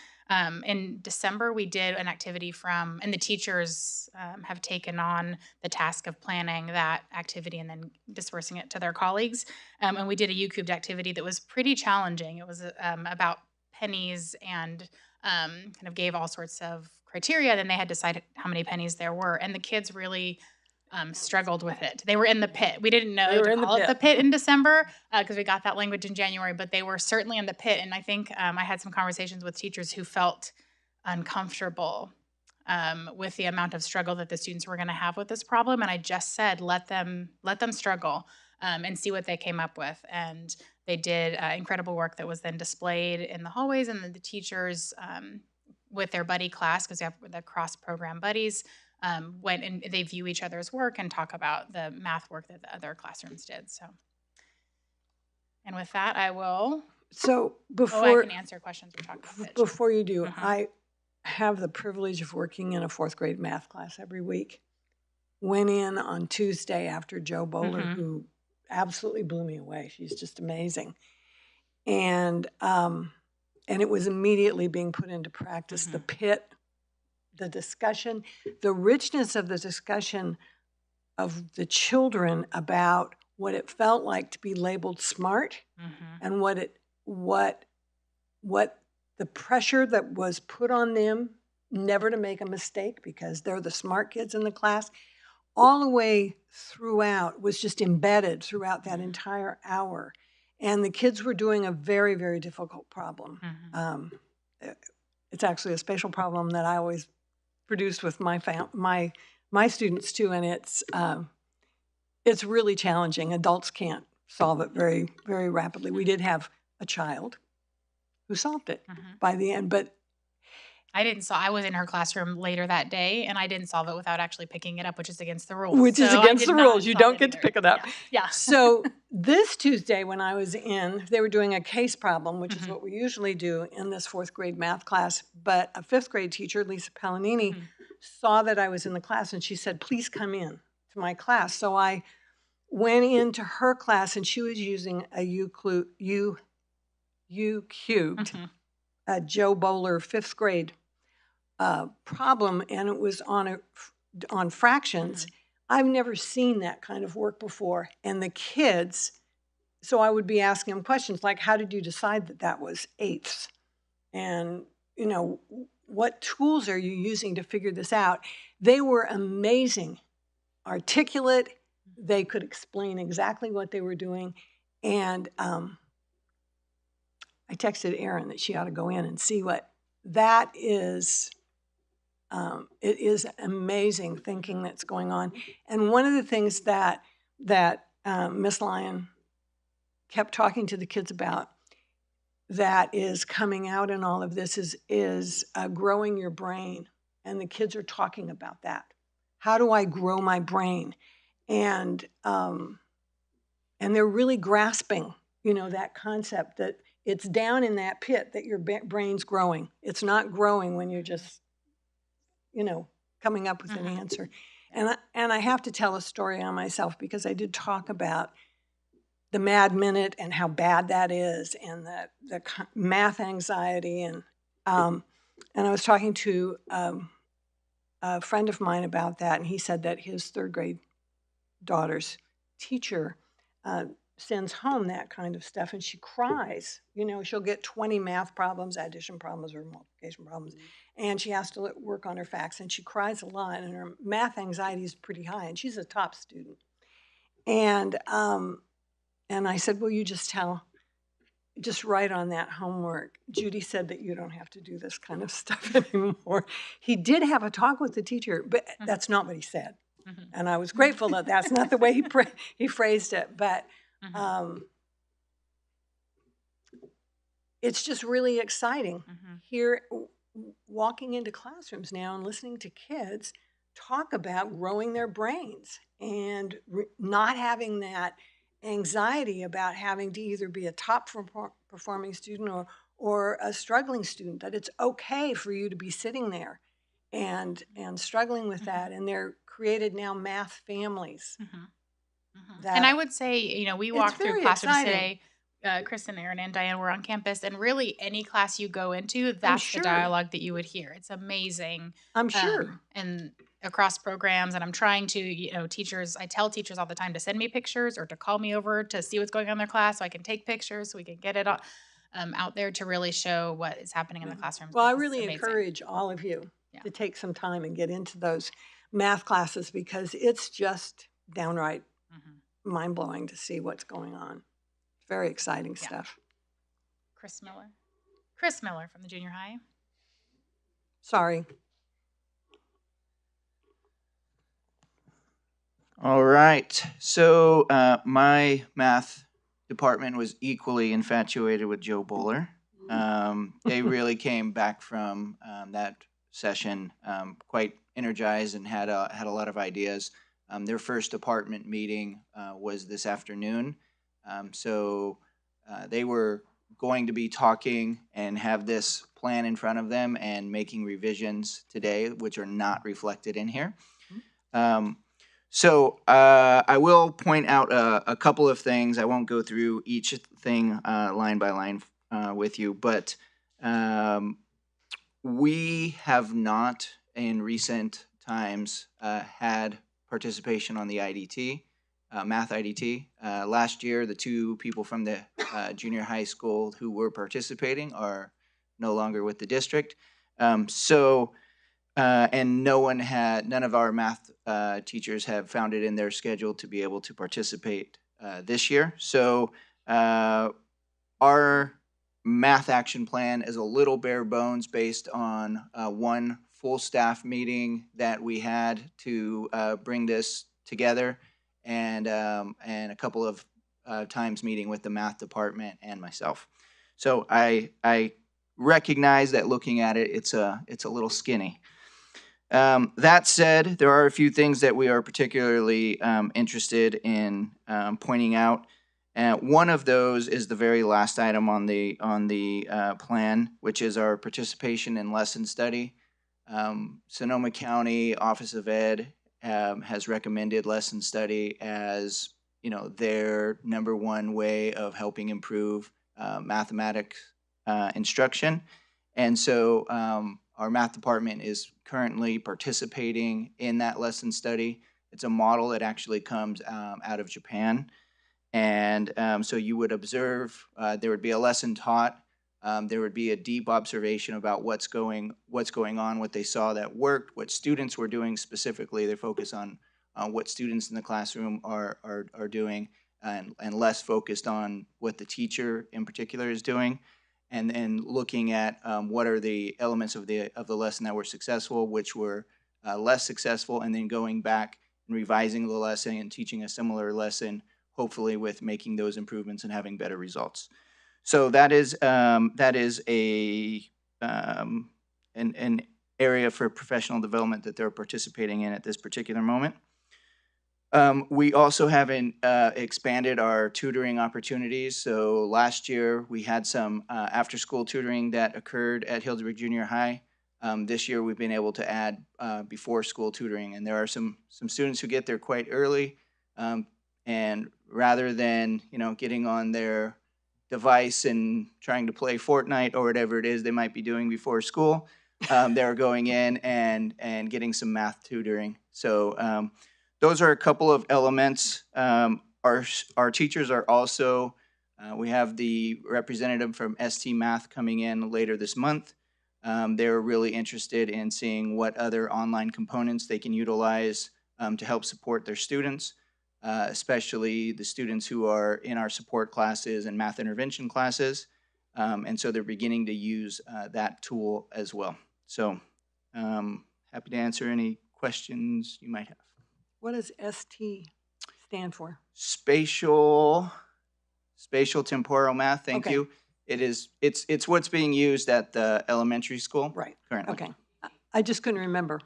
In December, we did an activity and the teachers have taken on the task of planning that activity and then dispersing it to their colleagues. And we did a UCubed activity that was pretty challenging. It was about pennies and kind of gave all sorts of criteria. Then they had to decide how many pennies there were. And the kids really struggled with it. They were in the pit. We didn't know to call it the pit in December because we got that language in January, but they were certainly in the pit. And I think I had some conversations with teachers who felt uncomfortable with the amount of struggle that the students were going to have with this problem. And I just said, let them struggle and see what they came up with. And they did incredible work that was then displayed in the hallways, and then the teachers with their buddy class, because we have the cross-program buddies, went and they view each other's work and talk about the math work that the other classrooms did. So, and with that, I will. So I can answer questions or talk about it. Before you do, I have the privilege of working in a 4th grade math class every week. Went in on Tuesday after Joe Bowler, who absolutely blew me away. She's just amazing. And it was immediately being put into practice. The pit, the discussion, the richness of the discussion of the children about what it felt like to be labeled smart and what the pressure that was put on them never to make a mistake because they're the smart kids in the class, all the way throughout was just embedded throughout that entire hour. And the kids were doing a very, very difficult problem. It's actually a spatial problem that I always produced with my students too, and it's really challenging. Adults can't solve it very, very rapidly. We did have a child who solved it by the end, but I was in her classroom later that day, and I didn't solve it without actually picking it up, which is against the rules. Which is against the rules. You don't get to pick it up. Yeah. So this Tuesday when I was in, they were doing a case problem, which is what we usually do in this 4th grade math class. But a 5th grade teacher, Lisa Pallanini, saw that I was in the class, and she said, please come in to my class. So I went into her class, and she was using a U-cubed, a Joe Bowler 5th grade problem, and it was on fractions. I've never seen that kind of work before. And the kids, so I would be asking them questions like, how did you decide that was eighths? And, what tools are you using to figure this out? They were amazing, articulate. They could explain exactly what they were doing. And I texted Erin that she ought to go in and see what that is. It is amazing thinking that's going on. And one of the things that Miss Lyon kept talking to the kids about that is coming out in all of this is growing your brain. And the kids are talking about that. How do I grow my brain? And they're really grasping, that concept that It's down in that pit that your brain's growing. It's not growing when you're just, coming up with an answer. And I have to tell a story on myself because I did talk about the mad minute and how bad that is, and the math anxiety, and I was talking to a friend of mine about that, and he said that his third grade daughter's teacher sends home that kind of stuff, and she cries. She'll get 20 math problems, addition problems, or multiplication problems, and she has to work on her facts, and she cries a lot, and her math anxiety is pretty high, and she's a top student. And I said, well, you just write on that homework. Judy said that you don't have to do this kind of stuff anymore. He did have a talk with the teacher, but that's not what he said. And I was grateful that that's not the way he phrased it. But it's just really exciting here, walking into classrooms now and listening to kids talk about growing their brains and not having that anxiety about having to either be a top performing student or a struggling student, that it's okay for you to be sitting there and struggling with that. And they're created now math families. And I would say, we walked through very classrooms exciting. today. Kristen, Aaron, and Diane were on campus, and really any class you go into, that's sure. the dialogue that you would hear. It's amazing. I'm sure. And across programs, and I'm trying to, teachers, I tell teachers all the time to send me pictures or to call me over to see what's going on in their class so I can take pictures so we can get it out there to really show what is happening in the classrooms. Well, I because it's really amazing. encourage all of you to take some time and get into those math classes because it's just downright mind-blowing to see what's going on. Very exciting stuff. Chris Miller from the junior high. Sorry. All right. So my math department was equally infatuated with Joe Bowler. They really came back from that session quite energized and had a lot of ideas. Their first department meeting was this afternoon. So they were going to be talking and have this plan in front of them and making revisions today, which are not reflected in here. So I will point out a couple of things. I won't go through each thing line by line with you, but we have not in recent times had participation on the IDT, math IDT. Last year, the two people from the junior high school who were participating are no longer with the district. And none of our math teachers have found it in their schedule to be able to participate this year. So our math action plan is a little bare bones based on one full staff meeting that we had to bring this together, and a couple of times meeting with the math department and myself. So I recognize that looking at it, it's a little skinny. That said, there are a few things that we are particularly interested in pointing out. One of those is the very last item on the plan, which is our participation in lesson study. Sonoma County Office of Ed has recommended lesson study as their number one way of helping improve mathematics instruction, and so our math department is currently participating in that lesson study. It's a model that actually comes out of Japan. And so you would observe, there would be a lesson taught, there would be a deep observation about what's going on, what they saw that worked, what students were doing specifically. They focus on what students in the classroom are doing, and less focused on what the teacher in particular is doing. And looking at what are the elements of the lesson that were successful, which were less successful, and then going back and revising the lesson and teaching a similar lesson, hopefully with making those improvements and having better results. So that is an area for professional development that they're participating in at this particular moment. We also haven't expanded our tutoring opportunities. So last year we had some after-school tutoring that occurred at Hillsborough Junior High. This year we've been able to add before-school tutoring, and there are some students who get there quite early, and rather than getting on their device and trying to play Fortnite or whatever it is they might be doing before school, they're going in and getting some math tutoring. So those are a couple of elements. Our teachers are also, we have the representative from ST Math coming in later this month. They're really interested in seeing what other online components they can utilize to help support their students, especially the students who are in our support classes and math intervention classes. And so they're beginning to use that tool as well. So happy to answer any questions you might have. What does ST stand for? Spatial temporal math. Thank Okay. you. It's what's being used at the elementary school Right. currently. Okay. I just couldn't remember.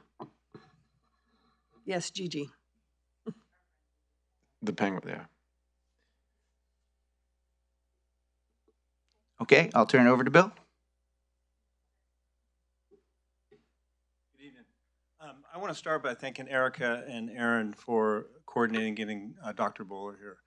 Yes, Gigi. The penguin, yeah. Okay, I'll turn it over to Bill. Good evening. I want to start by thanking Erica and Aaron for coordinating getting Dr. Bowler here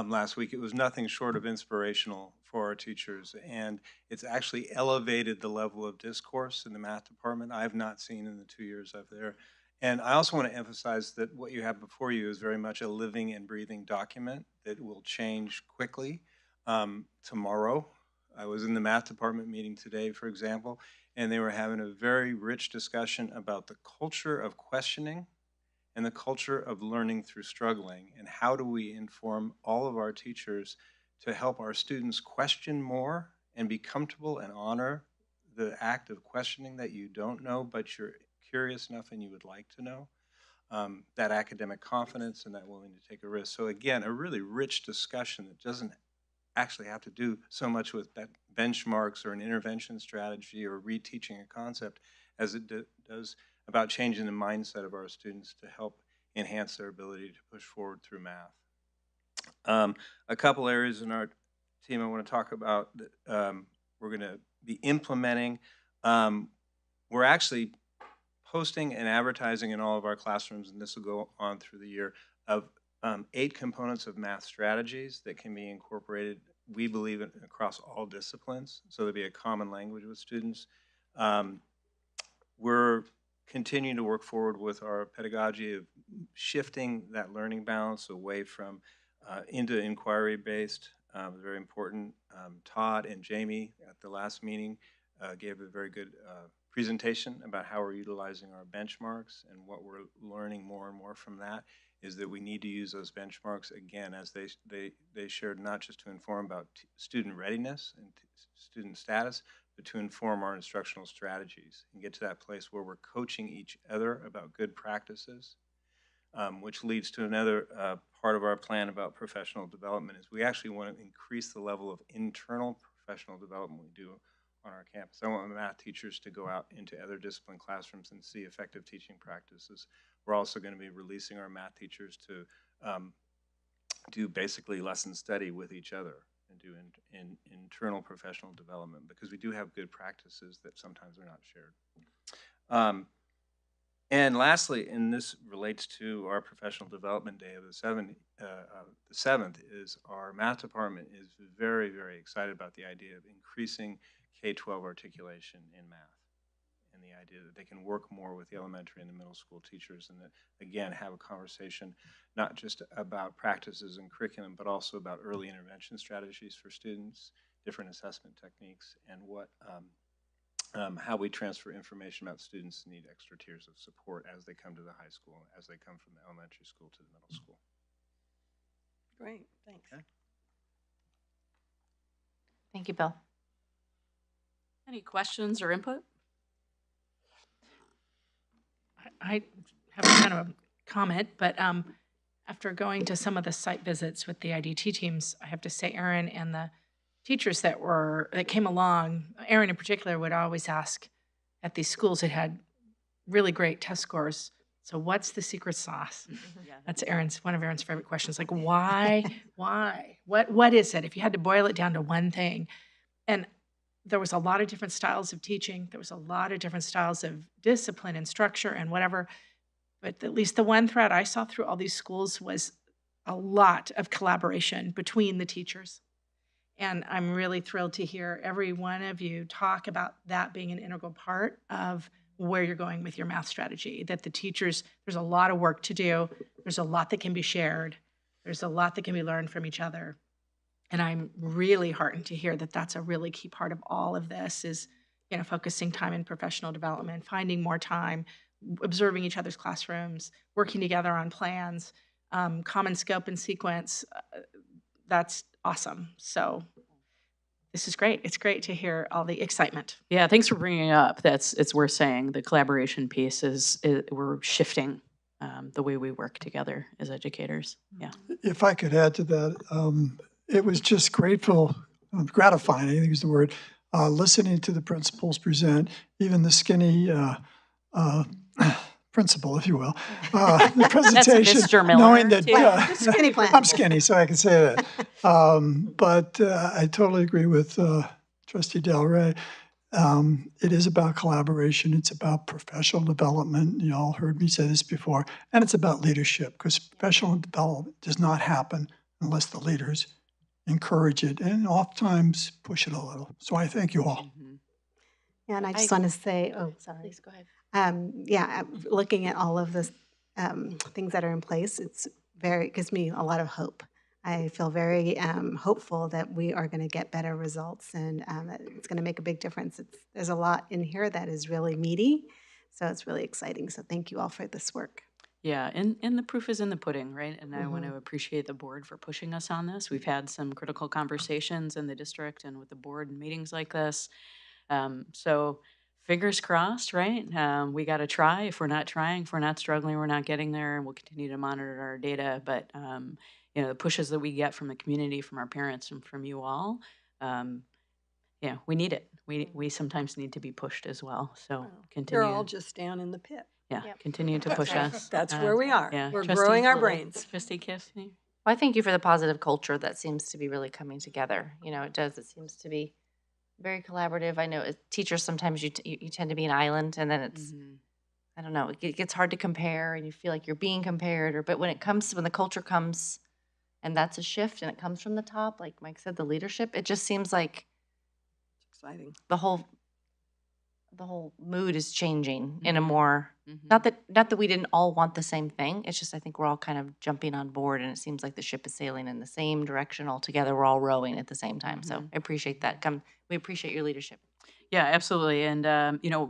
last week. It was nothing short of inspirational for our teachers, and it's actually elevated the level of discourse in the math department I have not seen in the 2 years I've there. And I also want to emphasize that what you have before you is very much a living and breathing document that will change quickly. Tomorrow, I was in the math department meeting today, for example, and they were having a very rich discussion about the culture of questioning and the culture of learning through struggling, and how do we inform all of our teachers to help our students question more and be comfortable and honor the act of questioning that you don't know, but you're curious enough and you would like to know. That academic confidence and that willing to take a risk. So again, a really rich discussion that doesn't actually have to do so much with benchmarks or an intervention strategy or reteaching a concept as it does about changing the mindset of our students to help enhance their ability to push forward through math. A couple areas in our team I want to talk about that we're going to be implementing. We're actually posting and advertising in all of our classrooms, and this will go on through the year, of 8 components of math strategies that can be incorporated, we believe, across all disciplines, so there'll be a common language with students. We're continuing to work forward with our pedagogy of shifting that learning balance away from into inquiry-based, very important. Todd and Jamie at the last meeting gave a very good presentation about how we're utilizing our benchmarks, and what we're learning more and more from that is that we need to use those benchmarks again, as they shared, not just to inform about student readiness and student status, but to inform our instructional strategies and get to that place where we're coaching each other about good practices, which leads to another part of our plan about professional development. Is we actually want to increase the level of internal professional development we do on our campus. I want math teachers to go out into other discipline classrooms and see effective teaching practices. We're also going to be releasing our math teachers to do basically lesson study with each other and do internal professional development, because we do have good practices that sometimes are not shared. And lastly, and this relates to our professional development day of the 7th, is our math department is very, very excited about the idea of increasing K-12 articulation in math, and the idea that they can work more with the elementary and the middle school teachers, and that, again, have a conversation not just about practices and curriculum, but also about early intervention strategies for students, different assessment techniques, and what how we transfer information about students who need extra tiers of support as they come to the high school, as they come from the elementary school to the middle school. Great, thanks. Okay. Thank you, Bill. Any questions or input? I have kind of a comment, but after going to some of the site visits with the IDT teams, I have to say Aaron and the teachers that came along, Aaron in particular, would always ask at these schools that had really great test scores, So what's the secret sauce? Yeah, That's one of Aaron's favorite questions. Like, why? Why? What is it? If you had to boil it down to one thing. And there was a lot of different styles of teaching. There was a lot of different styles of discipline and structure and whatever. But at least the one thread I saw through all these schools was a lot of collaboration between the teachers. And I'm really thrilled to hear every one of you talk about that being an integral part of where you're going with your math strategy, that the teachers, there's a lot of work to do. There's a lot that can be shared. There's a lot that can be learned from each other. And I'm really heartened to hear that that's a really key part of all of this is, focusing time in professional development, finding more time, observing each other's classrooms, working together on plans, common scope and sequence. That's awesome. So this is great. It's great to hear all the excitement. Yeah, thanks for bringing it up. It's worth saying. The collaboration piece is we're shifting the way we work together as educators. Yeah. If I could add to that, it was just gratifying, I think is the word, listening to the principals present, even the skinny principal, if you will, the presentation, That's Mr. Miller, knowing that Skinny plan. I'm skinny, so I can say that. But I totally agree with Trustee Del Rey. It is about collaboration. It's about professional development. You all heard me say this before. And it's about leadership, because professional development does not happen unless the leaders encourage it and oftentimes push it a little. So I thank you all. Yeah, and I just want to say, sorry. Please go ahead. Looking at all of this things that are in place, gives me a lot of hope. I feel very hopeful that we are going to get better results, and that it's going to make a big difference. There's a lot in here that is really meaty, so it's really exciting. So thank you all for this work. Yeah, and the proof is in the pudding, right? And I want to appreciate the board for pushing us on this. We've had some critical conversations in the district and with the board in meetings like this. So fingers crossed, right? We got to try. If we're not trying, if we're not struggling, we're not getting there, and we'll continue to monitor our data. But the pushes that we get from the community, from our parents, and from you all, we need it. We sometimes need to be pushed as well. So continue. You're all just down in the pit. Yeah, continue to push us. That's where we are. Yeah, We're growing our brains. Trustee Kiff? Well, I thank you for the positive culture that seems to be really coming together. It does. It seems to be very collaborative. I know as teachers, sometimes you tend to be an island, and then it's, I don't know, it gets hard to compare, and you feel like you're being compared. But when the culture comes, and that's a shift, and it comes from the top, like Mike said, the leadership, it just seems like it's exciting. The whole mood is changing in a more, not that we didn't all want the same thing. It's just I think we're all kind of jumping on board, and it seems like the ship is sailing in the same direction all together. We're all rowing at the same time. So I appreciate that. We appreciate your leadership. Yeah, absolutely. And,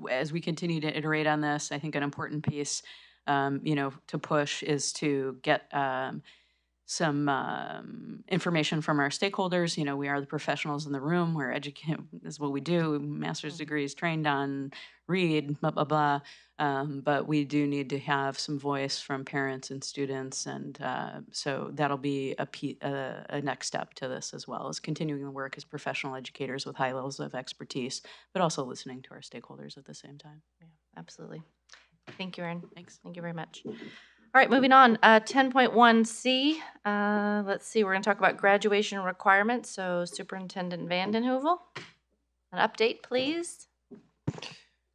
as we continue to iterate on this, I think an important piece, to push is to get some information from our stakeholders. We are the professionals in the room. We're educate is what we do. Master's degrees trained on, read, blah, blah, blah. But we do need to have some voice from parents and students. And so that'll be a next step to this, as well as continuing the work as professional educators with high levels of expertise, but also listening to our stakeholders at the same time. Yeah, absolutely. Thank you, Erin. Thanks. Thank you very much. All right, moving on. 10.1C. Let's see. We're going to talk about graduation requirements. So, Superintendent Vandenhoevel, an update, please.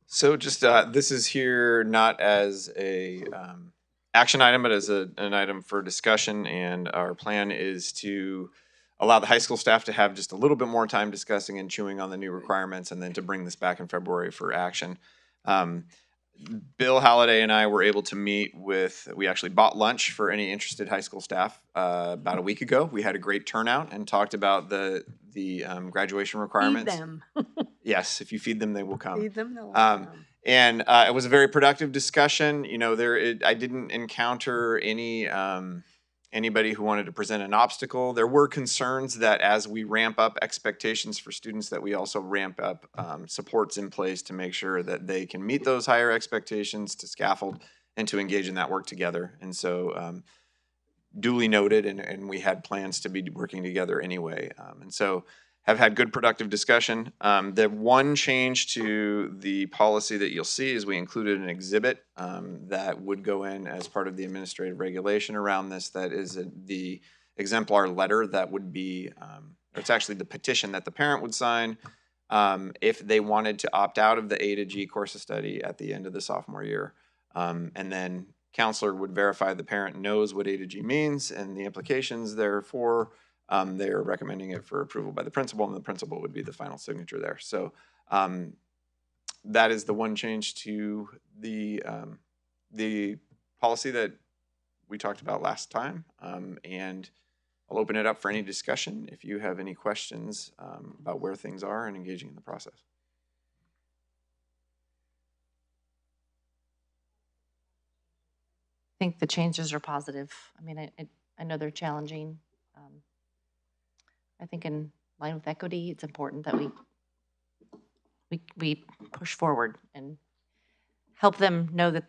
So, just this is here not as a action item, but as an item for discussion. And our plan is to allow the high school staff to have just a little bit more time discussing and chewing on the new requirements, and then to bring this back in February for action. Bill Halliday and I were able to meet we actually bought lunch for any interested high school staff about a week ago. We had a great turnout and talked about the graduation requirements. Feed them. Yes, if you feed them, they will come. Feed them, they'll come. And it was a very productive discussion. I didn't encounter anybody who wanted to present an obstacle. There were concerns that as we ramp up expectations for students, that we also ramp up supports in place to make sure that they can meet those higher expectations, to scaffold and to engage in that work together. And so duly noted, and we had plans to be working together anyway. And so have had good productive discussion. The one change to the policy that you'll see is we included an exhibit that would go in as part of the administrative regulation around this. That is the exemplar letter that would be, it's actually the petition that the parent would sign if they wanted to opt out of the A to G course of study at the end of the sophomore year. And then counselor would verify the parent knows what A to G means and the implications therefore. They are recommending it for approval by the principal, and the principal would be the final signature there. So that is the one change to the policy that we talked about last time. And I'll open it up for any discussion if you have any questions about where things are and engaging in the process. I think the changes are positive. I mean, I know they're challenging. I think in line with equity, it's important that we push forward and help them know that,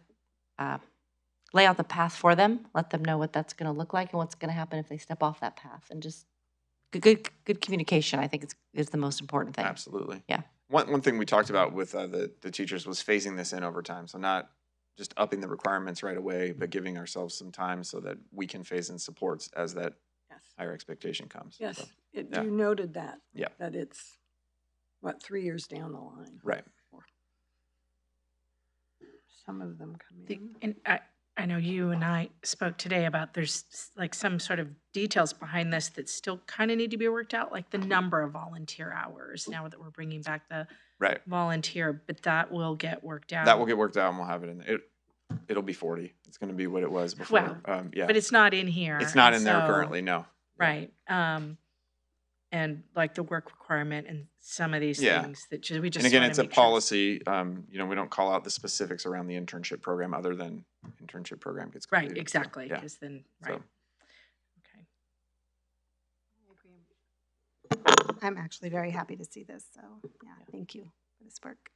lay out the path for them, let them know what that's going to look like and what's going to happen if they step off that path, and just good communication. I think is the most important thing. Absolutely. Yeah. One thing we talked about with the teachers was phasing this in over time. So not just upping the requirements right away, but giving ourselves some time so that we can phase in supports as that higher expectation comes. Yes, So, you noted that. Yeah. That it's, 3 years down the line. Right. Some of them come in. And I know you and I spoke today about there's like some sort of details behind this that still kind of need to be worked out, like the number of volunteer hours now that we're bringing back the volunteer, but that will get worked out. That will get worked out and we'll have it in there. It'll be 40. It's going to be what it was before. Well, yeah. But it's not in here. It's not and in there so- currently, no. Right. And like the work requirement and some of these things that we just And again, wanna it's a make sure policy. We don't call out the specifics around the internship program other than internship program gets completed. Right, exactly. So, yeah. Because then, right. So. I'm actually very happy to see this. So yeah, thank you for this work.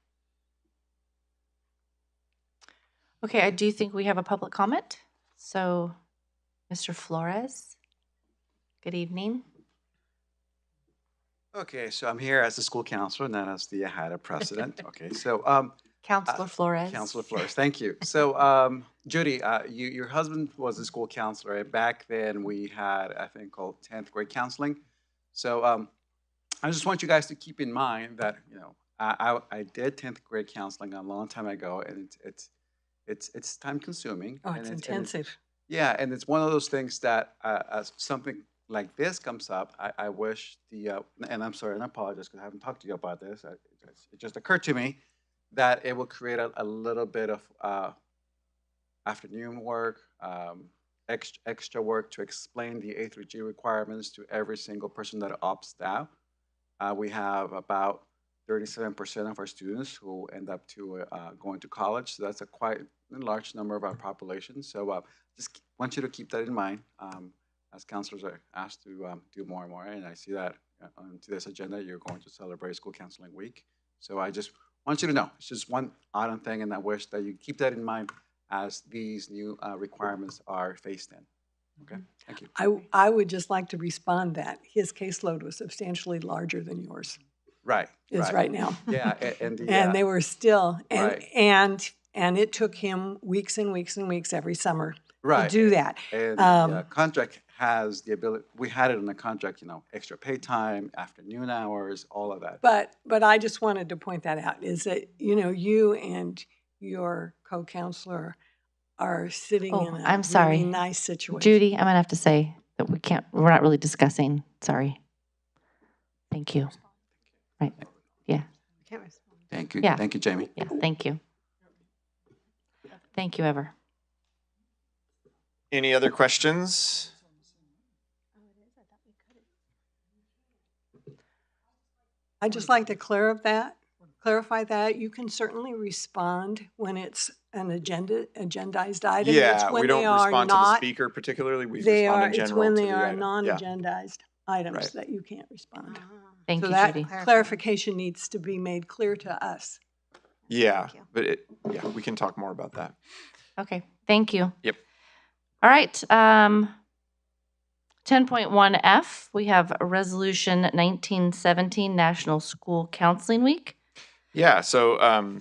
Okay, I do think we have a public comment. So, Mr. Flores, good evening. Okay, so I'm here as the school counselor, not as the HADA president. Okay, so Counselor Flores. Counselor Flores, thank you. So Judy, your husband was a school counselor, and back then we had a thing called 10th grade counseling. So I just want you guys to keep in mind that I did 10th grade counseling a long time ago, and it's time consuming. Oh, it's intensive. Yeah, and it's one of those things that as something like this comes up, I wish and I'm sorry, and I apologize because I haven't talked to you about this. It just occurred to me that it will create a little bit of afternoon work, extra work to explain the A through G requirements to every single person that opts out. We have about 37% of our students who end up going to college. So that's a quite large number of our population. So just want you to keep that in mind. As counselors are asked to do more and more, and I see that on today's agenda, you're going to celebrate School Counseling Week. So I just want you to know, it's just one odd thing, and I wish that you keep that in mind as these new requirements are phased in. Okay, thank you. I would just like to respond that his caseload was substantially larger than yours. Right. Is right now. Yeah, and they were still, right. and it took him weeks and weeks and weeks every summer right. to do that. And the contract has the ability, we had it in the contract, extra pay time, afternoon hours, all of that. But I just wanted to point that out, is that, you and your co-counselor are sitting in a really nice situation. Judy, I'm going to have to say that we're not really discussing. Sorry. Thank you. Right. Yeah. Thank you. Yeah. Thank you, Jamie. Yeah, thank you. Thank you, Ever. Any other questions? I'd just like to clarify that you can certainly respond when it's an agendized item. Yeah, we don't respond to the speaker particularly. We respond in general It's when they to the are item. non-agendized items Right. that you can't respond. Thank So you, that Judy. clarification needs to be made clear to us. Yeah, but we can talk more about that. Okay, thank you. Yep. All right. 10.1F, we have Resolution 1917 National School Counseling Week. Yeah, so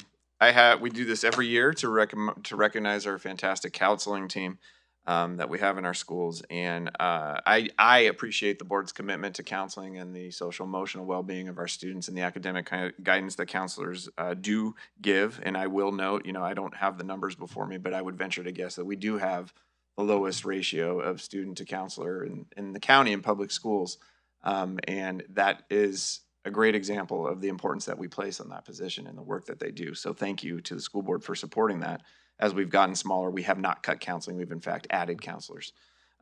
we do this every year to recognize our fantastic counseling team that we have in our schools, and I appreciate the board's commitment to counseling and the social emotional well-being of our students and the academic kind of guidance that counselors do give. And I will note, I don't have the numbers before me, but I would venture to guess that we do have the lowest ratio of student to counselor in the county in public schools, and that is a great example of the importance that we place on that position and the work that they do. So thank you to the school board for supporting that. As we've gotten smaller, we have not cut counseling. We've in fact added counselors.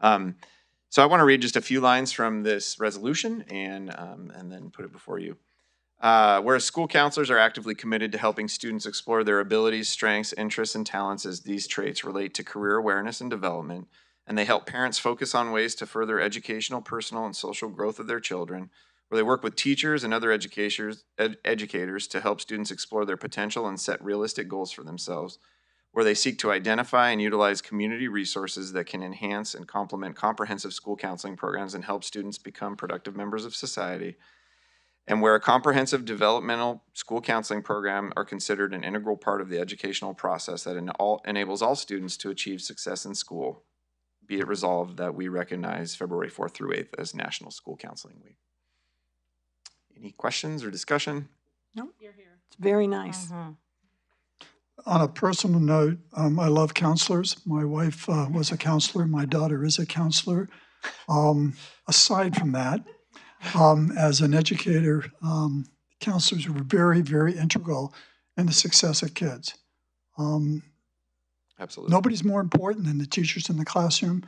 So I want to read just a few lines from this resolution and then put it before you. Whereas school counselors are actively committed to helping students explore their abilities, strengths, interests, and talents as these traits relate to career awareness and development, and they help parents focus on ways to further educational, personal, and social growth of their children, where they work with teachers and other educators to help students explore their potential and set realistic goals for themselves, where they seek to identify and utilize community resources that can enhance and complement comprehensive school counseling programs and help students become productive members of society, and where a comprehensive developmental school counseling program are considered an integral part of the educational process that enables all students to achieve success in school. Be it resolved that we recognize February 4th through 8th as National School Counseling Week. Any questions or discussion? No, it's very nice. On a personal note, I love counselors. My wife was a counselor. My daughter is a counselor. Aside from that, as an educator, counselors were very, very integral in the success of kids. Absolutely. Nobody's more important than the teachers in the classroom,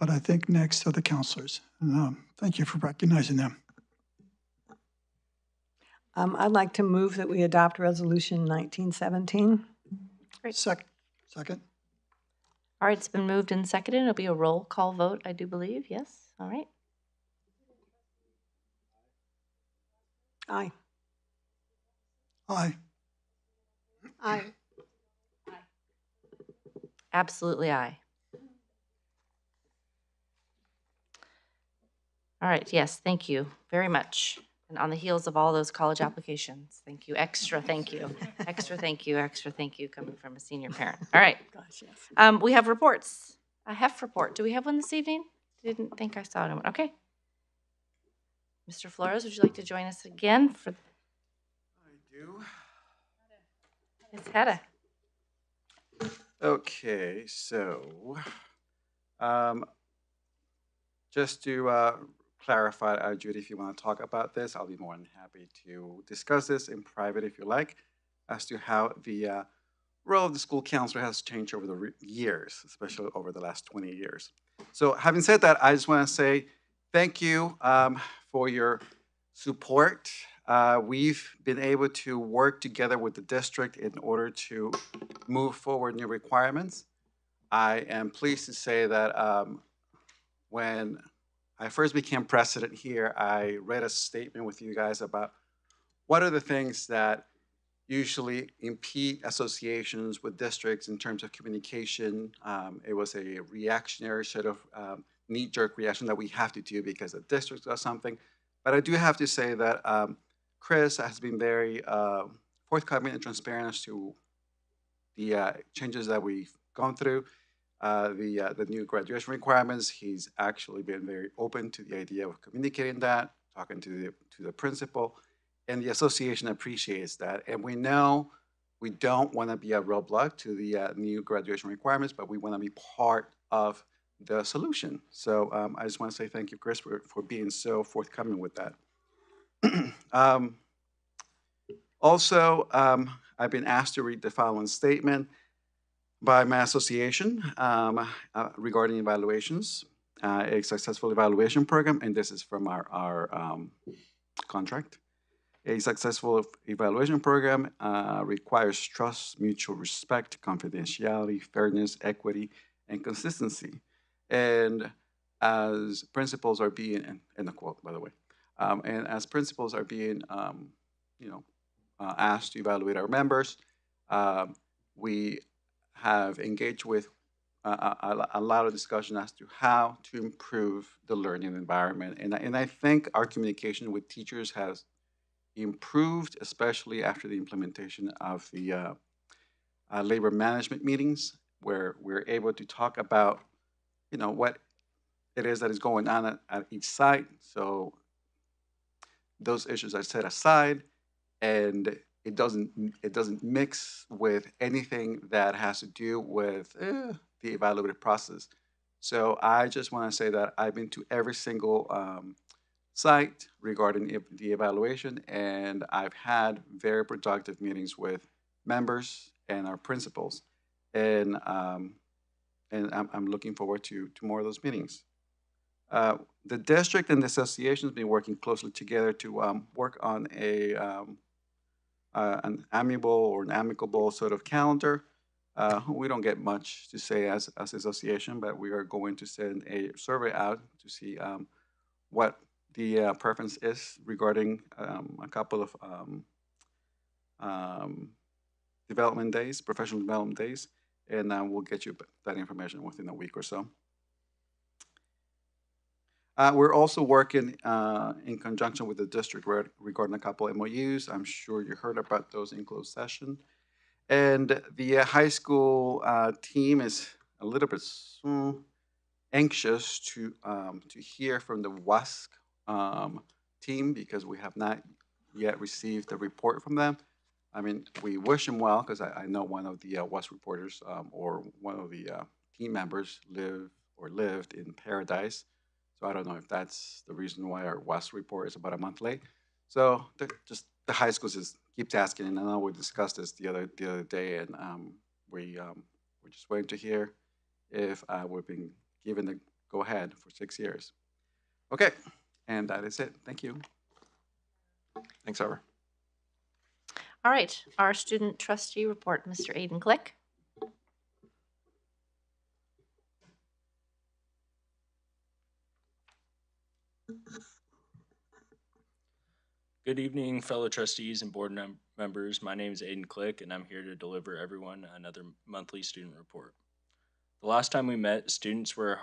but I think next are the counselors. And thank you for recognizing them. I'd like to move that we adopt Resolution 1917. Great. Second. All right, it's been moved and seconded. It'll be a roll call vote, I do believe. Yes. All right. Aye. Aye. Aye. Absolutely aye. All right, yes, thank you very much. And on the heels of all those college applications, thank you, extra thank you, extra thank you, extra thank you coming from a senior parent. All right. Gosh, yes. We have reports. A HEF report. Do we have one this evening? Didn't think I saw one. Okay. Mr. Flores, would you like to join us again for? I do. Ms. Hedda. Okay, so just to clarify, Judy, if you want to talk about this, I'll be more than happy to discuss this in private if you like, as to how the role of the school counselor has changed over the years, especially over the last 20 years. So having said that, I just want to say thank you for your support. We've been able to work together with the district in order to move forward new requirements. I am pleased to say that when I first became president here, I read a statement with you guys about what are the things that usually impede associations with districts in terms of communication. It was a reactionary sort of knee-jerk reaction that we have to do because the district does something. But I do have to say that Chris has been very forthcoming and transparent as to the changes that we've gone through. The new graduation requirements, he's actually been very open to the idea of communicating that, talking to the principal, and the association appreciates that. And we know we don't want to be a roadblock to the new graduation requirements, but we want to be part of the solution. So I just want to say thank you, Chris, for being so forthcoming with that. Also, I've been asked to read the following statement by my association regarding evaluations, a successful evaluation program, and this is from our contract. A successful evaluation program requires trust, mutual respect, confidentiality, fairness, equity, and consistency. And as principals are being, and the quote, by the way, and as principals are being, asked to evaluate our members, we have engaged with a lot of discussion as to how to improve the learning environment. And I think our communication with teachers has improved, especially after the implementation of the labor management meetings, where we're able to talk about, what it is that is going on at each site. So those issues are set aside, and it doesn't mix with anything that has to do with the evaluative process. So I just want to say that I've been to every single site regarding the evaluation, and I've had very productive meetings with members and our principals, and I'm looking forward to more of those meetings. The district and the association has been working closely together to work on an amiable or an amicable sort of calendar. We don't get much to say as association, but we are going to send a survey out to see what the preference is regarding a couple of development days, professional development days, and we'll get you that information within a week or so. We're also working in conjunction with the district regarding a couple of MOUs. I'm sure you heard about those in closed session. And the high school team is a little bit anxious to hear from the WASC team, because we have not yet received a report from them. I mean, we wish them well, because I know one of the WASC reporters or one of the team members lived in Paradise. So I don't know if that's the reason why our WASC report is about a month late. So just the high schools just keeps asking, and I know we discussed this the other day, and we're just waiting to hear if we've been given the go ahead for 6 years. Okay, and that is it. Thank you. Thanks, Arbor. All right, our student trustee report, Mr. Aiden Click. Good evening, fellow trustees and board members. My name is Aiden Click, and I'm here to deliver everyone another monthly student report. The last time we met, students were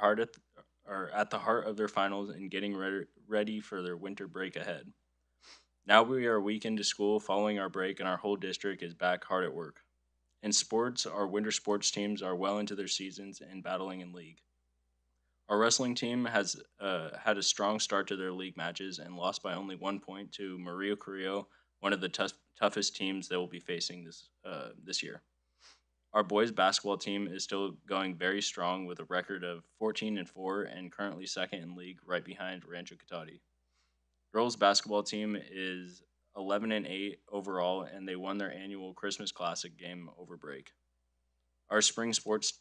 at the heart of their finals and getting ready for their winter break ahead. Now we are a week into school following our break, and our whole district is back hard at work. In sports, our winter sports teams are well into their seasons and battling in league. Our wrestling team has had a strong start to their league matches and lost by only 1 point to Mario Carrillo, one of the toughest teams they will be facing this year. Our boys basketball team is still going very strong with a record of 14-4 and currently second in league, right behind Rancho Cotati. Girls basketball team is 11-8 overall, and they won their annual Christmas Classic game over break. Our spring sports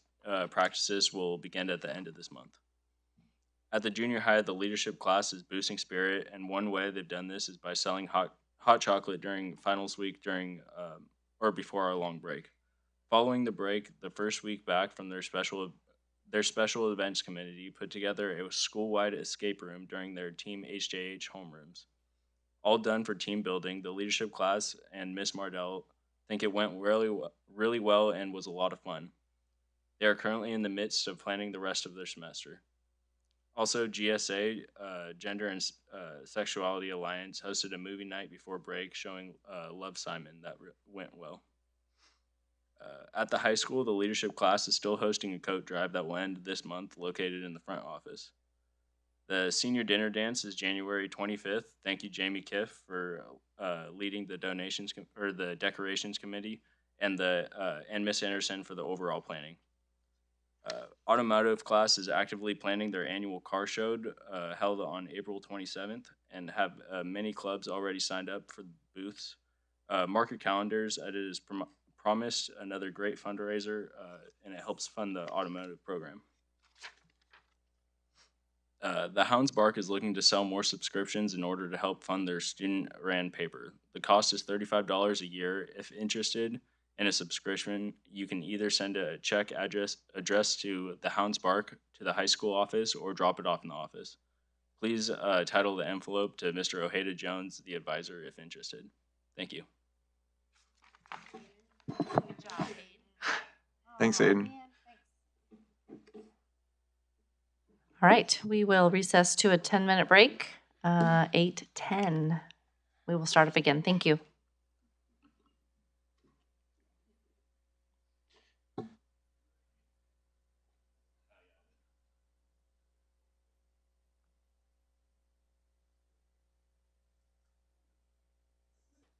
practices will begin at the end of this month. At the junior high, the leadership class is boosting spirit, and one way they've done this is by selling hot chocolate during finals week or before our long break. Following the break, the first week back from their special events committee put together a school-wide escape room during their Team HJH homerooms. All done for team building, the leadership class and Miss Mardell think it went really well and was a lot of fun. They are currently in the midst of planning the rest of their semester. Also, GSA, Gender and Sexuality Alliance, hosted a movie night before break showing Love, Simon that went well. At the high school, the leadership class is still hosting a coat drive that will end this month, located in the front office. The senior dinner dance is January 25th. Thank you, Jamie Kiff, for leading the the decorations committee, and Miss Anderson for the overall planning. Automotive class is actively planning their annual car show held on April 27th, and have many clubs already signed up for booths. Mark your calendars, as it is promised another great fundraiser, and it helps fund the automotive program. The Hounds Bark is looking to sell more subscriptions in order to help fund their student-ran paper. The cost is $35 a year. If interested in a subscription, you can either send a check address to the Hounds Bark to the high school office or drop it off in the office. Please title the envelope to Mr. Ojeda Jones, the advisor, if interested. Thank you. Thanks, Aiden. All right, we will recess to a 10-minute break, 8:10. We will start up again. Thank you.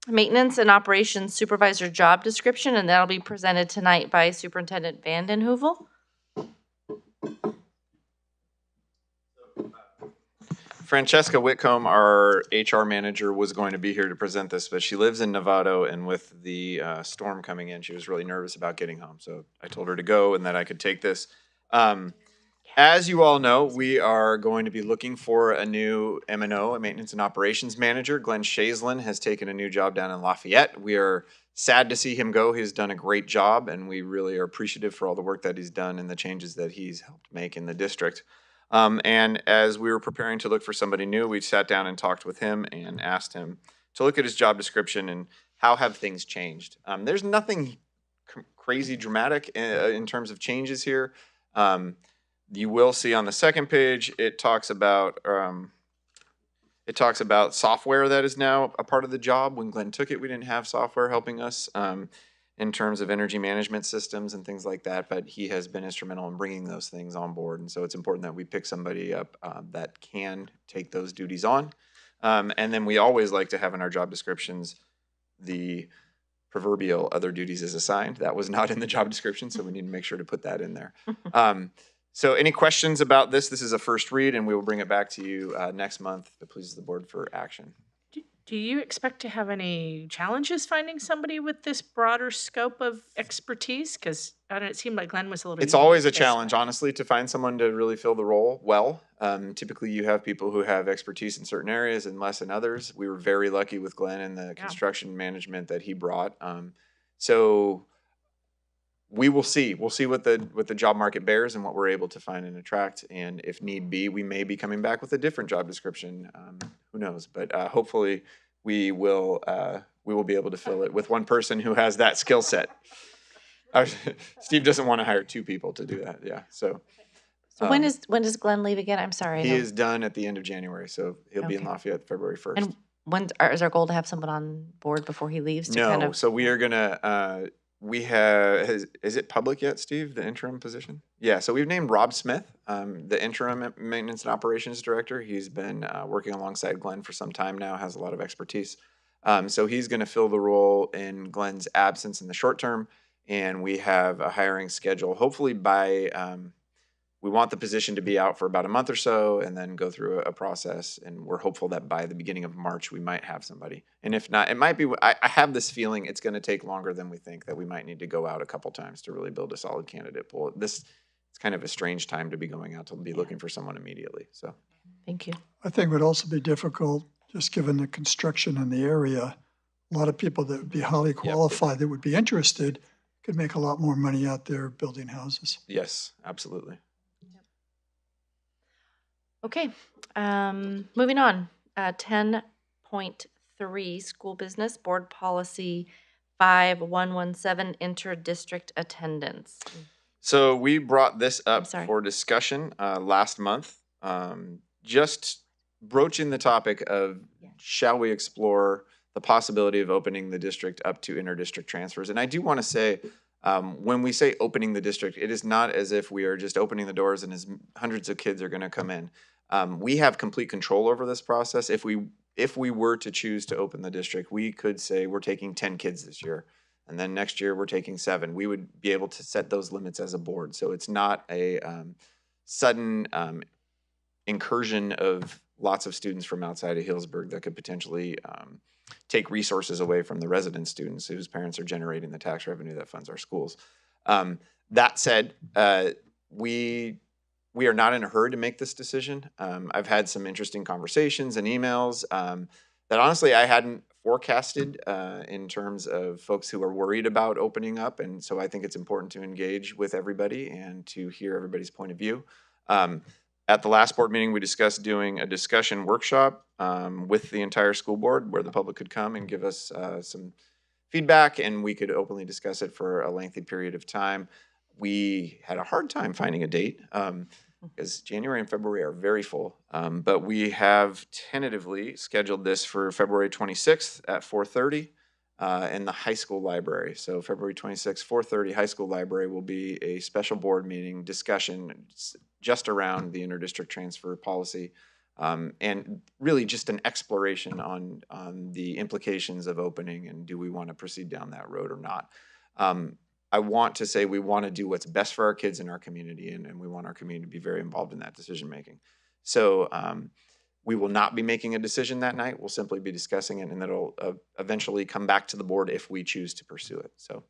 Maintenance and operations supervisor job description, and that'll be presented tonight by Superintendent Vanden Heuvel. Francesca Whitcomb, our HR manager, was going to be here to present this, but she lives in Novato, and with the storm coming in, she was really nervous about getting home. So I told her to go and that I could take this. As you all know, we are going to be looking for a new M&O, a maintenance and operations manager. Glenn Shazelin has taken a new job down in Lafayette. We are sad to see him go. He's done a great job, and we really are appreciative for all the work that he's done and the changes that he's helped make in the district. And as we were preparing to look for somebody new, we sat down and talked with him and asked him to look at his job description and how have things changed. There's nothing crazy dramatic in terms of changes here. You will see on the second page, it talks about software that is now a part of the job. When Glenn took it, we didn't have software helping us in terms of energy management systems and things like that, but he has been instrumental in bringing those things on board. And so it's important that we pick somebody up that can take those duties on. And then we always like to have in our job descriptions the proverbial other duties as assigned. That was not in the job description, so we need to make sure to put that in there. So any questions about this? This is a first read, and we will bring it back to you next month that pleases the board for action. Do you expect to have any challenges finding somebody with this broader scope of expertise? Because it seemed like Glenn was a little. It's always a challenge, honestly, to find someone to really fill the role well. Typically, you have people who have expertise in certain areas and less in others. We were very lucky with Glenn and the construction management that he brought. So we will see. We'll see what the job market bears and what we're able to find and attract. And if need be, we may be coming back with a different job description. Who knows? But hopefully, we will be able to fill it with one person who has that skill set. Steve doesn't want to hire two people to do that. Yeah. So when does Glenn leave again? I'm sorry. He is done at the end of January, so he'll be in Lafayette February 1st. And is our goal to have someone on board before he leaves? No. So we are gonna. We have, is it public yet, Steve, the interim position? Yeah, so we've named Rob Smith, the interim maintenance and operations director. He's been working alongside Glenn for some time now, has a lot of expertise. So he's going to fill the role in Glenn's absence in the short term, and we have a hiring schedule, hopefully by, we want the position to be out for about a month or so and then go through a process. And we're hopeful that by the beginning of March, we might have somebody. And if not, it might be, I have this feeling it's going to take longer than we think, that we might need to go out a couple times to really build a solid candidate pool. It's kind of a strange time to be going out to be looking for someone immediately. So thank you. I think it would also be difficult, just given the construction in the area. A lot of people that would be highly qualified that would be interested could make a lot more money out there building houses. Yes, absolutely. Okay, moving on. 10.3 school business board policy 5117 inter-district attendance. So we brought this up for discussion last month, just broaching the topic of shall we explore the possibility of opening the district up to inter-district transfers. And I do want to say, when we say opening the district, it is not as if we are just opening the doors and hundreds of kids are going to come in. We have complete control over this process. If we were to choose to open the district, we could say we're taking 10 kids this year, and then next year we're taking 7. We would be able to set those limits as a board. So it's not a sudden incursion of lots of students from outside of Healdsburg that could potentially take resources away from the resident students whose parents are generating the tax revenue that funds our schools. That said, we are not in a hurry to make this decision. I've had some interesting conversations and emails that honestly I hadn't forecasted in terms of folks who are worried about opening up. And so I think it's important to engage with everybody and to hear everybody's point of view. At the last board meeting, we discussed doing a discussion workshop with the entire school board where the public could come and give us some feedback, and we could openly discuss it for a lengthy period of time. We had a hard time finding a date. because January and February are very full. But we have tentatively scheduled this for February 26th at 4:30 in the high school library. So February 26th, 4:30, high school library will be a special board meeting discussion just around the interdistrict transfer policy. And really just an exploration on the implications of opening and do we want to proceed down that road or not. I want to say we want to do what's best for our kids in our community, and we want our community to be very involved in that decision making. So we will not be making a decision that night. We'll simply be discussing it, and it'll eventually come back to the board if we choose to pursue it. So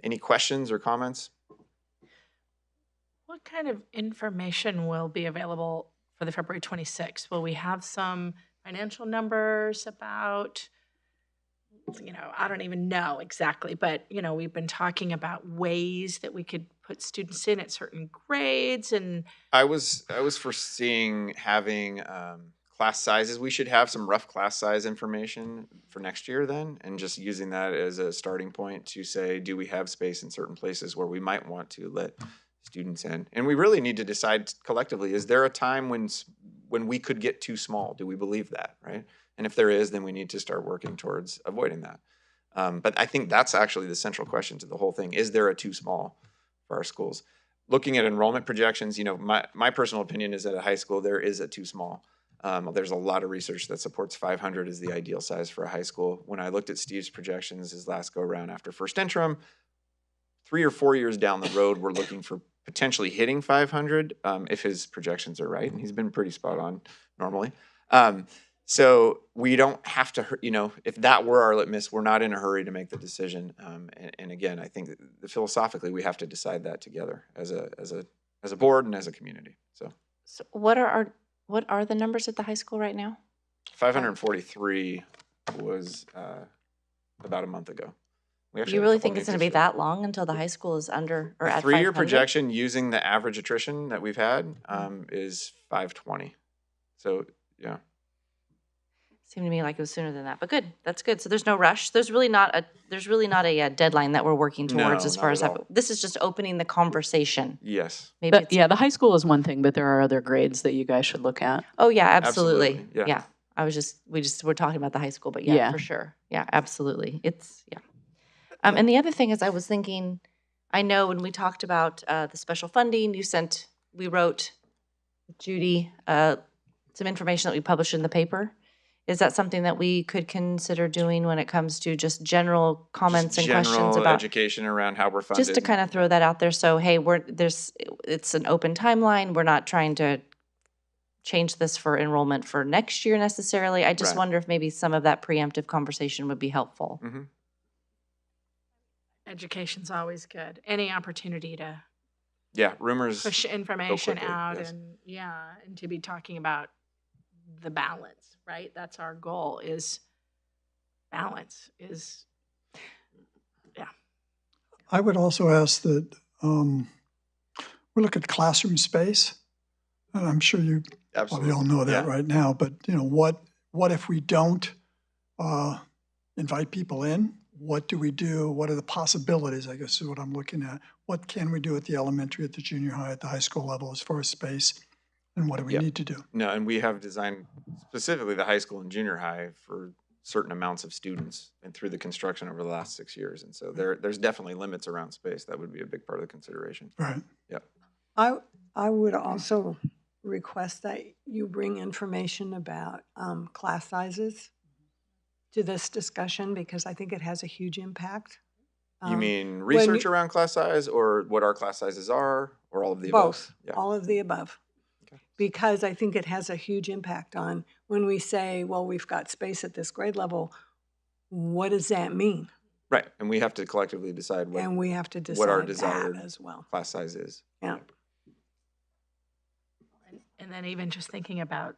any questions or comments? What kind of information will be available for the February 26th? Will we have some financial numbers about, I don't even know exactly, but, we've been talking about ways that we could put students in at certain grades and. I was foreseeing having class sizes. We should have some rough class size information for next year then, and just using that as a starting point to say, do we have space in certain places where we might want to let students in? And we really need to decide collectively, is there a time when we could get too small? Do we believe that, right? And if there is, then we need to start working towards avoiding that. But I think that's actually the central question to the whole thing. Is there a too small for our schools? Looking at enrollment projections, my personal opinion is that at high school, there is a too small. There's a lot of research that supports 500 as the ideal size for a high school. When I looked at Steve's projections his last go around after first interim, 3 or 4 years down the road, we're looking for potentially hitting 500 if his projections are right, and he's been pretty spot on normally. So we don't have to, if that were our litmus, we're not in a hurry to make the decision. And again, I think that philosophically we have to decide that together as a board and as a community. So what are the numbers at the high school right now? 543 was about a month ago. Do you really think it's going to be that long until the high school is under or at 3-year 500? projection using the average attrition that we've had is 520. So yeah. Seemed to me like it was sooner than that, but good. That's good. So there's no rush. There's really not a deadline that we're working towards as far as that. This is just opening the conversation. Yes. Maybe it's, the high school is one thing, but there are other grades that you guys should look at. Oh yeah, absolutely. Yeah. We're talking about the high school, but yeah, for sure. Yeah, absolutely. And the other thing is I was thinking, I know when we talked about the special funding, we wrote Judy some information that we published in the paper. Is that something that we could consider doing when it comes to just general comments and questions about education around how we're funded? Just to kind of throw that out there. So, hey, it's an open timeline. We're not trying to change this for enrollment for next year necessarily. I just wonder if maybe some of that preemptive conversation would be helpful. Mm-hmm. Education's always good. Any opportunity to rumors push information quickly, out yes. and to be talking about the balance, right? That's our goal is balance is, I would also ask that we look at classroom space. And I'm sure you probably all know that right now, but what if we don't invite people in? What do we do? What are the possibilities, I guess is what I'm looking at. What can we do at the elementary, at the junior high, at the high school level as far as space? And what do we need to do? No, and we have designed specifically the high school and junior high for certain amounts of students and through the construction over the last 6 years. And so there's definitely limits around space. That would be a big part of the consideration. Right. Yep. I would also request that you bring information about class sizes to this discussion because I think it has a huge impact. You mean research around class size or what our class sizes are or all of the above? Both, all of the above. Okay. Because I think it has a huge impact on when we say, well, we've got space at this grade level, what does that mean? Right, and we have to collectively decide what, what our desired as well. class size is. Yeah. And then even just thinking about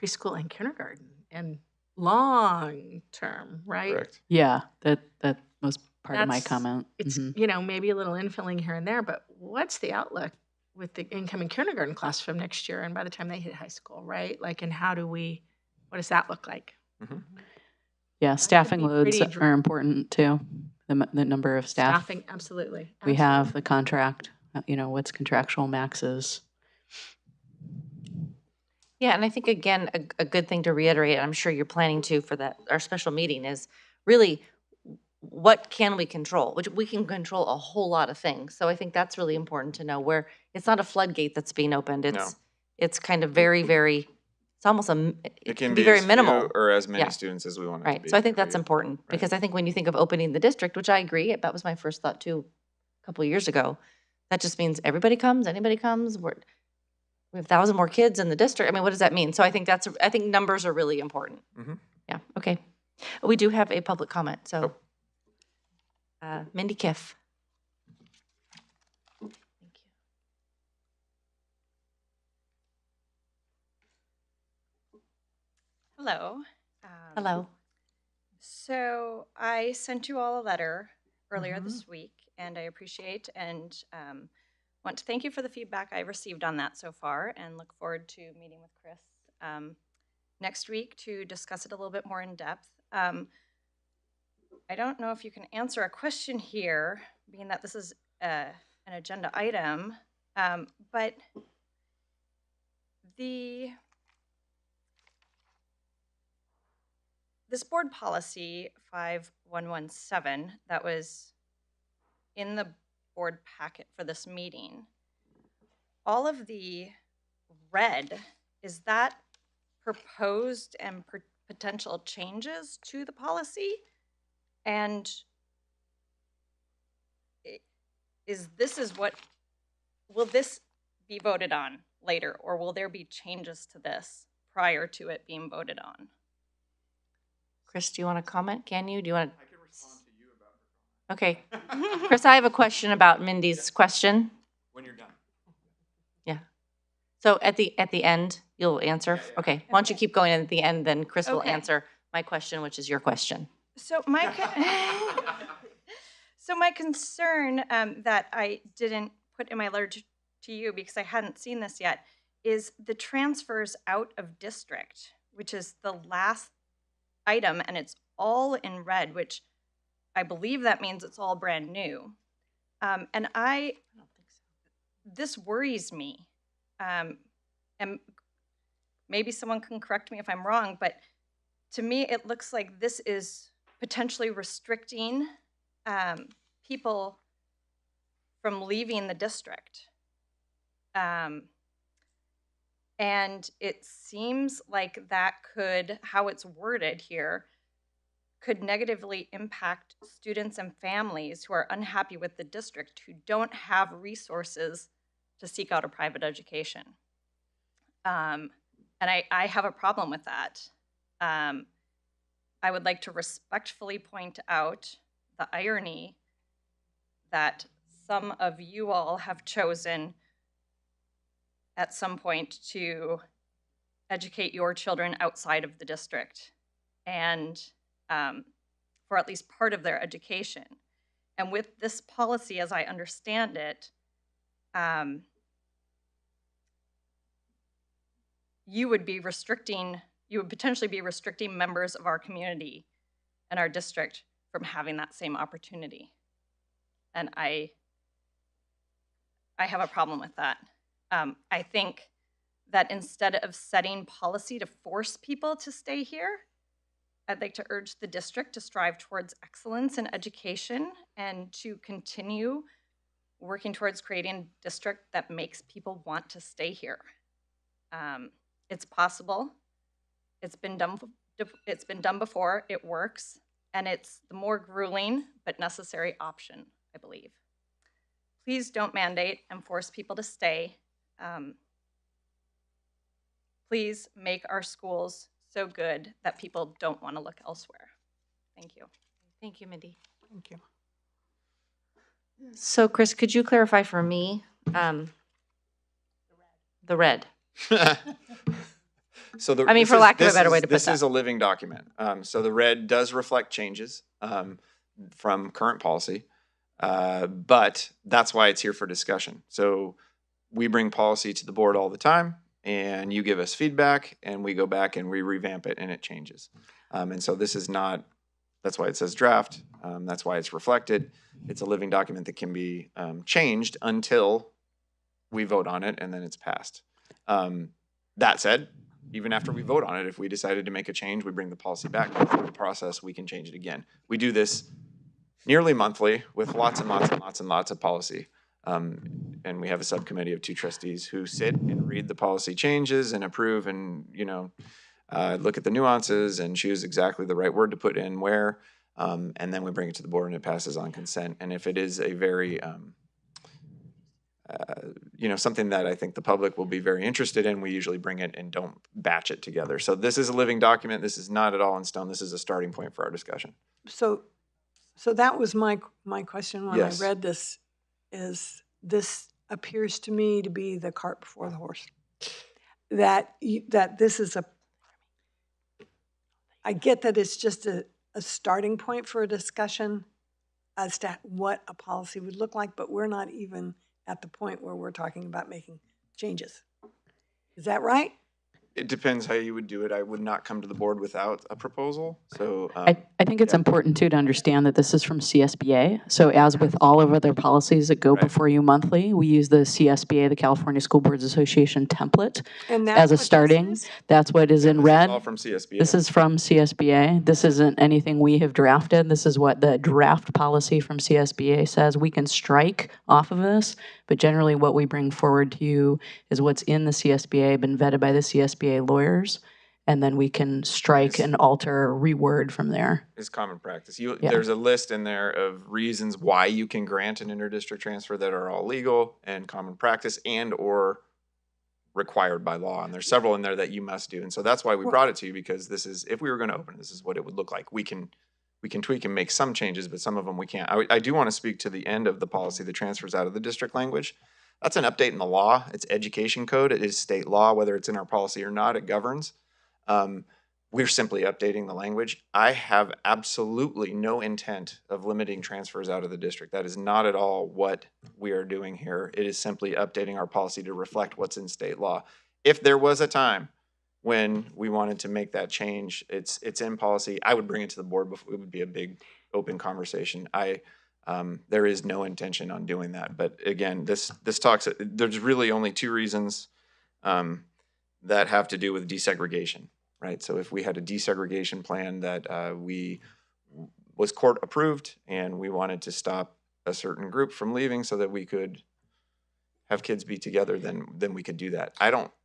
preschool and kindergarten and long term, right? Correct. Yeah, that was part of my comment. It's maybe a little infilling here and there, but what's the outlook with the incoming kindergarten class from next year and by the time they hit high school, right? Like, and what does that look like? Mm-hmm. Yeah, staffing loads are important too. The number of staff. Staffing, absolutely. We have the contract what's contractual maxes. Yeah, and I think, again, a good thing to reiterate, I'm sure you're planning to for our special meeting, is really what can we control? Which we can control a whole lot of things. So I think that's really important to know, where it's not a floodgate that's being opened. It's kind of very, very, it's almost it can be very as minimal. few or as many Yeah. students as we want it to Right. be. So I think that's Yeah. important, Right. because I think when you think of opening the district, which I agree, that was my first thought too, a couple of years ago, that just means everybody comes, anybody comes. We have 1,000 more kids in the district. I mean, what does that mean? So I think numbers are really important. Mhm. Yeah. Okay. We do have a public comment. So, Mindy Kiff. Hello. Hello. So I sent you all a letter earlier this week, and I appreciate and want to thank you for the feedback I received on that so far, and look forward to meeting with Chris next week to discuss it a little bit more in depth. I don't know if you can answer a question here, being that this is an agenda item, but this board policy 5117 that was in the board packet for this meeting, all of the red, is that proposed and potential changes to the policy? And will this be voted on later, or will there be changes to this prior to it being voted on? Chris, do you want to comment? Can you? Do you want to? I can respond to you about her comment. Okay. Chris, I have a question about Mindy's question. When you're done. Yeah. So at the end, you'll answer? Yeah. Okay. Why don't you keep going, and at the end, then Chris will answer my question, which is your question. So my concern that I didn't put in my letter to you, because I hadn't seen this yet, is the transfers out of district, which is the last item, and it's all in red, which I believe that means it's all brand new. And I don't think so. This worries me. And maybe someone can correct me if I'm wrong, but to me, it looks like this is potentially restricting people from leaving the district. And it seems like that could, how it's worded here, could negatively impact students and families who are unhappy with the district, who don't have resources to seek out a private education. And I have a problem with that. I would like to respectfully point out the irony that some of you all have chosen at some point to educate your children outside of the district, and for at least part of their education. And with this policy, as I understand it, you would potentially be restricting members of our community and our district from having that same opportunity. And I have a problem with that. I think that instead of setting policy to force people to stay here, I'd like to urge the district to strive towards excellence in education and to continue working towards creating a district that makes people want to stay here. It's possible. It's been done before. It works, and it's the more grueling but necessary option, I believe. Please don't mandate and force people to stay. Please make our schools so good that people don't want to look elsewhere. Thank you. Thank you, Mindy. Thank you. So, Chris, could you clarify for me the red? So for lack of a better way to put that. This is a living document. So the red does reflect changes from current policy, but that's why it's here for discussion. So we bring policy to the board all the time, and you give us feedback, and we go back and we revamp it, and it changes. And so this is not That's why it says draft. That's why it's reflected. It's a living document that can be changed until we vote on it and then it's passed. That said, even after we vote on it, if we decided to make a change, we bring the policy back, go through the process, we can change it again. We do this nearly monthly with lots and lots and lots and lots of policy. And we have a subcommittee of 2 trustees who sit and read the policy changes and approve and, look at the nuances and choose exactly the right word to put in where. And then we bring it to the board and it passes on consent. And if it is a very, something that I think the public will be very interested in, we usually bring it and don't batch it together. So this is a living document. This is not at all in stone. This is a starting point for our discussion. So that was my question when Yes. I read this, is this appears to me to be the cart before the horse. That this is I get that it's just a starting point for a discussion as to what a policy would look like, but we're not even at the point where we're talking about making changes. Is that right? It depends how you would do it. I would not come to the board without a proposal. So I think it's important too to understand that this is from CSBA. So as with all of other policies that go before you monthly, we use the CSBA, the California School Boards Association template And that's as a what this starting. is? That's what is in this red. is all from CSBA. This is from CSBA. This isn't anything we have drafted. This is what the draft policy from CSBA says. We can strike off of this, but generally what we bring forward to you is what's in the CSBA, been vetted by the CSBA lawyers, and then we can strike and alter, reword from there. Is common practice. Yeah. There's a list in there of reasons why you can grant an interdistrict transfer that are all legal and common practice and or required by law. And there's several in there that you must do. And so that's why we brought it to you, because this is, if we were going to open it, this is what it would look like. We can tweak and make some changes, but some of them we can't. I do want to speak to the end of the policy that transfers out of the district language. That's an update in the law. It's education code. It is state law, whether it's in our policy or not, it governs. We're simply updating the language. I have absolutely no intent of limiting transfers out of the district. That is not at all what we are doing here. It is simply updating our policy to reflect what's in state law. If there was a time when we wanted to make that change, it's in policy. I would bring it to the board before. It would be a big open conversation. There is no intention on doing that. But again, this talks, there's really only 2 reasons that have to do with desegregation, right? So if we had a desegregation plan that was court approved and we wanted to stop a certain group from leaving so that we could have kids be together, then we could do that.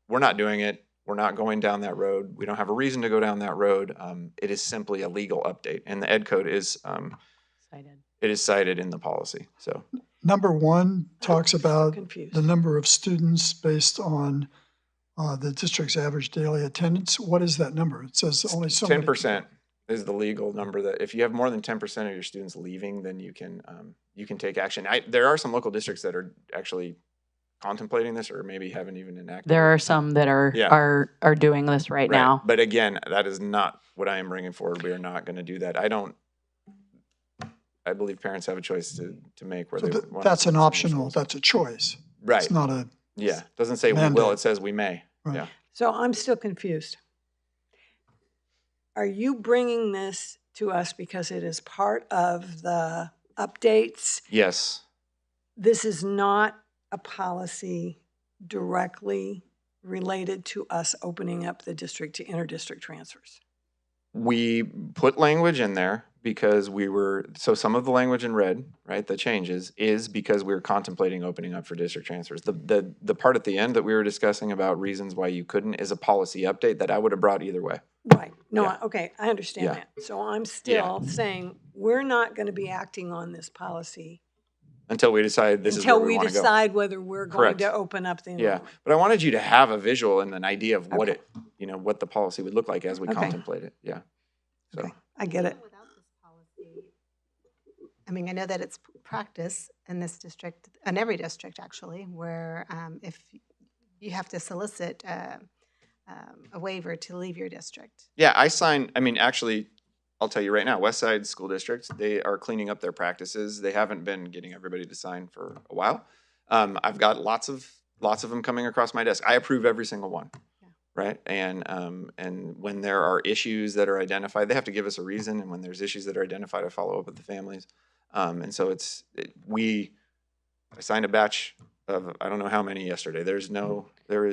We're not doing it. We're not going down that road. We don't have a reason to go down that road. It is simply a legal update, and the ed code is cited. It is cited in the policy. So Number 1 talks about the number of students based on the district's average daily attendance. What is that number? It says only so many. 10% is the legal number. That if you have more than 10% of your students leaving, then you can take action. There are some local districts that are actually contemplating this, or maybe haven't even enacted. There are some that are doing this right now. But again, that is not what I am bringing forward. We are not going to do that. I believe parents have a choice to make where So they want. that's an optional, that's a choice. Right. It's not a Doesn't say mandate. we will, it says we may. Right. Yeah. So I'm still confused. Are you bringing this to us because it is part of the updates? Yes. This is not a policy directly related to us opening up the district to interdistrict transfers. We put language in there because so some of the language in red, right, the changes, is because we were contemplating opening up for district transfers. The part at the end that we were discussing about reasons why you couldn't is a policy update that I would have brought either way. Right. No, Yeah. okay, I understand Yeah. that. So I'm still saying we're not going to be acting on this policy Until we decide this is until where we we want to go. decide whether we're Correct. going to open up the Yeah, enrollment. but I wanted you to have a visual and an idea of what what the policy would look like as we contemplate it. Yeah. So. I get it. I mean, I know that it's practice in this district, in every district actually, where if you have to solicit a waiver to leave your district. Yeah, actually, I'll tell you right now, West Side School Districts, they are cleaning up their practices. They haven't been getting everybody to sign for a while. I've got lots of them coming across my desk. I approve every single one. right? And when there are issues that are identified, they have to give us a reason. And when there's issues that are identified, I follow up with the families. And so I signed a batch of I don't know how many yesterday. There is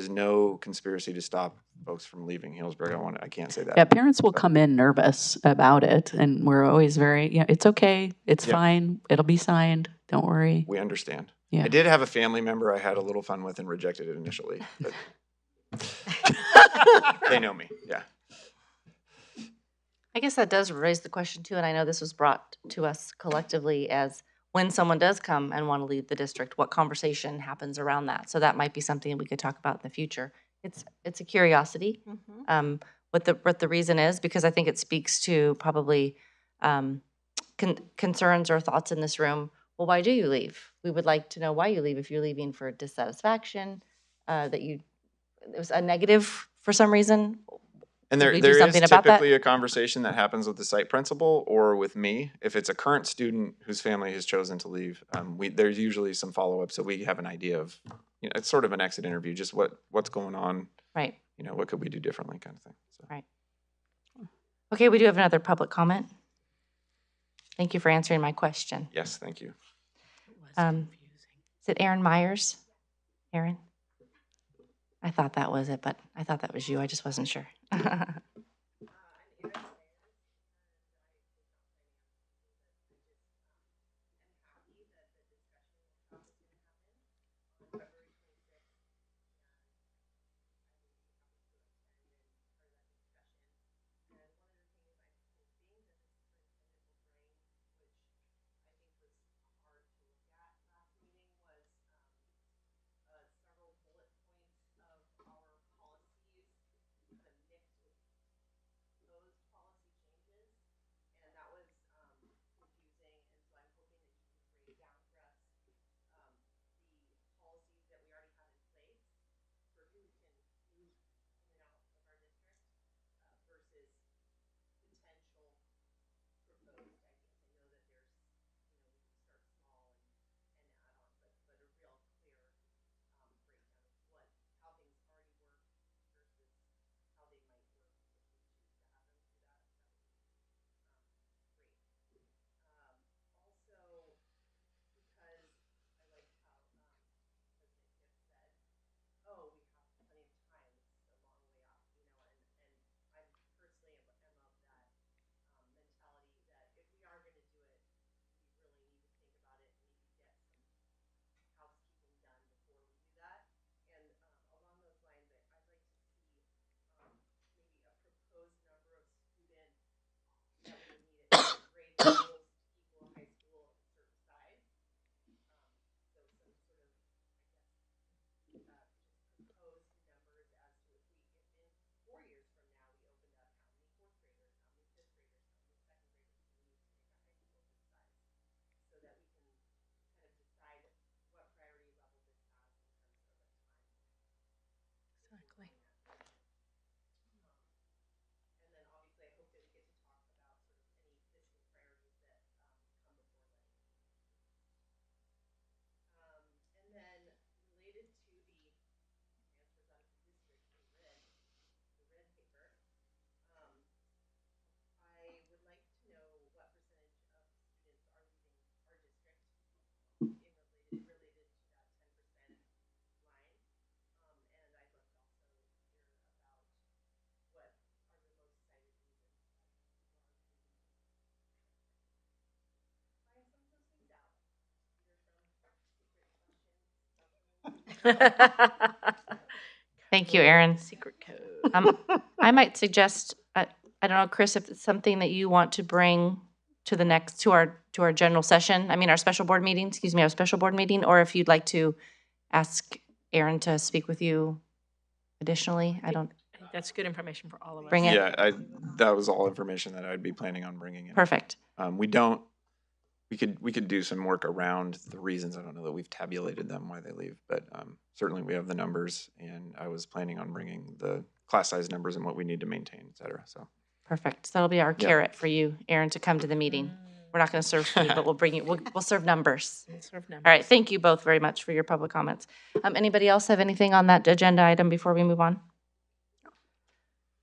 no conspiracy to stop folks from leaving Healdsburg. I can't say that. Yeah, parents will come in nervous about it, and we're always very, it's okay, it's Yeah. fine, it'll be signed, don't worry. We understand. Yeah. I did have a family member I had a little fun with and rejected it initially, but they know me. Yeah. I guess that does raise the question too, and I know this was brought to us collectively as when someone does come and want to leave the district, what conversation happens around that? So that might be something we could talk about in the future. It's a curiosity, what the reason is, because I think it speaks to probably concerns or thoughts in this room. Well, why do you leave? We would like to know why you leave. If you're leaving for dissatisfaction, it was a negative for some reason. And Could we there do is something about that? typically a conversation that happens with the site principal or with me. If it's a current student whose family has chosen to leave, there's usually some follow-up, so we have an idea of, it's sort of an exit interview, just what's going on, Right. what could we do differently kind of thing. So. Right. Okay, we do have another public comment. Thank you for answering my question. Yes, thank you. Is it Aaron Myers? Aaron? I thought that was it, but I thought that was you. I just wasn't sure. Thank you, Aaron. Secret code. I might suggest, I don't know, Chris, if it's something that you want to bring to our general session, our special board meeting, our special board meeting, or if you'd like to ask Aaron to speak with you additionally, I think that's good information for all of us. Bring it. Yeah, that was all information that I'd be planning on bringing in. Perfect. We could do some work around the reasons. I don't know that we've tabulated them why they leave, but certainly we have the numbers, and I was planning on bringing the class size numbers and what we need to maintain, et cetera. So Perfect. So that'll be our carrot for you, Aaron, to come to the meeting. We're not going to serve food, but we'll serve numbers. All right. Thank you both very much for your public comments. Anybody else have anything on that agenda item before we move on?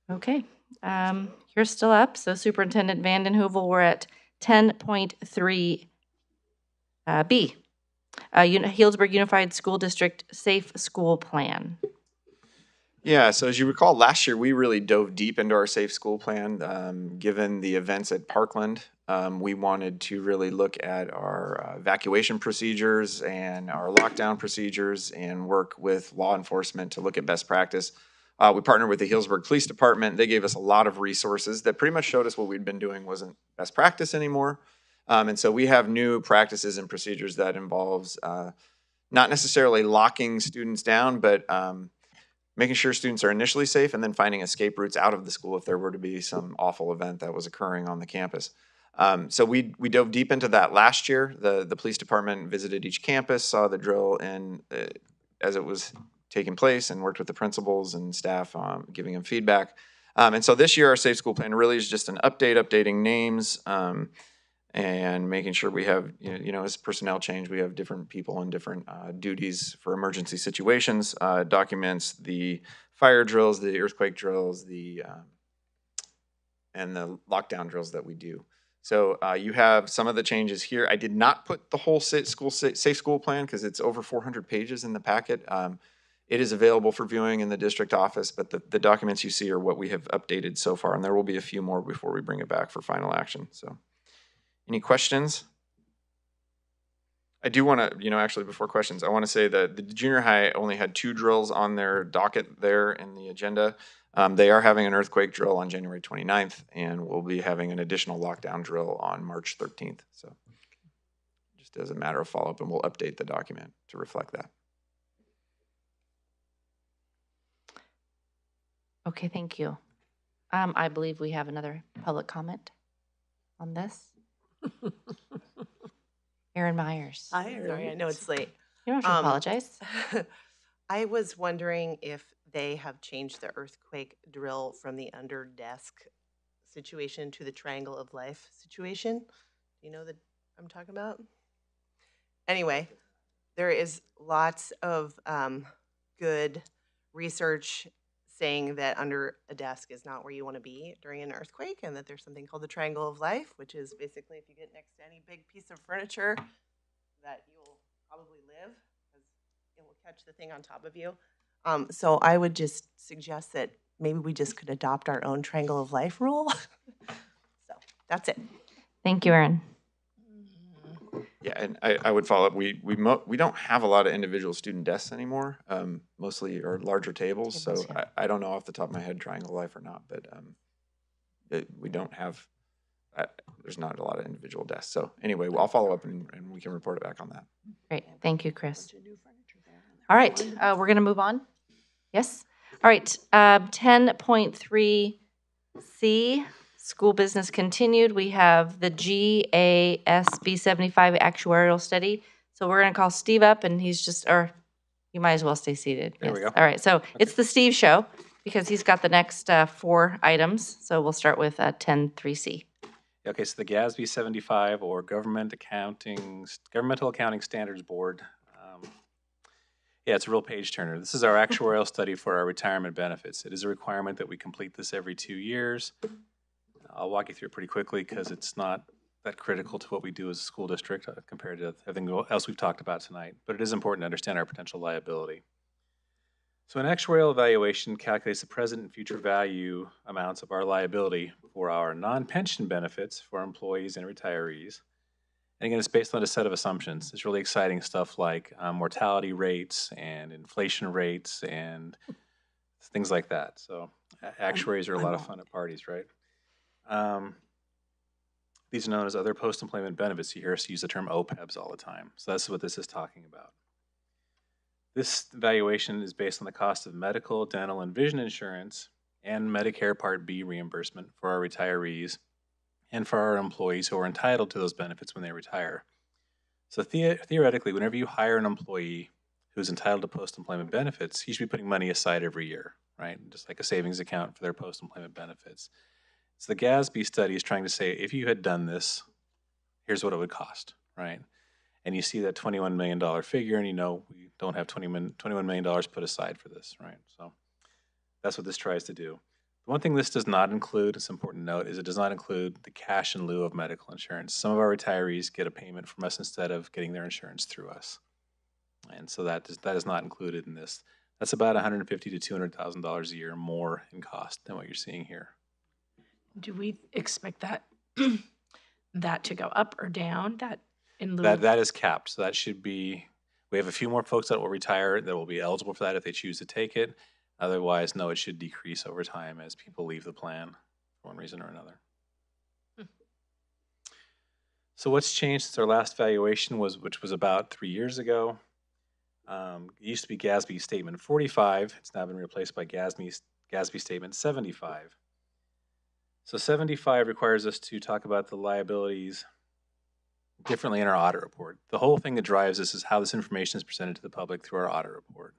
Okay, you're still up. So Superintendent Vanden Heuvel, we're at 10.3 B. Healdsburg Unified School District Safe School Plan. Yeah, so as you recall, last year we really dove deep into our safe school plan. Given the events at Parkland, we wanted to really look at our evacuation procedures and our lockdown procedures and work with law enforcement to look at best practice. We partnered with the Healdsburg Police Department. They gave us a lot of resources that pretty much showed us what we'd been doing wasn't best practice anymore. And so we have new practices and procedures that involves not necessarily locking students down, but making sure students are initially safe and then finding escape routes out of the school if there were to be some awful event that was occurring on the campus. So we dove deep into that last year. The police department visited each campus, saw the drill and as it was taking place, and worked with the principals and staff giving them feedback. And so this year our Safe School Plan really is just an updating names, and making sure we have, as personnel change, we have different people and different duties for emergency situations. Documents the fire drills, the earthquake drills, and the lockdown drills that we do. So you have some of the changes here. I did not put the whole safe school plan because it's over 400 pages in the packet. It is available for viewing in the district office, but the documents you see are what we have updated so far, and there will be a few more before we bring it back for final action. So. Any questions? I do want to, actually before questions, I want to say that the junior high only had 2 drills on their docket there in the agenda. They are having an earthquake drill on January 29th, and we'll be having an additional lockdown drill on March 13th. So just as a matter of follow-up, and we'll update the document to reflect that. Okay, thank you. I believe we have another public comment on this. Erin Myers. Hi, sorry, I know it's late. You don't have to apologize. I was wondering if they have changed the earthquake drill from the under desk situation to the triangle of life situation. Do you know that I'm talking about? Anyway, there is lots of good research saying that under a desk is not where you want to be during an earthquake, and that there's something called the triangle of life, which is basically if you get next to any big piece of furniture that you'll probably live because it will catch the thing on top of you. So I would just suggest that maybe we just could adopt our own triangle of life rule. So that's it. Thank you, Erin. Yeah, and I would follow up. We don't have a lot of individual student desks anymore. Mostly are larger tables. So yeah. I don't know off the top of my head triangle life or not, but we don't have. There's not a lot of individual desks. So anyway, I'll follow up and we can report it back on that. Great, thank you, Chris. All right, we're going to move on. Yes. All right. 10.3 C. School business continued. We have the GASB 75 actuarial study. So we're going to call Steve up, and he's just, or you might as well stay seated. There we go. All right. So it's the Steve show because he's got the next 4 items. So we'll start with 10.3C. Okay, so the GASB 75, or Governmental Accounting Standards Board. Yeah, it's a real page turner. This is our actuarial study for our retirement benefits. It is a requirement that we complete this every 2 years. I'll walk you through it pretty quickly because it's not that critical to what we do as a school district compared to everything else we've talked about tonight. But it is important to understand our potential liability. So an actuarial evaluation calculates the present and future value amounts of our liability for our non-pension benefits for employees and retirees. And again, it's based on a set of assumptions. It's really exciting stuff like mortality rates and inflation rates and things like that. So actuaries are a lot of fun at parties, right? These are known as other post-employment benefits. You hear us use the term OPEBs all the time. So that's what this is talking about. This valuation is based on the cost of medical, dental, and vision insurance and Medicare Part B reimbursement for our retirees and for our employees who are entitled to those benefits when they retire. So theoretically, whenever you hire an employee who's entitled to post-employment benefits, you should be putting money aside every year, right? Just like a savings account for their post-employment benefits. So the GASB study is trying to say, if you had done this, here's what it would cost, right? And you see that $21 million figure, and you know we don't have $21 million put aside for this, right? So that's what this tries to do. One thing this does not include, it's important to note, is it does not include the cash in lieu of medical insurance. Some of our retirees get a payment from us instead of getting their insurance through us. And so that is not included in this. That's about $150,000 to $200,000 a year more in cost than what you're seeing here. Do we expect that that to go up or down? That in lieu That is capped. So that should be, we have a few more folks that will retire that will be eligible for that if they choose to take it. Otherwise, no, it should decrease over time as people leave the plan for one reason or another. So what's changed since our last valuation which was about 3 years ago? It used to be GASB Statement 45. It's now been replaced by GASB Statement 75. So 75 requires us to talk about the liabilities differently in our audit report. The whole thing that drives this is how this information is presented to the public through our audit report.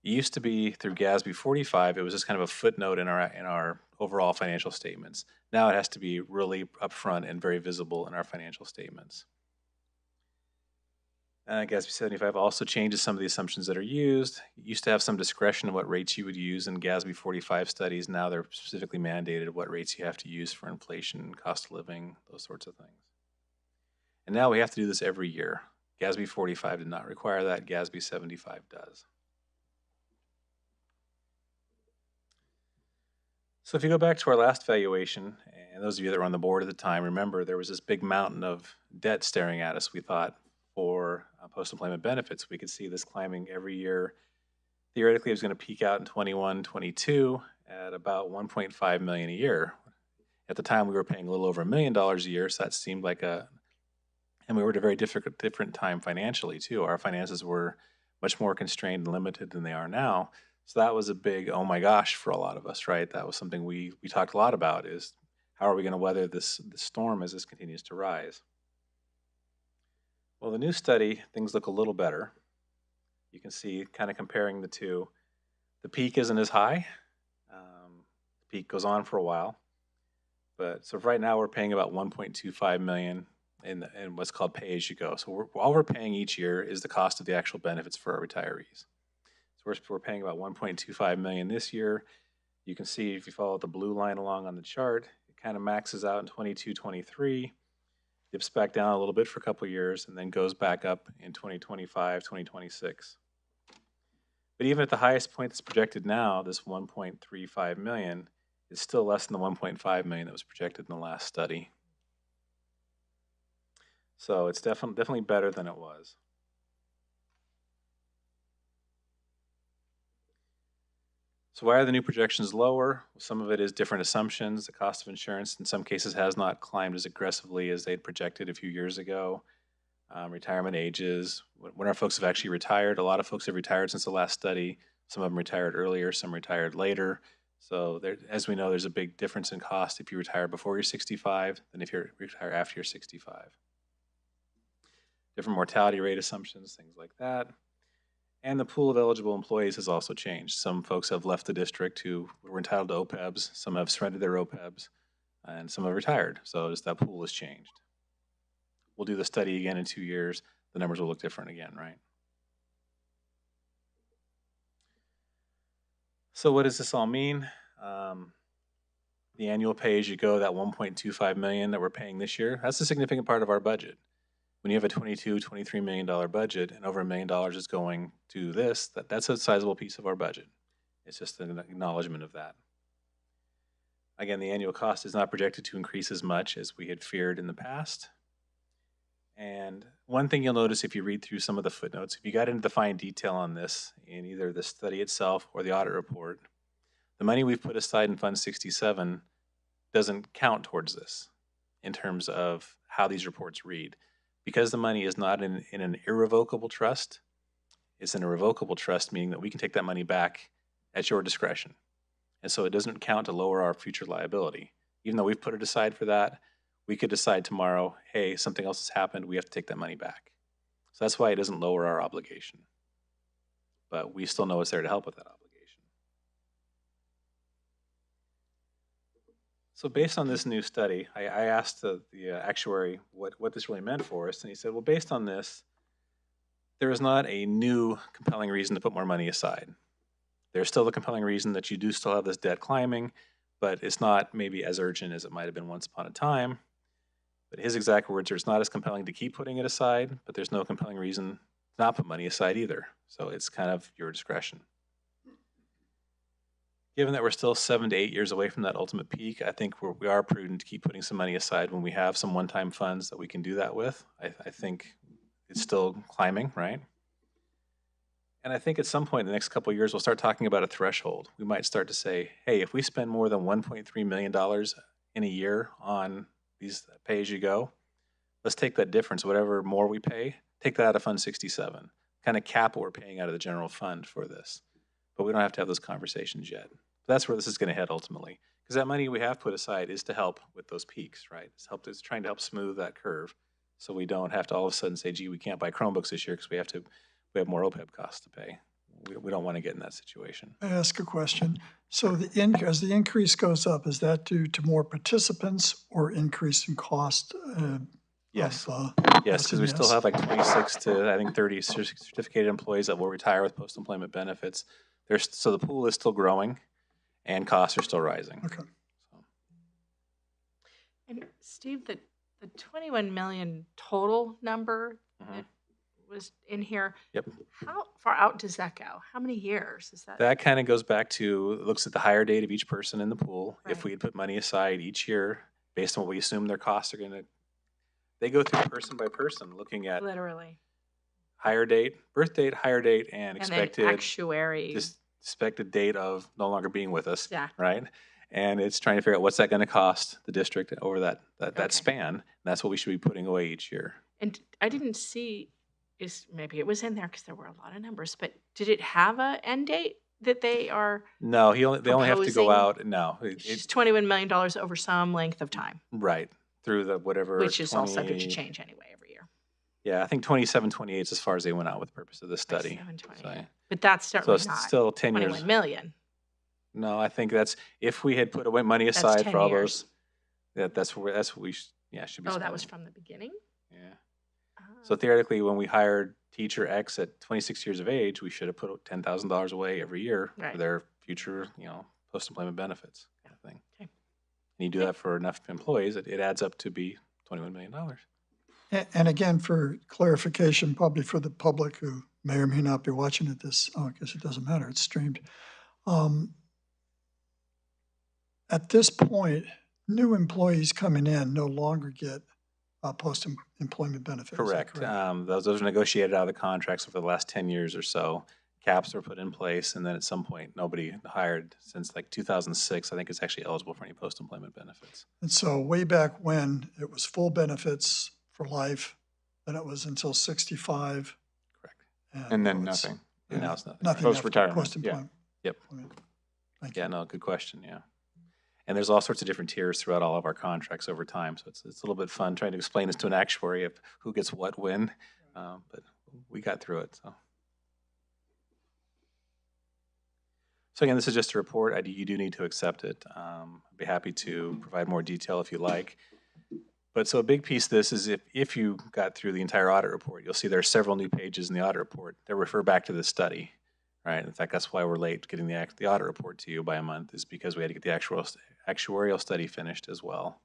It used to be through GASB 45, it was just kind of a footnote in our overall financial statements. Now it has to be really upfront and very visible in our financial statements. GASB 75 also changes some of the assumptions that are used. It used to have some discretion of what rates you would use in GASB 45 studies. Now they're specifically mandated what rates you have to use for inflation, cost of living, those sorts of things. And now we have to do this every year. GASB 45 did not require that. GASB 75 does. So if you go back to our last valuation, and those of you that were on the board at the time, remember there was this big mountain of debt staring at us, we thought, for post-employment benefits. We could see this climbing every year. Theoretically, it was going to peak out in 21, 22 at about $1.5 million a year. At the time, we were paying a little over $1 million a year, so that seemed like and we were at a very different time financially too. Our finances were much more constrained and limited than they are now. So that was a big, oh my gosh, for a lot of us, right? That was something we talked a lot about, is how are we going to weather this storm as this continues to rise? Well, the new study, things look a little better. You can see, kind of comparing the two, the peak isn't as high. The peak goes on for a while. But so right now we're paying about $1.25 million in what's called pay-as-you-go. So all we're paying each year is the cost of the actual benefits for our retirees. So we're paying about $1.25 million this year. You can see if you follow the blue line along on the chart, it kind of maxes out in 22, 23, dips back down a little bit for a couple of years, and then goes back up in 2025, 2026. But even at the highest point that's projected now, this 1.35 million, is still less than the 1.5 million that was projected in the last study. So it's definitely better than it was. So why are the new projections lower? Well, some of it is different assumptions. The cost of insurance in some cases has not climbed as aggressively as they'd projected a few years ago. Retirement ages, when our folks have actually retired, a lot of folks have retired since the last study. Some of them retired earlier, some retired later. So there, as we know, there's a big difference in cost if you retire before you're 65 than if you retire after you're 65. Different mortality rate assumptions, things like that. And the pool of eligible employees has also changed. Some folks have left the district who were entitled to OPEBs, some have surrendered their OPEBs, and some have retired. So just that pool has changed. We'll do the study again in 2 years. The numbers will look different again, right? So what does this all mean? The annual pay-as-you-go, that $1.25 million that we're paying this year, that's a significant part of our budget. When you have a $22, $23 million budget and over $1 million is going to this, that's a sizable piece of our budget. It's just an acknowledgement of that. Again, the annual cost is not projected to increase as much as we had feared in the past. And one thing you'll notice if you read through some of the footnotes, if you got into the fine detail on this in either the study itself or the audit report, the money we've put aside in Fund 67 doesn't count towards this in terms of how these reports read. Because the money is not in an irrevocable trust, it's in a revocable trust, meaning that we can take that money back at your discretion. And so it doesn't count to lower our future liability. Even though we've put it aside for that, we could decide tomorrow, hey, something else has happened, we have to take that money back. So that's why it doesn't lower our obligation. But we still know it's there to help with that obligation. So based on this new study, I asked the actuary what this really meant for us, and he said, well, based on this, there is not a new compelling reason to put more money aside. There's still a compelling reason that you do still have this debt climbing, but it's not maybe as urgent as it might have been once upon a time. But his exact words are, it's not as compelling to keep putting it aside, but there's no compelling reason to not put money aside either. So it's kind of your discretion. Given that we're still 7 to 8 years away from that ultimate peak, I think we are prudent to keep putting some money aside when we have some one-time funds that we can do that with. I think it's still climbing, right? And I think at some point in the next couple of years, we'll start talking about a threshold. We might start to say, hey, if we spend more than $1.3 million in a year on these pay-as-you-go, let's take that difference, whatever more we pay, take that out of Fund 67, kind of cap what we're paying out of the general fund for this. But we don't have to have those conversations yet. That's where this is going to head ultimately. Because that money we have put aside is to help with those peaks, right? It's trying to help smooth that curve so we don't have to all of a sudden say, gee, we can't buy Chromebooks this year because we have more OPEB costs to pay. We don't want to get in that situation. I ask a question. So as the increase goes up, is that due to more participants or increase in cost? Yes, yes, because we still have like 26 to I think 30 certificated employees that will retire with post-employment benefits. So the pool is still growing, and costs are still rising. Okay. And Steve, the 21 million total number that was in here. Yep. How far out does that go? How many years is that? That kind of goes back to, looks at the hire date of each person in the pool. Right. If we had put money aside each year based on what we assume their costs are going to, they go through person by person looking at Literally. hire date, birth date, hire date, and expected then actuary. expected date of no longer being with us, Exactly. right? And it's trying to figure out what's that going to cost the district over that span. And that's what we should be putting away each year. And I didn't see, maybe it was in there because there were a lot of numbers, but did it have a end date that they are? No, they only have to go proposing? out. No, It's just $21 million over some length of time, right through the whatever. which is all subject to change anyway every year. Yeah, I think 27, 28 is as far as they went out with the purpose of the study. 27, 28. So, But that's certainly it's not still 10 years. 21 million. No, I think that's, if we had put away money That's aside 10 for all years. those, that's what we should be Oh, spending. that was from the beginning? Yeah. So theoretically, when we hired teacher X at 26 years of age, we should have put $10,000 away every year Right. for their future, post-employment benefits kind of thing. Okay. And you do that for enough employees, it adds up to be $21 million. And again, for clarification, probably for the public who may or may not be watching it I guess it doesn't matter, it's streamed. At this point, new employees coming in no longer get post-employment benefits. Correct. Those are negotiated out of the contracts for the last 10 years or so. Caps are put in place, and then at some point, nobody hired since like 2006, I think, is actually eligible for any post-employment benefits. And so way back when, it was full benefits for life, then it was until 65. Correct. And then nothing. And now it's nothing. Nothing Post-retirement, Post-employment. Yep. Thank Yeah, no, good question, yeah. And there's all sorts of different tiers throughout all of our contracts over time, so it's a little bit fun trying to explain this to an actuary of who gets what when, but we got through it, so. So again, this is just a report. You do need to accept it. I'd be happy to provide more detail if you like. But so a big piece of this is if you got through the entire audit report, you'll see there are several new pages in the audit report that refer back to this study, right? In fact, that's why we're late getting the audit report to you by a month, is because we had to get the actuarial study finished as well.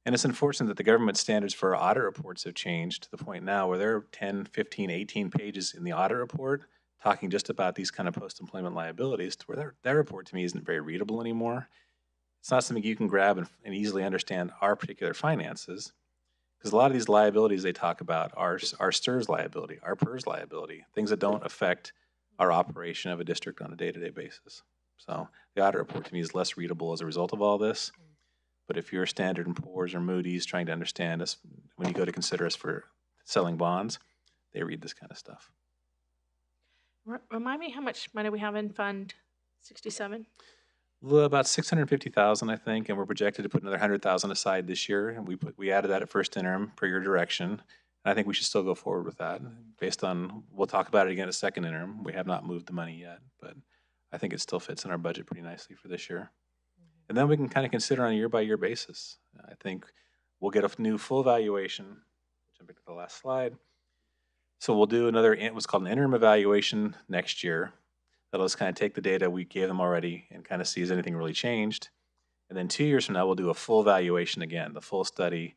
And it's unfortunate that the government standards for audit reports have changed to the point now where there are 10, 15, 18 pages in the audit report talking just about these kind of post-employment liabilities, to where that report to me isn't very readable anymore. It's not something you can grab and easily understand our particular finances, because a lot of these liabilities they talk about are STRS liability, our PERS liability, things that don't affect our operation of a district on a day-to-day basis. So the audit report to me is less readable as a result of all this. But if you're Standard & Poor's or Moody's trying to understand us, when you go to consider us for selling bonds, they read this kind of stuff. Remind me how much money we have in Fund 67? About 650,000, I think, and we're projected to put another 100,000 aside this year. And we added that at first interim per your direction. And I think we should still go forward with that based on, we'll talk about it again at second interim. We have not moved the money yet, but I think it still fits in our budget pretty nicely for this year. And then we can kind of consider on a year-by-year basis. I think we'll get a new full evaluation. Jumping to the last slide. So we'll do what's called an interim evaluation next year. That'll just kind of take the data we gave them already and kind of see has anything really changed. And then 2 years from now, we'll do a full valuation again, the full study.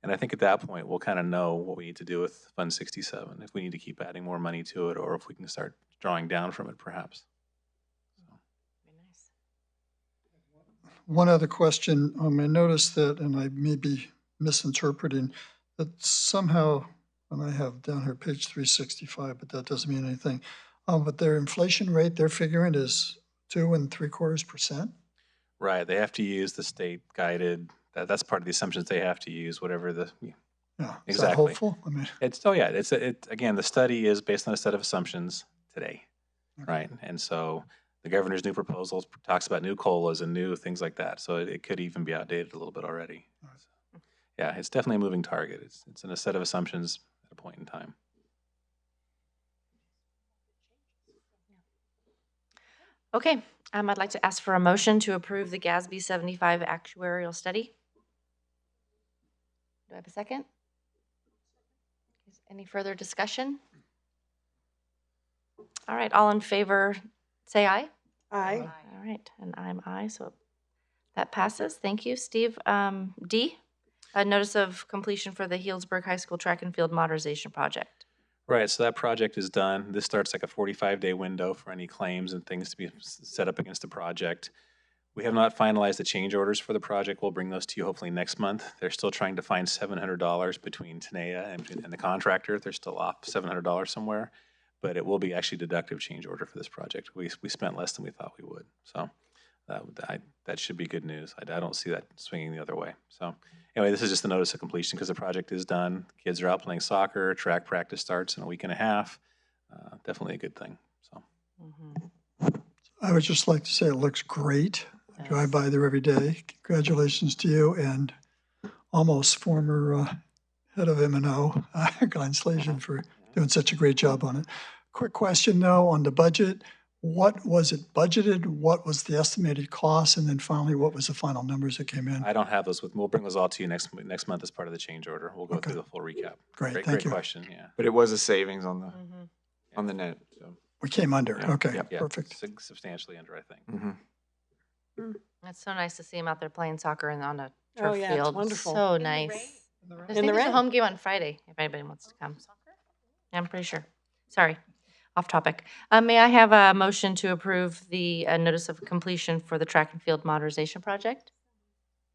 And I think at that point, we'll kind of know what we need to do with Fund 67, if we need to keep adding more money to it, or if we can start drawing down from it, perhaps. One other question. I noticed that, and I may be misinterpreting, that somehow, and I have down here page 365, but that doesn't mean anything. But their inflation rate they're figuring is 2.75%. Right. They have to use the state guided. That's part of the assumptions they have to use. Whatever the Yeah. exactly. Is that hopeful? I mean, it's again, the study is based on a set of assumptions today, right? And so the governor's new proposal talks about new COLAs and new things like that. So it could even be outdated a little bit already. So, yeah, it's definitely a moving target. It's in a set of assumptions at a point in time. Okay, I'd like to ask for a motion to approve the GASB 75 actuarial study. Do I have a second? Any further discussion? All right, all in favor, say aye. Aye. All right, and I'm aye, so that passes. Thank you, Steve. D, a notice of completion for the Healdsburg High School Track and Field Modernization Project. Right, so that project is done. This starts like a 45-day window for any claims and things to be set up against the project. We have not finalized the change orders for the project. We'll bring those to you hopefully next month. They're still trying to find $700 between Tenea and the contractor. They're still off $700 somewhere, but it will be actually deductive change order for this project. We spent less than we thought we would, so that should be good news. I don't see that swinging the other way. So anyway, this is just the notice of completion because the project is done. Kids are out playing soccer. Track practice starts in a week and a half. Definitely a good thing. So I would just like to say it looks great. I drive by there every day. Congratulations to you and almost former head of M&O, Glenn Slasian, for doing such a great job on it. Quick question though, on the budget. What was it budgeted? What was the estimated cost? And then finally, what was the final numbers that came in? I don't have those with me. We'll bring those all to you next month as part of the change order. We'll go through the full recap. Great, thank great you. question, yeah. But it was a savings on the net. So. We came under. Yeah. Okay, Yeah, perfect. substantially under, I think. Mm-hmm. It's so nice to see them out there playing soccer and on a turf Oh, yeah, it's field. wonderful. So In the nice. rain? I think the there's a rain. home game on Friday, if anybody wants to come. Yeah, I'm pretty sure. Sorry, off topic. May I have a motion to approve the notice of completion for the track and field modernization project?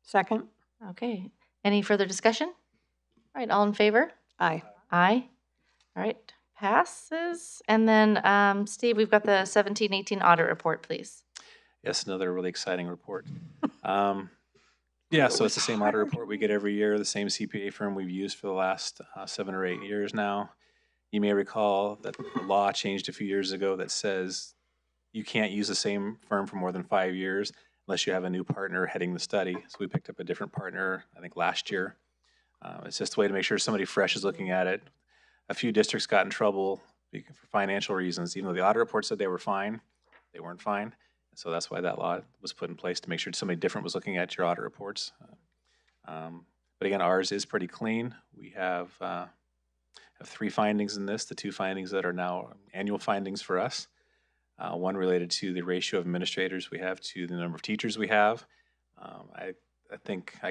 Second. Okay. Any further discussion? All right, all in favor? Aye. Aye. All right, passes. And then, Steve, we've got the 17-18 audit report, please. Yes, another really exciting report. Yeah, so it's the same audit report we get every year, the same CPA firm we've used for the last 7 or 8 years now. You may recall that the law changed a few years ago that says you can't use the same firm for more than 5 years unless you have a new partner heading the study. So we picked up a different partner, I think last year. It's just a way to make sure somebody fresh is looking at it. A few districts got in trouble for financial reasons. Even though the audit report said they were fine, they weren't fine. So that's why that law was put in place, to make sure somebody different was looking at your audit reports. But again, ours is pretty clean. We have 3 findings in this, the 2 findings that are now annual findings for us. One related to the ratio of administrators we have to the number of teachers we have. I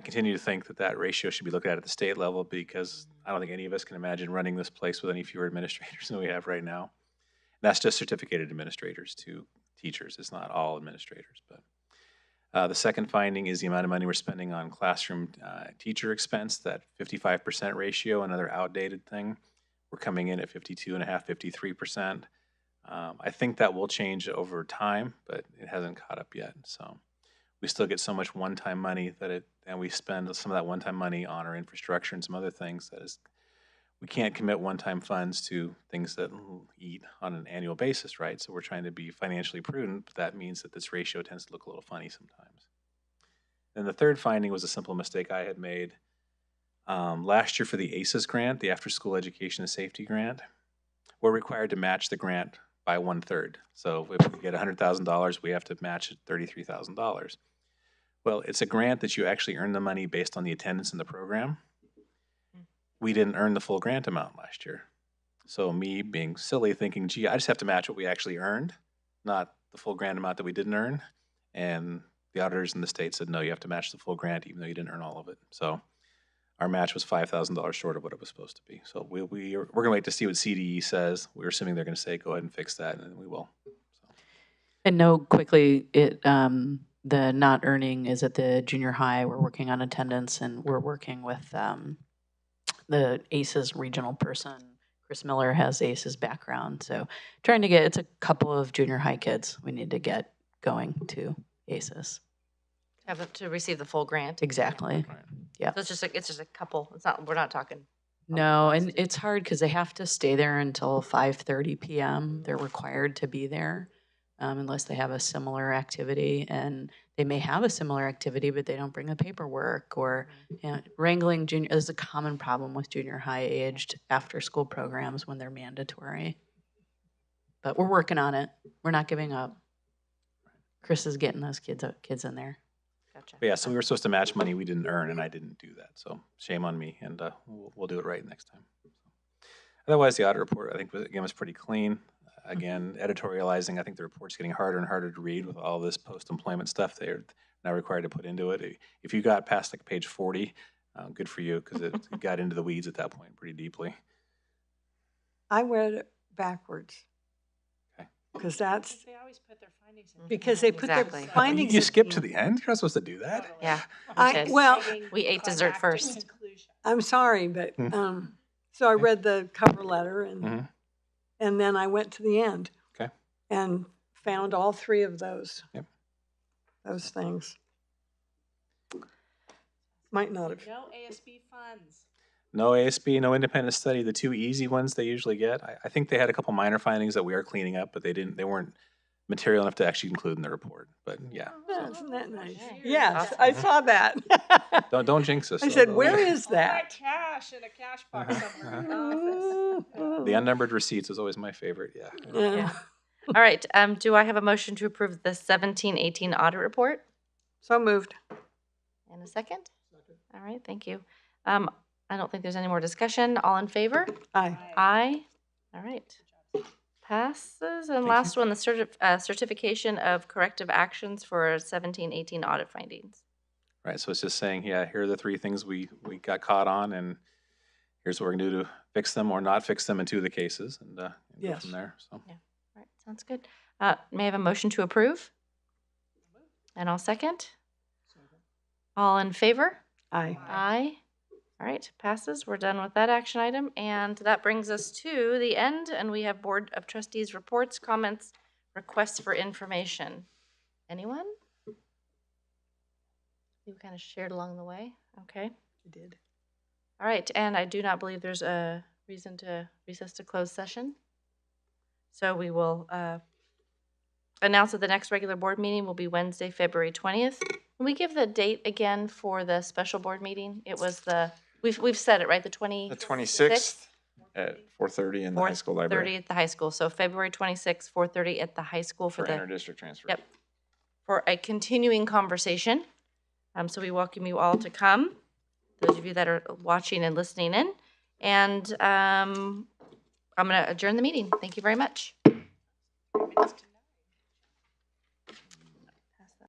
continue to think that ratio should be looked at the state level, because I don't think any of us can imagine running this place with any fewer administrators than we have right now. That's just certificated administrators to teachers. It's not all administrators. But the second finding is the amount of money we're spending on classroom teacher expense, that 55% ratio, another outdated thing. We're coming in at 52.5%, 53%. I think that will change over time, but it hasn't caught up yet. So we still get so much one-time money and we spend some of that one-time money on our infrastructure and some other things we can't commit one-time funds to things that eat on an annual basis, right? So we're trying to be financially prudent, but that means that this ratio tends to look a little funny sometimes. And the third finding was a simple mistake I had made. Last year for the ACES grant, the After School Education and Safety Grant, we're required to match the grant by 1/3. So if we get $100,000, we have to match it $33,000. Well, it's a grant that you actually earn the money based on the attendance in the program. We didn't earn the full grant amount last year. So me being silly, thinking, gee, I just have to match what we actually earned. not the full grant amount that we didn't earn. And the auditors in the state said, no, you have to match the full grant even though you didn't earn all of it. So our match was $5,000 short of what it was supposed to be. So we're going to wait to see what CDE says. We're assuming they're going to say, go ahead and fix that, and we will. And no, quickly, the not earning is at the junior high. We're working on attendance, and we're working with the ACES regional person. Chris Miller has ACES background, so trying to get, it's a couple of junior high kids we need to get going to ACES. To receive the full grant. Exactly. Yeah. So it's just a couple. It's not. We're not talking. No, and it's hard because they have to stay there until 5:30 p.m. They're required to be there unless they have a similar activity, and they may have a similar activity, but they don't bring the paperwork, or wrangling junior is a common problem with junior high aged after school programs when they're mandatory. But we're working on it. We're not giving up. Chris is getting those kids in there. Gotcha. But yeah, so we were supposed to match money we didn't earn, and I didn't do that. So shame on me, and we'll do it right next time. Otherwise, the audit report, I think, again, was pretty clean. Again, editorializing, I think the report's getting harder and harder to read with all this post-employment stuff they're now required to put into it. If you got past like page 40, good for you, because it got into the weeds at that point pretty deeply. I read it backwards. Because that's They always put their findings in. because they put their findings. You skipped to the end? You're not supposed to do that. Yeah. Well, we ate dessert first. I'm sorry, but so I read the cover letter and then I went to the end. Okay. And found all three of those. Yep. Those things. Might not have. No ASB funds. No ASB, no independent study. The two easy ones they usually get. I think they had a couple minor findings that we are cleaning up, but they weren't material enough to actually include in the report. But yeah. Oh, isn't that nice? Yes, I saw that. Don't jinx us. I said, where is that? Cash in a cash box somewhere in the office. The unnumbered receipts is always my favorite. Yeah. Yeah. All right. Do I have a motion to approve the 17-18 audit report? So moved. And a second? All right. Thank you. I don't think there's any more discussion. All in favor? Aye. Aye. All right. Passes. And last one, the certification of corrective actions for 17-18 audit findings. Right. So it's just saying, yeah, here are the three things we got caught on, and here's what we're going to do to fix them or not fix them in two of the cases, and go from there. So. Yeah. All right. Sounds good. May I have a motion to approve? And I'll second. All in favor? Aye. Aye. All right, passes. We're done with that action item. And that brings us to the end. And we have Board of Trustees reports, comments, requests for information. Anyone? You kind of shared along the way. Okay. You did. All right. And I do not believe there's a reason to recess to closed session. So we will announce that the next regular board meeting will be Wednesday, February 20th. Can we give the date again for the special board meeting? It was we've said it, right? The 26th at 4:30 in the high school library. 4:30 at the high school. So February 26th, 4:30 at the high school for the inter-district transfer. Yep. For a continuing conversation. So we welcome you all to come. Those of you that are watching and listening in. And I'm going to adjourn the meeting. Thank you very much.